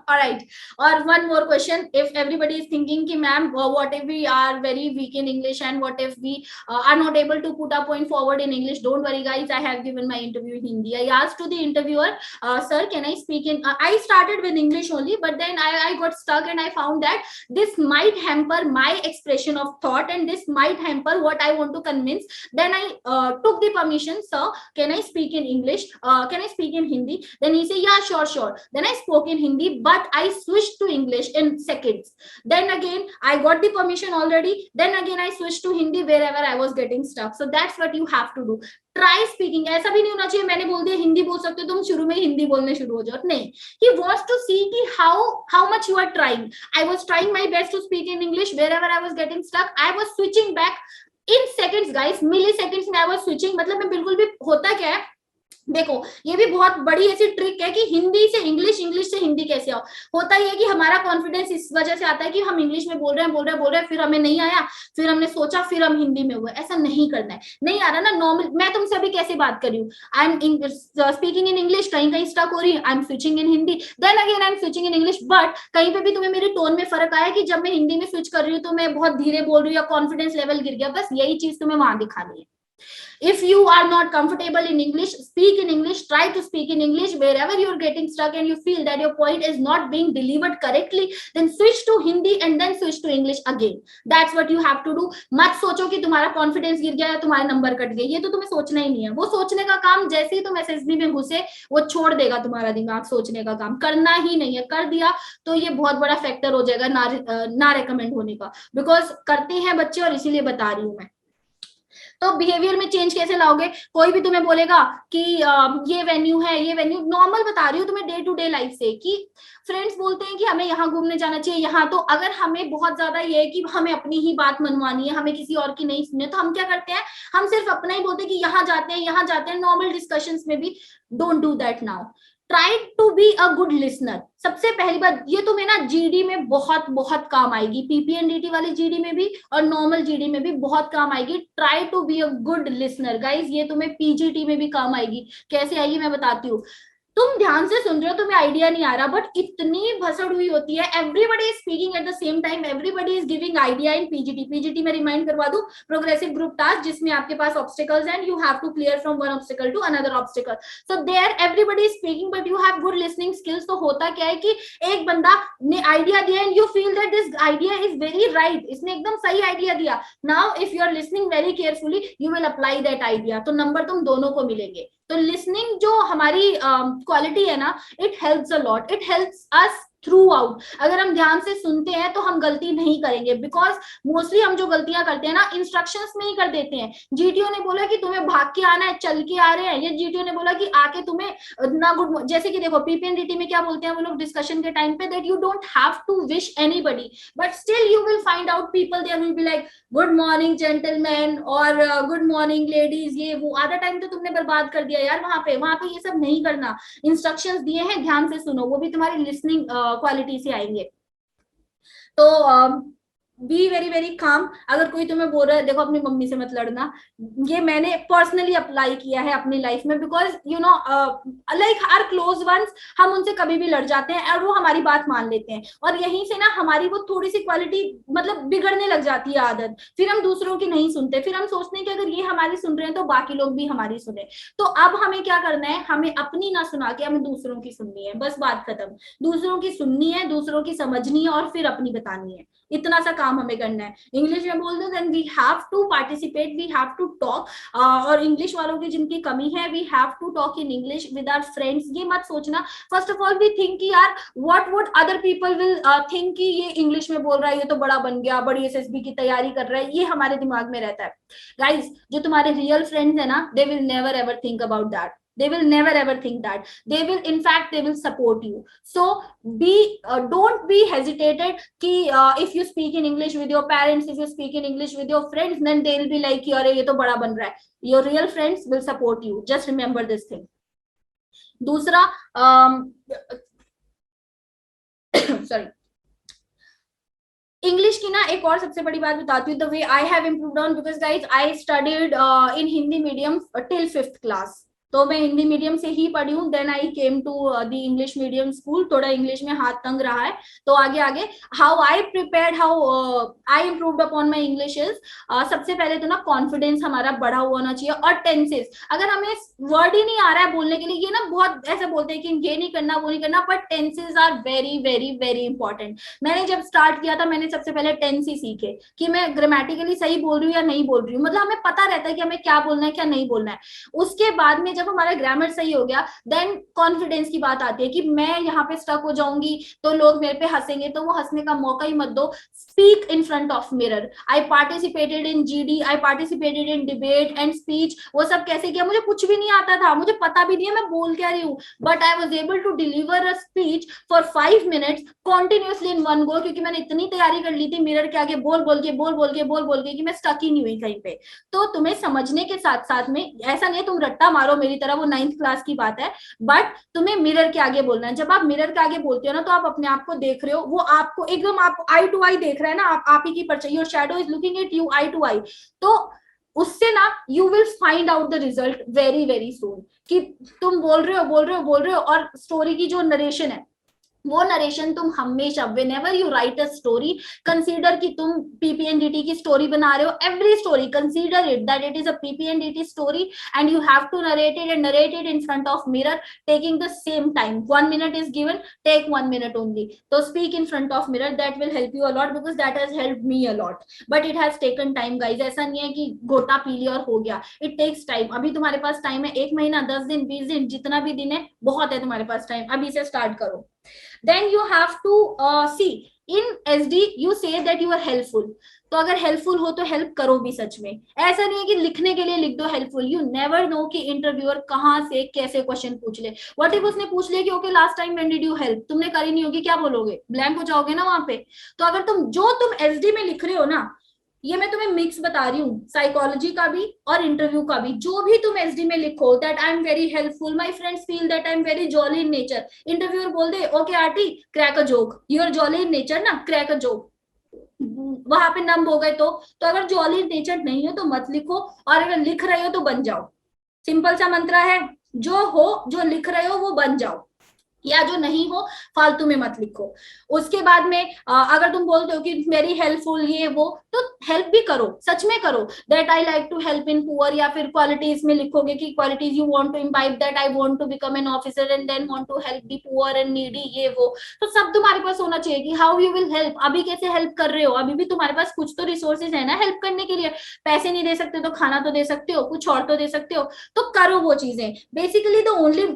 All right. Or one more question. If everybody is thinking ki ma'am, what if we are very weak in English and what if we are not able to put a point forward in English? Don't worry guys, I have given my interview in Hindi. I asked to the interviewer, sir can I speak in I started with English only, but then I got stuck and I found that this might hamper my expression of thought and this might hamper what I want to convince. Then I took the permission, sir can I speak in English, can I speak in Hindi? Then he said yeah sure. Then I spoke in Hindi, but I switched to English in seconds. Then again I got the permission already, then again I switched to Hindi wherever I was getting stuck. So that's what you have to do. Try speaking. ऐसा भी नहीं होना चाहिए मैंने बोल दिया हिंदी बोल सकते हो, तुम शुरू में हिंदी बोलने शुरू हो जाओ. नहीं, he wants to see कि how much you are trying. I was trying my best to speak in English. Wherever I was getting stuck, I was switching back in seconds guys, milliseconds में I was switching. मतलब मैं बिल्कुल भी, होता क्या है देखो ये भी बहुत बड़ी ऐसी ट्रिक है कि हिंदी से इंग्लिश, इंग्लिश से हिंदी कैसे आओ। होता ही है कि हमारा कॉन्फिडेंस इस वजह से आता है कि हम इंग्लिश में बोल रहे हैं बोल रहे हैं बोल रहे हैं, फिर हमें नहीं आया, फिर हमने सोचा, फिर हम हिंदी में हुए। ऐसा नहीं करना है। नहीं आ रहा ना, नॉर्मल, मैं तुमसे अभी कैसे बात कर रही हूँ, I am speaking in English, कहीं कहीं स्टक हो रही है, I am switching in Hindi, then again I am switching in English, but कहीं पे भी तुम्हें मेरे टोन में फर्क आया कि जब मैं हिंदी में स्विच कर रही हूँ तो मैं बहुत धीरे बोल रही हूँ या कॉन्फिडेंस लेवल गिर गया, बस यही चीज तुम्हें वहां दिखानी है। If you are not comfortable in English, speak in English, try to speak in English. Wherever you're getting stuck and you feel that your point is not being delivered correctly, then switch to Hindi and then switch to English again. That's what you have to do. मत सोचो कि तुम्हारा confidence गिर गया या तुम्हारे number cut गए, ये तो तुम्हें सोचना ही नहीं है। वो सोचने का काम जैसे ही तुम एसएसबी में घुसे वो छोड़ देगा, तुम्हारा दिमाग सोचने का काम करना ही नहीं है। कर दिया तो ये बहुत बड़ा फैक्टर हो जाएगा ना रेकमेंड होने का, बिकॉज करते हैं बच्चे और इसीलिए बता रही हूँ मैं। तो बिहेवियर में चेंज कैसे लाओगे? कोई भी तुम्हें बोलेगा कि ये वेन्यू है, ये वेन्यू, नॉर्मल बता रही हूँ तुम्हें डे टू डे लाइफ से, कि फ्रेंड्स बोलते हैं कि हमें यहाँ घूमने जाना चाहिए, यहाँ, तो अगर हमें बहुत ज्यादा ये है कि हमें अपनी ही बात मनवानी है, हमें किसी और की नहीं सुननी, तो हम क्या करते हैं, हम सिर्फ अपना ही बोलते हैं कि यहाँ जाते हैं, यहाँ जाते हैं। नॉर्मल डिस्कशंस में भी don't do that now. Try to be a good listener. सबसे पहली बात ये तुम्हें ना जीडी में बहुत बहुत काम आएगी, पीपीएनडीटी वाली जीडी में भी और नॉर्मल जीडी में भी बहुत काम आएगी। Try to be a good listener guys, ये तुम्हें पीजीटी में भी काम आएगी। कैसे आएगी मैं बताती हूँ। तुम ध्यान से सुन रहे हो, तुम्हें आइडिया नहीं आ रहा, बट इतनी भसड़ हुई होती है, everybody is speaking at the same time, everybody is giving idea in PGT. PGT में रिमाइंड करवा दूं, प्रोग्रेसिव ग्रुप टास्क, जिसमें आपके पास obstacles and you have to clear from one obstacle to another obstacle. So there everybody is speaking but you have good listening skills. तो होता क्या है कि एक बंदा ने आइडिया दिया and you feel that this idea is very right, इसने एकदम सही आइडिया दिया। Now if you are listening very carefully you will apply that idea, तो नंबर तुम दोनों को मिलेंगे। तो लिसनिंग जो हमारी क्वालिटी है ना, it helps a lot, it helps us through out. अगर हम ध्यान से सुनते हैं तो हम गलती नहीं करेंगे, बिकॉज मोस्टली हम जो गलतियां करते हैं ना इंस्ट्रक्शंस में ही कर देते हैं। जीटीओ ने बोला कि तुम्हें भाग के आना है, चल के आ रहे हैं, या जीटीओ ने बोला कि आके तुम्हें ना गुड, जैसे कि देखो पीपीएनडीटी में क्या बोलते हैं वो लोग डिस्कशन के टाइम पे, that you don't have to wish anybody, but still you will find out people there will be like good morning gentleman और गुड मॉर्निंग लेडीज, ये वो। आधा टाइम तो तुमने बर्बाद कर दिया यार वहां पे ये सब नहीं करना। इंस्ट्रक्शंस दिए हैं, ध्यान से सुनो, वो भी तुम्हारी लिसनिंग क्वालिटी से आएंगे। तो बी वेरी वेरी काम। अगर कोई तुम्हें बोल रहा है, देखो अपनी मम्मी से मत लड़ना, ये मैंने पर्सनली अप्लाई किया है अपनी लाइफ में, because you know like our close ones, हम उनसे कभी भी लड़ जाते हैं और वो हमारी बात मान लेते हैं, और यहीं से ना हमारी वो थोड़ी सी क्वालिटी मतलब बिगड़ने लग जाती है आदत, फिर हम दूसरों की नहीं सुनते, फिर हम सोचते हैं कि अगर ये हमारी सुन रहे हैं तो बाकी लोग भी हमारी सुने। तो अब हमें क्या करना है, हमें अपनी ना सुना के हमें दूसरों की सुननी है, बस बात खत्म। दूसरों की सुननी है, दूसरों की समझनी है और फिर अपनी बतानी है, इतना सा काम हमें करना है। इंग्लिश में बोल दो, then we have to participate, we have to talk. और इंग्लिश वालों की जिनकी कमी है, we have to talk in English with our friends. ये मत सोचना first of all we think कि यार what would other people will think कि ये इंग्लिश में बोल रहा है, ये तो बड़ा बन गया, बड़ी एसएसबी की तैयारी कर रहा है, ये हमारे दिमाग में रहता है। गाइज जो तुम्हारे रियल फ्रेंड्स है ना, they will never ever think about that, they will never ever think that, they will in fact they will support you. So be don't be hesitated ki if you speak in English with your parents, if you speak in English with your friends, then they will be like अरे ये तो बड़ा बन रहा है। your real friends will support you, just remember this thing. दूसरा sorry, English की ना एक और सबसे बड़ी बात बताती हूँ, the way I have improved on, because guys I studied in Hindi medium till 5th class, तो मैं हिंदी मीडियम से ही पढ़ी हूँ। Then I came to the English medium school, थोड़ा इंग्लिश में हाथ तंग रहा है, तो आगे आगे how I prepared, how I improved upon my English is, सबसे पहले तो ना कॉन्फिडेंस हमारा बढ़ा हुआ होना चाहिए, और टेंसेस, अगर हमें वर्ड ही नहीं आ रहा है बोलने के लिए, ये ना बहुत ऐसे बोलते हैं कि ये नहीं करना वो नहीं करना, but tenses are very very very important. मैंने जब स्टार्ट किया था मैंने सबसे पहले टेंस ही सीखे कि मैं ग्रामेटिकली सही बोल रही हूँ या नहीं बोल रही हूँ, मतलब हमें पता रहता है कि हमें क्या बोलना है क्या नहीं बोलना है। उसके बाद में जब हमारा ग्रामर सही हो गया, देन कॉन्फिडेंस की बात आती है कि मैं यहाँ पे स्टक हो जाऊंगी तो लोग मेरे पे हंसेंगे, तो वो हंसने का मौका ही मत दो। Speak in front of mirror. I participated in GD, I participated in debate and speech. वो सब कैसे किया, मुझे कुछ भी नहीं आता था, मुझे पता भी नहीं है मैं बोल क्या रही हूँ, but I was able to deliver a speech for 5 minutes continuously in one go, क्योंकि मैंने इतनी तैयारी कर ली थी मिरर के आगे बोल बोल के कि मैं स्टक ही नहीं हुई कहीं पे। तो तुम्हें समझने के साथ साथ में, ऐसा नहीं है तुम रट्टा मारो मेरी तरह, वो 9th क्लास की बात है, बट तुम्हें मिरर के आगे बोलना है। जब आप मिरर के आगे बोलते हो ना, तो आप अपने आप को देख रहे हो, वो आपको एकदम आप आई टू आई देख रहा है ना, आप ही की परछाई, your shadow is looking at you eye to eye. तो उससे ना you will find out the result very very soon, कि तुम बोल रहे हो बोल रहे हो बोल रहे हो, और स्टोरी की जो नरेशन है, वो नरेशन तुम हमेशा, whenever you write a story, consider कि तुम पीपीएनडीटी की स्टोरी बना रहे हो, every story consider it that it is a PPNDT story, and you have to narrate it, and narrate it in front of mirror, taking the same time, 1 minute is given, take 1 minute only, so speak in front of mirror, that will help you a lot, because that has helped me a lot, but it has taken time guys। ऐसा नहीं है कि घोटा P लिया और हो गया, it takes time। अभी तुम्हारे पास टाइम है, 1 महीना, 10 दिन, 20 दिन, जितना भी दिन है, बहुत है तुम्हारे पास टाइम, अभी से स्टार्ट करो। then you have to see in SD you say that you are helpful, तो अगर हेल्पफुल हो तो हेल्प करो भी सच में, ऐसा नहीं है कि लिखने के लिए लिख दो हेल्पफुल। यू नेवर नो कि इंटरव्यूअर कहाँ से कैसे क्वेश्चन पूछ ले। व्हाट इफ उसने पूछ लिया कि okay last time when did you help, तुमने करी नहीं होगी, क्या बोलोगे, ब्लैंक हो जाओगे ना वहां पे। तो अगर तुम एसडी में लिख रहे हो ना, ये मैं तुम्हें मिक्स बता रही हूँ, साइकोलॉजी का भी और इंटरव्यू का भी, जो भी तुम एसडी में लिखो, that I am very helpful, my friends feel that I am very jolly in nature, interviewer बोल दे okay aunty crack a joke, you are jolly in nature ना, क्रैक अ जोक, वहां पे नंब हो गए। तो अगर जॉली इन नेचर नहीं हो तो मत लिखो, और अगर लिख रहे हो तो बन जाओ। सिंपल सा मंत्रा है, जो लिख रहे हो वो बन जाओ, या जो नहीं हो फालतू में मत लिखो। उसके बाद में अगर तुम बोलते हो कि वेरी हेल्पफुल ये वो, तो हेल्प भी करो, सच में करो, that I like to help in poor, या फिर क्वालिटीज में लिखोगे कि qualities you want to imbibe, that I want to become an officer and then want to help the poor and needy, ये वो। तो सब तुम्हारे पास होना चाहिए कि हाउ यू विल हेल्प, अभी कैसे हेल्प कर रहे हो, अभी भी तुम्हारे पास कुछ तो रिसोर्सेज है ना हेल्प करने के लिए, पैसे नहीं दे सकते तो खाना तो दे सकते हो, कुछ और तो दे सकते हो, तो करो वो चीजें। Basically the only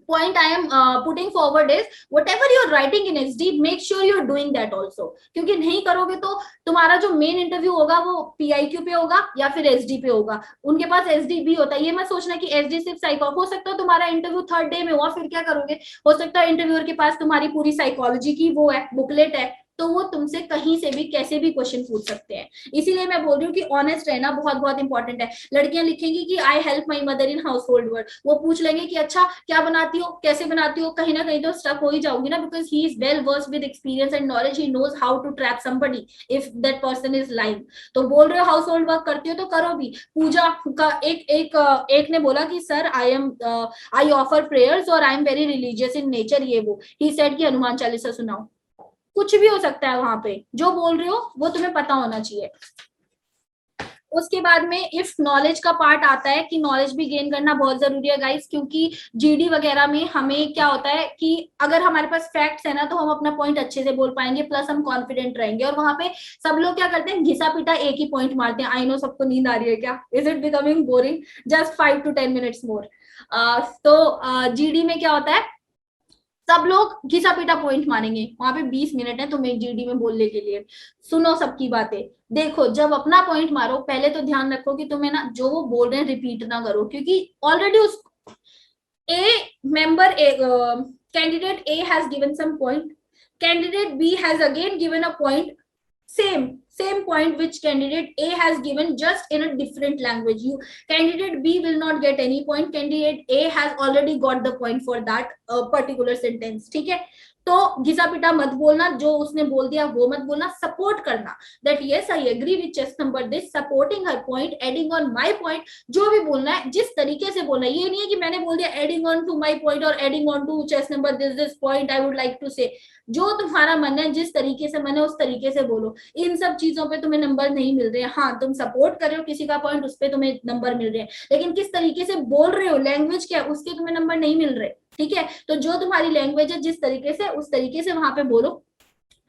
point I am putting forward is whatever you are writing in SD, make sure you are doing that also, क्योंकि नहीं करोगे तो तुम्हारा जो मेन इंटरव्यू होगा वो PIQ पे होगा या फिर SD पे होगा। उनके पास SD भी होता है, ये मत सोचना कि SD सिर्फ साइको, हो सकता है तुम्हारा इंटरव्यू 3rd डे में हुआ, फिर क्या करोगे, हो सकता है इंटरव्यूअर के पास तुम्हारी पूरी साइकोलॉजी की वो है बुकलेट है, तो वो तुमसे कहीं से भी कैसे भी क्वेश्चन पूछ सकते हैं। इसीलिए मैं बोल रही हूँ कि ऑनेस्ट रहना बहुत बहुत इंपॉर्टेंट है। लड़कियां लिखेंगी कि I help my mother in house hold work, वो पूछ लेंगे कि अच्छा क्या बनाती हो, कैसे बनाती हो, कहीं ना कहीं तो स्टक हो ही जाओगी ना, because he is well versed with experience and knowledge, he knows how to trap somebody if that person is lying. तो बोल रहे हो हाउस होल्ड वर्क करती हो तो करो भी। पूजा का एक ने बोला कि सर आई ऑफर प्रेयर्स और आई am very religious in nature, ये वो, ही सेड कि हनुमान चालीसा सुनाओ। कुछ भी हो सकता है वहां पे, जो बोल रहे हो वो तुम्हें पता होना चाहिए। उसके बाद में इफ नॉलेज का पार्ट आता है कि नॉलेज भी गेन करना बहुत जरूरी है गाइस, क्योंकि जीडी वगैरह में हमें क्या होता है कि अगर हमारे पास फैक्ट्स है ना तो हम अपना पॉइंट अच्छे से बोल पाएंगे, प्लस हम कॉन्फिडेंट रहेंगे। और वहां पे सब लोग क्या करते हैं, घिसा पिटा एक ही पॉइंट मारते हैं। आई नो सबको नींद आ रही है क्या, is it becoming boring, just 5 to 10 minutes मोर। तो जीडी में क्या होता है, सब लोग घिसा पीटा पॉइंट मारेंगे, वहां पे 20 मिनट है तुम्हें जीडी में बोलने के लिए। सुनो सबकी बातें, देखो जब अपना पॉइंट मारो पहले तो ध्यान रखो कि तुम्हें ना जो वो बोल रहे हैं रिपीट ना करो, क्योंकि ऑलरेडी उस a member candidate A has given some point, candidate B has again given a point, same point which candidate A has given, just in a different language. Candidate B will not get any point, candidate A has already got the point for that particular sentence, ठीक है। तो घिसा पिटा मत बोलना, जो उसने बोल दिया वो मत बोलना, सपोर्ट करना, that yes I agree with chest number this, supporting her point, adding on my point, जो भी बोलना है जिस तरीके से बोलना है। ये नहीं है कि मैंने बोल दिया adding on to my point और adding on to chest number this point I would like to say, जो तुम्हारा मन है जिस तरीके से मन है उस तरीके से बोलो। इन सब चीजों पे तुम्हें नंबर नहीं मिल रहे हैं। हाँ तुम सपोर्ट कर रहे हो किसी का पॉइंट, उस पर तुम्हें नंबर मिल रहे हैं, लेकिन किस तरीके से बोल रहे हो, लैंग्वेज क्या है, उसके तुम्हें नंबर नहीं मिल रहे, ठीक है। तो जो तुम्हारी लैंग्वेज है जिस तरीके से, उस तरीके से वहां पे बोलो,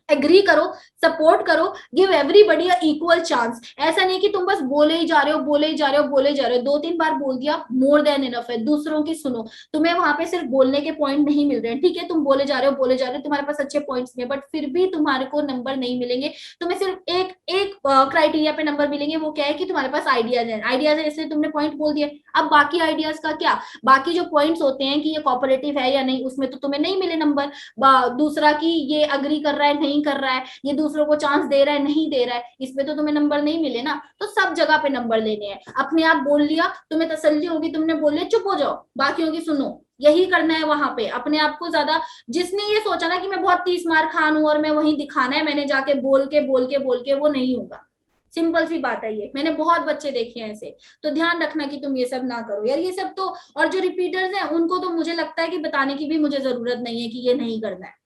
एग्री करो, सपोर्ट करो, give everybody a equal chance. ऐसा नहीं कि तुम बस बोले ही जा रहे हो, बोले ही जा रहे हो, बोले ही जा रहे हो, 2-3 बार बोल दिया मोर देन इनफ है। दूसरों की सुनो, तुम्हें वहां पे सिर्फ बोलने के पॉइंट नहीं मिल रहे हैं, ठीक है, तुम बोले जा रहे हो, बोले जा रहे हो, तुम्हारे पास अच्छे पॉइंट्स हैं, बट फिर भी तुम्हारे को नंबर नहीं मिलेंगे। तुम्हें सिर्फ एक क्राइटेरिया पे नंबर मिलेंगे, वो क्या है कि तुम्हारे पास आइडियाज है, आइडियाज है इसलिए तुमने पॉइंट बोल दिया। अब बाकी आइडियाज का क्या, बाकी जो पॉइंट्स होते हैं कि ये कोऑपरेटिव है या नहीं, उसमें तो तुम्हें नहीं मिले नंबर। दूसरा कि ये अग्री कर रहा है नहीं नहीं कर रहा है, ये दूसरों को चांस दे रहा है नहीं दे रहा है, इस पे तो तुम्हें नंबर नहीं मिले ना। तो सब जगह पे नंबर लेने हैं। अपने आप बोल लिया, तुम्हें तसल्ली होगी, तुमने बोल लिया, चुप हो जाओ, बाकियों की सुनो, यही करना है वहां पे। अपने आप को ज्यादा, जिसने ये सोचा ना कि मैं बहुत 30 मार खान हूं और मैं वहीं दिखाना है, मैंने जाके बोल के बोल के बोल के, वो नहीं होगा। सिंपल सी बात है ये, मैंने बहुत बच्चे देखे हैं ऐसे। तो ध्यान रखना कि तुम ये सब ना करो यार, ये सब तो। और जो रिपीटर्स हैं उनको तो मुझे लगता है कि बताने की भी मुझे जरूरत नहीं है कि ये नहीं करना है।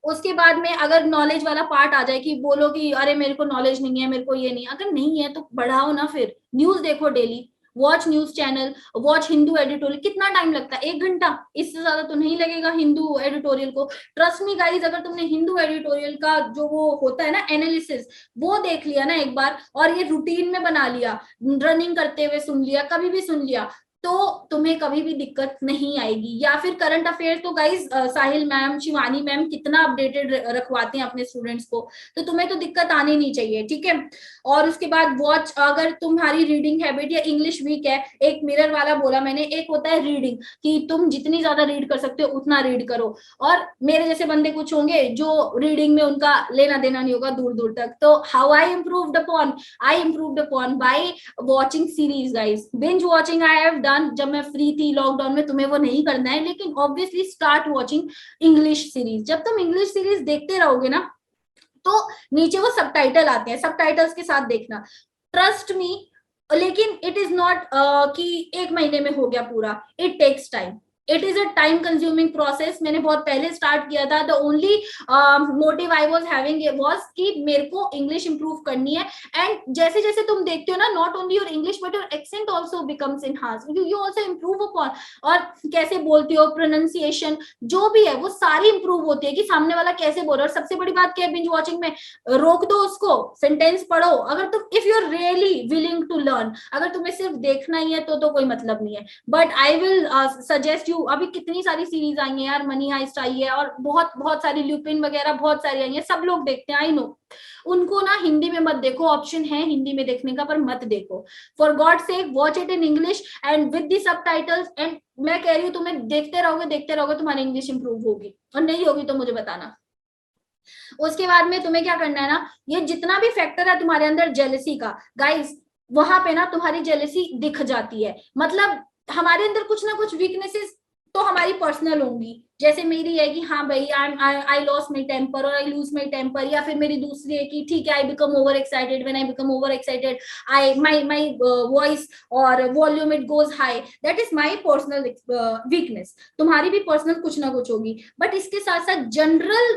उसके बाद में अगर नॉलेज वाला पार्ट आ जाए कि बोलो कि अरे मेरे को नॉलेज नहीं है, मेरे को ये नहीं, अगर नहीं है तो बढ़ाओ ना, फिर न्यूज देखो daily, watch news channel, watch Hindu editorial. कितना टाइम लगता है? 1 घंटा, इससे ज्यादा तो नहीं लगेगा हिंदू एडिटोरियल को। ट्रस्ट मी गाइज, अगर तुमने हिंदू एडिटोरियल का जो वो होता है ना एनालिसिस, वो देख लिया ना एक बार, और ये रूटीन में बना लिया, रनिंग करते हुए सुन लिया, कभी भी सुन लिया, तो तुम्हें कभी भी दिक्कत नहीं आएगी। या फिर करंट अफेयर तो गाइज साहिल मैम, शिवानी मैम कितना अपडेटेड रखवाते हैं अपने स्टूडेंट्स को, तो तुम्हें तो दिक्कत आनी नहीं चाहिए, ठीक है। और उसके बाद वॉच, अगर तुम्हारी रीडिंग हैबिट या इंग्लिश वीक है, एक मिरर वाला बोला मैंने, एक होता है रीडिंग, कि तुम जितनी ज्यादा रीड कर सकते हो उतना रीड करो। और मेरे जैसे बंदे कुछ होंगे जो रीडिंग में उनका लेना देना नहीं होगा दूर दूर तक। तो how I improved upon by watching series guys, binge watching I have done जब मैं फ्री थी लॉकडाउन में। तुम्हें वो नहीं करना है, लेकिन obviously start watching English series. जब तुम इंग्लिश सीरीज देखते रहोगे ना, तो नीचे वो सबटाइटल आते हैं, सबटाइटल्स के साथ देखना, ट्रस्ट मी। लेकिन इट इज नॉट कि 1 महीने में हो गया पूरा, it takes time, it is a time consuming process. मैंने बहुत पहले स्टार्ट किया था। The only motive I was having was कि मेरे को इंग्लिश इंप्रूव करनी है। एंड जैसे जैसे तुम देखते हो ना, not only your English but your accent also becomes enhance, you also improve upon. और कैसे बोलते हो, प्रोनाउंसिएशन जो भी है वो सारी इंप्रूव होती है कि सामने वाला कैसे बोल रहा है। और सबसे बड़ी बात क्या है बिंज वॉचिंग में, रोक दो उसको, सेंटेंस पढ़ो। अगर तुम, if you are really willing to learn, अगर तुम्हें सिर्फ देखना ही है तो कोई मतलब नहीं है। But I will suggest you, अभी कितनी सारी सीरीज आई है यार, मनी हाइस्ट आई है, और बहुत बहुत सारी ल्यूपिन वगैरह बहुत सारी आई है, सब लोग देखते हैं, आई नो। उनको ना हिंदी में मत देखो, ऑप्शन है हिंदी में देखने का, पर मत देखो। For God sake watch it in English and with the subtitles. And मैं कह रही हूँ, तुम्हें देखते रहोगे तुम्हारी इंग्लिश इंप्रूव होगी, और नहीं होगी तो मुझे बताना। उसके बाद में तुम्हें क्या करना है ना, ये जितना भी फैक्टर है तुम्हारे अंदर जेलसी का गाइस, वहां पे ना तुम्हारी जेलसी दिख जाती है। मतलब हमारे अंदर कुछ ना कुछ वीकनेसेस तो हमारी पर्सनल होंगी। जैसे मेरी है कि हाँ भाई आई लॉस माई टेम्पर और आई लूज माई टेम्पर। या फिर मेरी दूसरी है कि ठीक है, I become over excited, when I become over excited I my voice और volume it goes high, that is my personal weakness. तुम्हारी भी पर्सनल कुछ ना कुछ होगी, बट इसके साथ साथ जनरल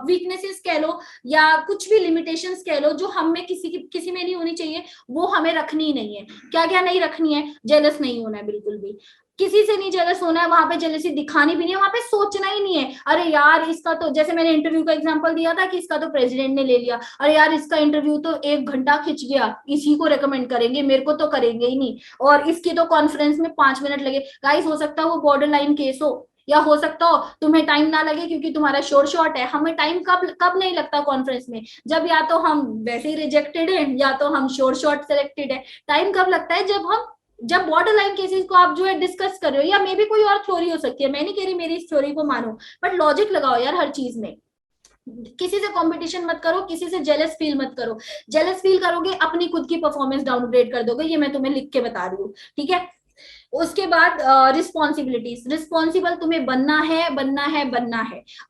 वीकनेसेस कह लो या कुछ भी लिमिटेशंस कह लो, जो हम में किसी में नहीं होनी चाहिए, वो हमें रखनी ही नहीं है। क्या क्या नहीं रखनी है? जेलस नहीं होना है बिल्कुल भी, किसी से नहीं जेलस होना है, वहां पे जेलसी दिखानी भी नहीं है, वहां पे सोचना ही नहीं है अरे यार इसका तो, जैसे मैंने इंटरव्यू का एग्जांपल दिया था कि इसका तो प्रेसिडेंट ने ले लिया, अरे यार इसका इंटरव्यू तो 1 घंटा खिंच गया, इसी को रेकमेंड करेंगे, मेरे को तो करेंगे ही नहीं, और इसकी तो कॉन्फ्रेंस में 5 मिनट लगे। गाइस हो सकता है वो बॉर्डर लाइन केस हो, या हो सकता हो तुम्हें टाइम ना लगे क्योंकि तुम्हारा शॉर्ट है। हमें टाइम कब नहीं लगता कॉन्फ्रेंस में? जब या तो हम वैसे ही रिजेक्टेड है या तो हम शॉर्ट सेलेक्टेड है। टाइम कब लगता है? जब बॉर्डर लाइन केसेस को आप जो है डिस्कस कर रहे हो, या मे बी कोई और थ्योरी हो सकती है, मैं नहीं कह रही मेरी इस थ्योरी को मानो, बट लॉजिक लगाओ यार हर चीज में। किसी से कंपटीशन मत करो, किसी से जेलस फील मत करो। जेलस फील करोगे अपनी खुद की परफॉर्मेंस डाउनग्रेड कर दोगे, ये मैं तुम्हें लिख के बता रही हूँ, ठीक है। उसके बाद रिस्पॉन्सिबिलिटीज, रिस्पॉन्सिबल तुम्हें बनना है,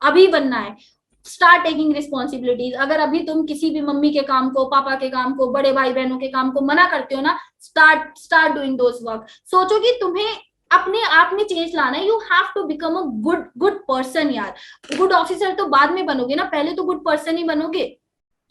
अभी बनना है। Start taking responsibilities. अगर अभी तुम किसी भी मम्मी के काम को, पापा के काम को, बड़े भाई बहनों के काम को मना करते हो ना, स्टार्ट डूइंग दोस वर्क। सोचो कि तुम्हें अपने आप में चेंज लाना है। You have to become a good person यार। गुड ऑफिसर तो बाद में बनोगे ना, पहले तो गुड पर्सन ही बनोगे।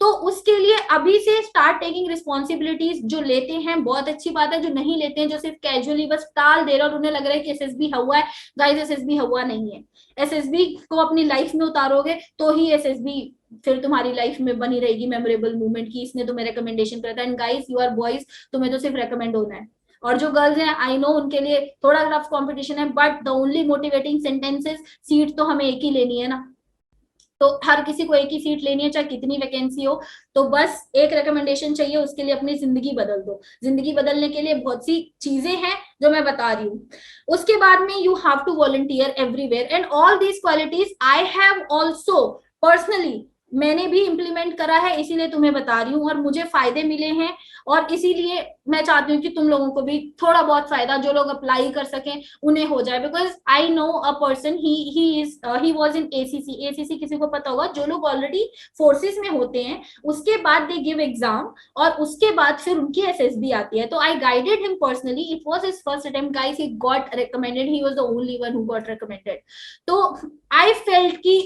तो उसके लिए अभी से स्टार्ट टेकिंग रिस्पॉन्सिबिलिटीज। जो लेते हैं बहुत अच्छी बात है, जो नहीं लेते हैं, जो सिर्फ कैजुअली बस टाल दे रहे और उन्हें लग रहा है कि एसएसबी हुआ है, गाइस एसएसबी हुआ नहीं है। एसएसबी को अपनी लाइफ में उतारोगे तो ही एसएसबी फिर तुम्हारी लाइफ में बनी रहेगी मेमोरेबल मोमेंट की इसने तुम्हें रिकमेंडेशन करा था। And guys you are boys, तुम्हें तो सिर्फ रिकमेंड होना है। और जो गर्ल्स हैं आई नो उनके लिए थोड़ा रफ कंपटीशन है, but the only motivating sentences, seat तो हमें एक ही लेनी है ना, तो हर किसी को एक ही सीट लेनी है चाहे कितनी वैकेंसी हो। तो बस एक रिकमेंडेशन चाहिए, उसके लिए अपनी जिंदगी बदल दो। जिंदगी बदलने के लिए बहुत सी चीजें हैं जो मैं बता रही हूँ। उसके बाद में you have to volunteer everywhere and all these qualities I have also personally मैंने भी इम्प्लीमेंट करा है, इसीलिए तुम्हें बता रही हूँ, और मुझे फायदे मिले हैं, और इसीलिए मैं चाहती हूँ कि तुम लोगों को भी थोड़ा बहुत फायदा, जो लोग अप्लाई कर सकें उन्हें हो जाए। Because I know a person, he was in ACC. ACC किसी को पता होगा, जो लोग ऑलरेडी फोर्सेस में होते हैं, उसके बाद दे गिव एग्जाम, और उसके बाद फिर उनकी एसएसबी आती है। तो I guided him personally, it was his first attempt guys, he got recommended, he was the only one who got recommended. तो आई फेल्ट कि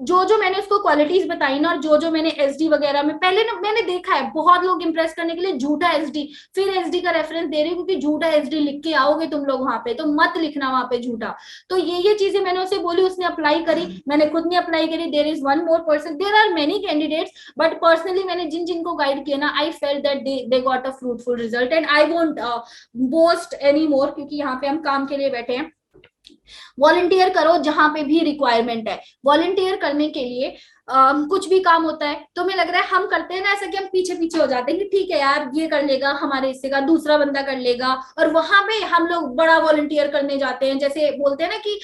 जो जो मैंने उसको क्वालिटीज बताई ना, और जो जो मैंने एसडी वगैरह में पहले ना मैंने देखा है, बहुत लोग इंप्रेस करने के लिए झूठा एसडी, फिर एसडी का रेफरेंस दे रही हूँ, क्योंकि झूठा एसडी लिख के आओगे तुम लोग वहां पे, तो मत लिखना वहां पे झूठा। तो ये चीजें मैंने उसे बोली, उसने अप्लाई करी, मैंने खुद ने अप्लाई करी। There is one more person, there are many candidates, but personally मैंने जिन जिनको गाइड किया ना, I felt that they got a fruitful result, and I won't boast any more, क्योंकि यहाँ पे हम काम के लिए बैठे हैं। वॉलंटियर करो जहां पे भी रिक्वायरमेंट है। वॉलंटियर करने के लिए कुछ भी काम होता है, तो हमें लग रहा है हम करते हैं ना ऐसा कि हम पीछे पीछे हो जाते हैं कि ठीक है यार ये कर लेगा, हमारे हिस्से का दूसरा बंदा कर लेगा, और वहां पे हम लोग बड़ा वॉलंटियर करने जाते हैं। जैसे बोलते हैं ना कि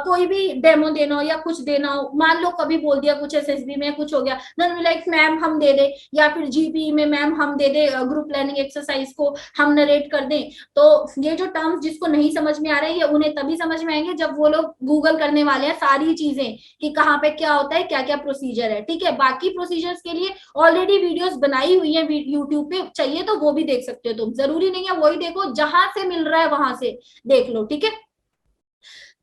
कोई भी डेमो देना हो या कुछ देना हो, मान लो कभी बोल दिया कुछ एसएसबी में कुछ हो गया, देन लाइक मैम हम दे दे, या फिर जीपी में मैम हम दे दे, ग्रुप प्लानिंग एक्सरसाइज को हम नरेट कर दें। तो ये जो टर्म्स जिसको नहीं समझ में आ रहे हैं, ये उन्हें तभी समझ में आएंगे जब वो लोग गूगल करने वाले हैं सारी चीजें, कि कहाँ पे क्या होता है, क्या क्या प्रोसीजर है। ठीक है, बाकी प्रोसीजर्स के लिए ऑलरेडी वीडियोस बनाई हुई है यूट्यूब पे, चाहिए तो वो भी देख सकते हो तुम, जरूरी नहीं है वही देखो, जहां से मिल रहा है वहां से देख लो। ठीक है,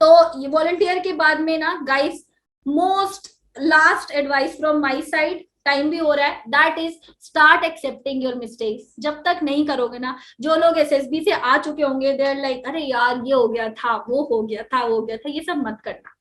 तो ये वॉलंटियर के बाद में ना guys, most last advice from my side, time भी हो रहा है, that is start accepting your mistakes. जब तक नहीं करोगे ना, जो लोग एसएसबी से आ चुके होंगे, देयर लाइक अरे यार ये हो गया था, वो हो गया था, वो हो गया था, ये सब मत करना।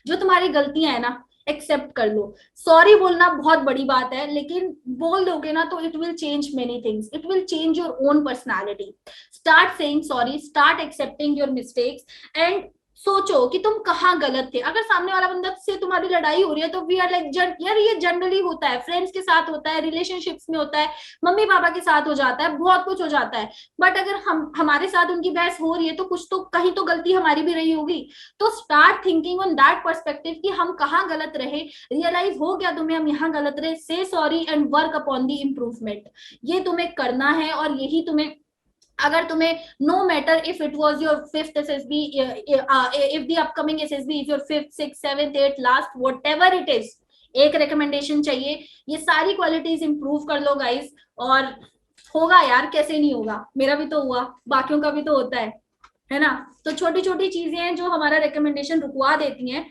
जो तुम्हारी गलतियां है ना, एक्सेप्ट कर लो। सॉरी बोलना बहुत बड़ी बात है, लेकिन बोल दोगे ना तो it will change many things, it will change your own personality. Start saying sorry, start accepting your mistakes, and सोचो कि तुम कहाँ गलत थे। अगर सामने वाला बंदा से तुम्हारी लड़ाई हो रही है, तो वी आर लाइक यार, ये जनरली होता है, फ्रेंड्स के साथ होता है, रिलेशनशिप्स में होता है, मम्मी पापा के साथ हो जाता है, बहुत कुछ हो जाता है। बट अगर हमारे साथ उनकी बहस हो रही है, तो कुछ तो कहीं तो गलती हमारी भी रही होगी। तो start thinking on that perspective कि हम कहाँ गलत रहे, रियलाइज हो गया तुम्हें हम यहाँ गलत रहे, से sorry and work upon the improvement. ये तुम्हें करना है, और यही तुम्हें, अगर तुम्हें no matter if it was your fifth SSB, if the upcoming SSB is your fifth, six, seventh, eight, last, whatever it is, एक रिकमेंडेशन चाहिए। ये सारी क्वालिटीज इंप्रूव कर लो गाइस, और होगा यार, कैसे नहीं होगा, मेरा भी तो हुआ, बाकियों का भी तो होता है ना। तो छोटी छोटी चीजें हैं जो हमारा रिकमेंडेशन रुकवा देती हैं।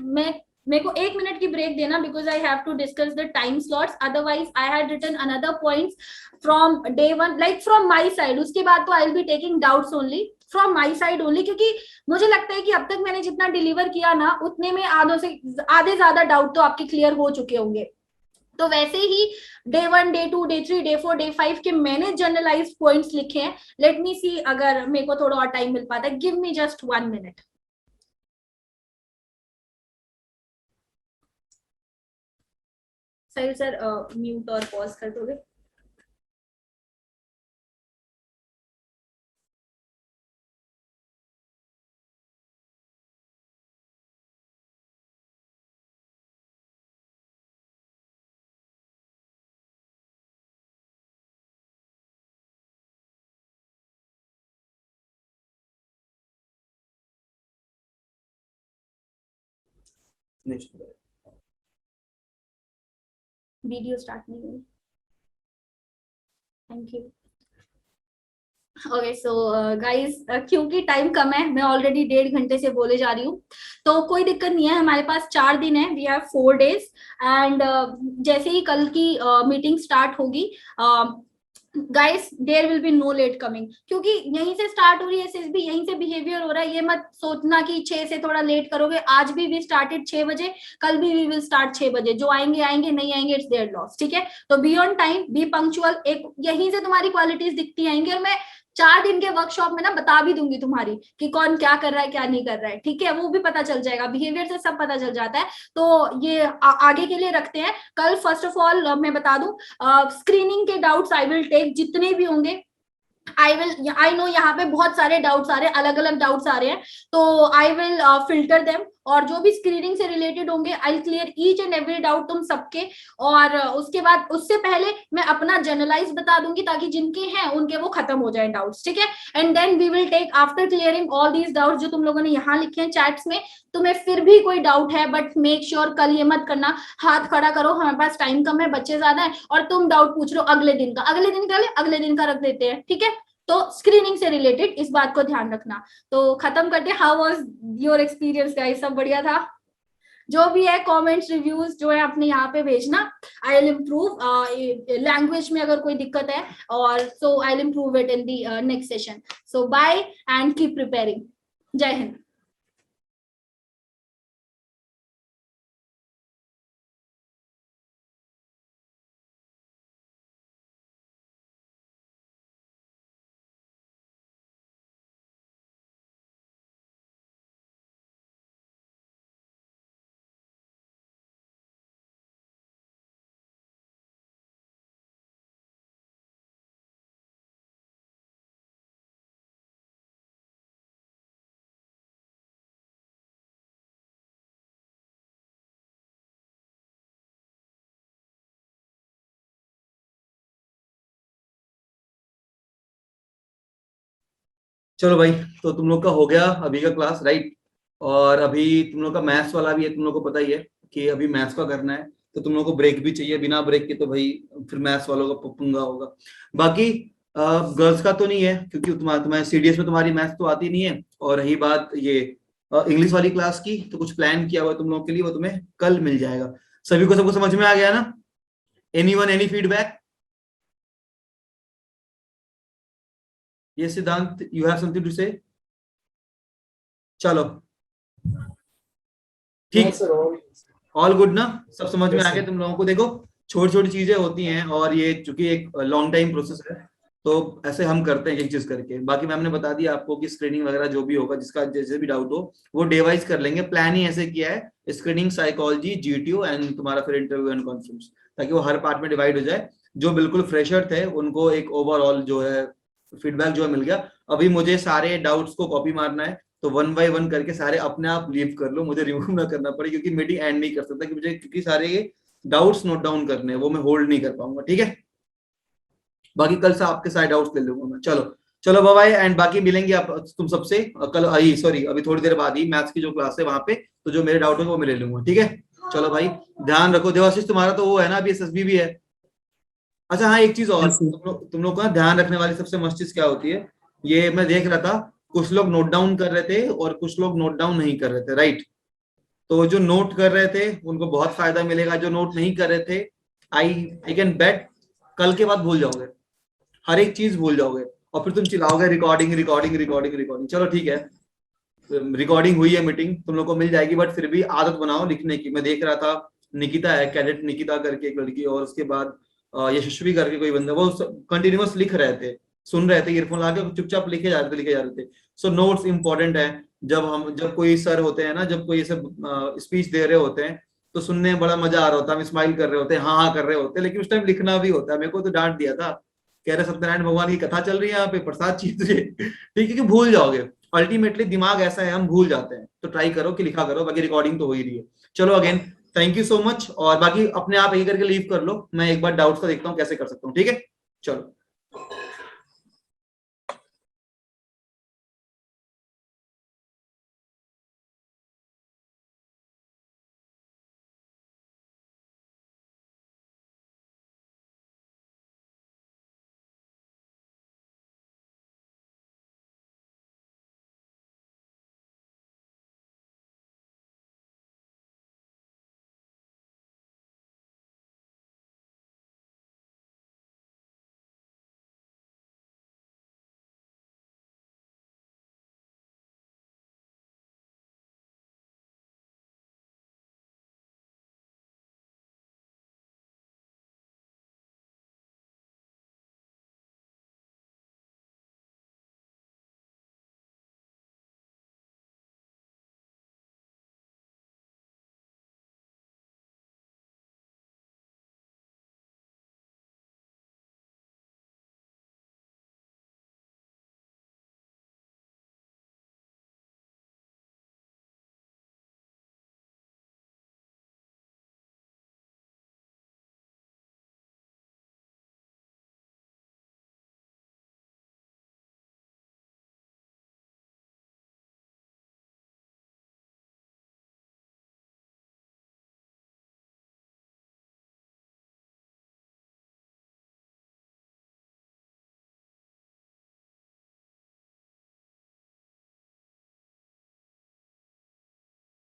मैं मेरे को 1 मिनट की ब्रेक देना, because I have to discuss the time slots, otherwise I had written another points from day one, like from my side. उसके बाद तो I will be taking doubts only from my side only, क्योंकि मुझे लगता है कि अब तक मैंने जितना डिलीवर किया ना, उतने में आधों से आधे ज्यादा डाउट तो आपके क्लियर हो चुके होंगे। तो वैसे ही day 1, day 2, day 3, day 4, day 5 के मैंने जनरलाइज पॉइंट्स लिखे हैं। लेट मी सी अगर मेरे को थोड़ा और टाइम मिल पाता है, गिव मी जस्ट 1 मिनट। सही सर, म्यूट और पॉज कर दोगे? वीडियो स्टार्ट नहीं हुई। Thank you. Okay so guys, क्योंकि टाइम कम है, मैं ऑलरेडी 1.5 घंटे से बोले जा रही हूँ, तो कोई दिक्कत नहीं है। हमारे पास 4 दिन है, वी हैव 4 days, एंड जैसे ही कल की मीटिंग स्टार्ट होगी, guys there will be no late coming, क्योंकि यहीं से स्टार्ट हो रही है एसएसबी, यहीं से बिहेवियर हो रहा है। ये मत सोचना कि 6 से थोड़ा लेट करोगे। आज भी वी स्टार्टेड 6 बजे, कल भी वी विल स्टार्ट 6 बजे। जो आएंगे आएंगे, नहीं आएंगे इट्स देयर लॉस। ठीक है, तो be on time, B punctual, एक यहीं से तुम्हारी क्वालिटीज दिखती आएंगी, और मैं 4 दिन के वर्कशॉप में ना बता भी दूंगी तुम्हारी कि कौन क्या कर रहा है, क्या नहीं कर रहा है। ठीक है, वो भी पता चल जाएगा, बिहेवियर से सब पता चल जाता है। तो ये आगे के लिए रखते हैं। कल फर्स्ट ऑफ ऑल मैं बता दूं, स्क्रीनिंग के डाउट्स आई विल टेक, जितने भी होंगे आई नो यहाँ पे बहुत सारे डाउट्स आ रहे हैं, अलग अलग डाउट्स आ रहे हैं, तो आई विल फिल्टर देम, और जो भी स्क्रीनिंग से रिलेटेड होंगे I clear each and every doubt तुम सबके। और उसके बाद उससे पहले मैं अपना जनरलाइज बता दूंगी ताकि जिनके हैं उनके वो खत्म हो जाए डाउट्स, ठीक है। And then we will take after clearing all these doubts जो तुम लोगों ने यहाँ लिखे हैं चैट्स में, तुम्हें फिर भी कोई डाउट है बट मेक श्योर कल ये मत करना हाथ खड़ा करो, हमारे पास टाइम कम है, बच्चे ज्यादा है और तुम डाउट पूछ रहे हो अगले दिन का, अगले दिन का ले अगले दिन का रख देते हैं, ठीक है। तो स्क्रीनिंग से रिलेटेड इस बात को ध्यान रखना। तो खत्म करते, how was your experience guys, सब बढ़िया था? जो भी है कमेंट्स रिव्यूज जो है अपने यहाँ पे भेजना, आई विल इम्प्रूव लैंग्वेज में अगर कोई दिक्कत है, और so I will improve it in the next session. So bye and keep preparing. जय हिंद। चलो भाई, तो तुम लोग का हो गया अभी का क्लास, राइट। और अभी तुम लोग का मैथ्स वाला भी है, तुम लोग को पता ही है कि अभी मैथ्स का करना है, तो तुम लोग को ब्रेक भी चाहिए, बिना ब्रेक के तो भाई फिर मैथ्स वालों का पंगा होगा। बाकी गर्ल्स का तो नहीं है क्योंकि तुम्हारे सीडीएस में तुम्हारी मैथ्स तो आती नहीं है। और रही बात ये इंग्लिश वाली क्लास की, तो कुछ प्लान किया हुआ है तुम लोगों के लिए, वो तुम्हें कल मिल जाएगा। सभी को सबको समझ में आ गया ना? Anyone any feedback? ये सिद्धांत, यू हैव समथिंग टू से? चलो ठीक, ऑल गुड ना? सब समझ में आ गया तुम लोगों को? देखो छोटी छोटी चीजें होती हैं और ये चूंकि एक लॉन्ग टाइम प्रोसेस है, तो ऐसे हम करते हैं एक चीज करके। बाकी मैम ने बता दिया आपको कि स्क्रीनिंग वगैरह जो भी होगा, जिसका जैसे भी डाउट हो वो डे वाइज कर लेंगे। प्लान ही ऐसे किया है, स्क्रीनिंग, साइकोलॉजी, जीटीओ एंड तुम्हारा फिर इंटरव्यू एंड कॉन्फ्रेंस, ताकि वो हर पार्ट में डिवाइड हो जाए। जो बिल्कुल फ्रेशर थे उनको एक ओवरऑल जो है फीडबैक जो है मिल गया। अभी मुझे सारे डाउट्स को कॉपी मारना है, तो वन बाय वन करके सारे अपने आप लीव कर लो, मुझे रिमूव ना करना पड़े, क्योंकि मीटिंग एंड नहीं कर सकता, कि मुझे क्योंकि सारे ये डाउट्स नोट डाउन करने हैं, वो मैं होल्ड नहीं कर पाऊंगा, ठीक है। बाकी कल से आपके सारे डाउट्स ले लूंगा मैं। चलो चलो बाय बाय, एंड बाकी मिलेंगे आप तुम सबसे कल, आई सॉरी अभी थोड़ी देर बाद ही मैथ्स की जो क्लास है वहां पे, तो जो मेरे डाउट है वो मैं ले लूंगा, ठीक है। चलो भाई ध्यान रखो। देवाशीष तुम्हारा तो वो है ना अभी एसएसबी भी है? अच्छा हाँ, एक चीज और, तुम लोग को ना ध्यान रखने वाली सबसे मस्त चीज क्या होती है, ये मैं देख रहा था, कुछ लोग नोट डाउन कर रहे थे और कुछ लोग नोट डाउन नहीं कर रहे थे, राइट। तो जो नोट कर रहे थे उनको बहुत फायदा मिलेगा, जो नोट नहीं कर रहे थे आई आई कैन बेट कल के बाद भूल जाओगे, हर एक चीज भूल जाओगे, और फिर तुम चिल्लाओगे रिकॉर्डिंग रिकॉर्डिंग रिकॉर्डिंग रिकॉर्डिंग। चलो ठीक है, रिकॉर्डिंग हुई है, मीटिंग तुम लोग को मिल जाएगी, बट फिर भी आदत बनाओ लिखने की। मैं देख रहा था निकिता है, कैडेट निकिता करके एक लड़की, और उसके बाद यशस्वी करके कोई बंदा, वो कंटिन्यूअस लिख रहे थे, सुन रहे थे ईयरफोन लगा के, चुपचाप लिखे जा रहे थे लिखे जा रहे थे। सो नोट्स इंपॉर्टेंट है। जब कोई सर होते हैं ना, जब कोई ऐसे स्पीच दे रहे होते हैं, तो सुनने में बड़ा मजा आ रहा होता है, हम स्माइल कर रहे होते हैं, हाँ हाँ कर रहे होते हैं, लेकिन उस टाइम लिखना भी होता है। मेरे को तो डांट दिया था, कह रहे सत्यनारायण भगवान की कथा चल रही है यहाँ पे, प्रसाद चाहिए तुझे, ठीक है, कि भूल जाओगे। अल्टीमेटली दिमाग ऐसा है, हम भूल जाते हैं, तो ट्राई करो कि लिखा करो, बाकी रिकॉर्डिंग तो हो ही रही है। चलो again thank you so much, और बाकी अपने आप एक करके लीव कर लो, मैं एक बार डाउट्स का देखता हूँ कैसे कर सकता हूँ, ठीक है। चलो।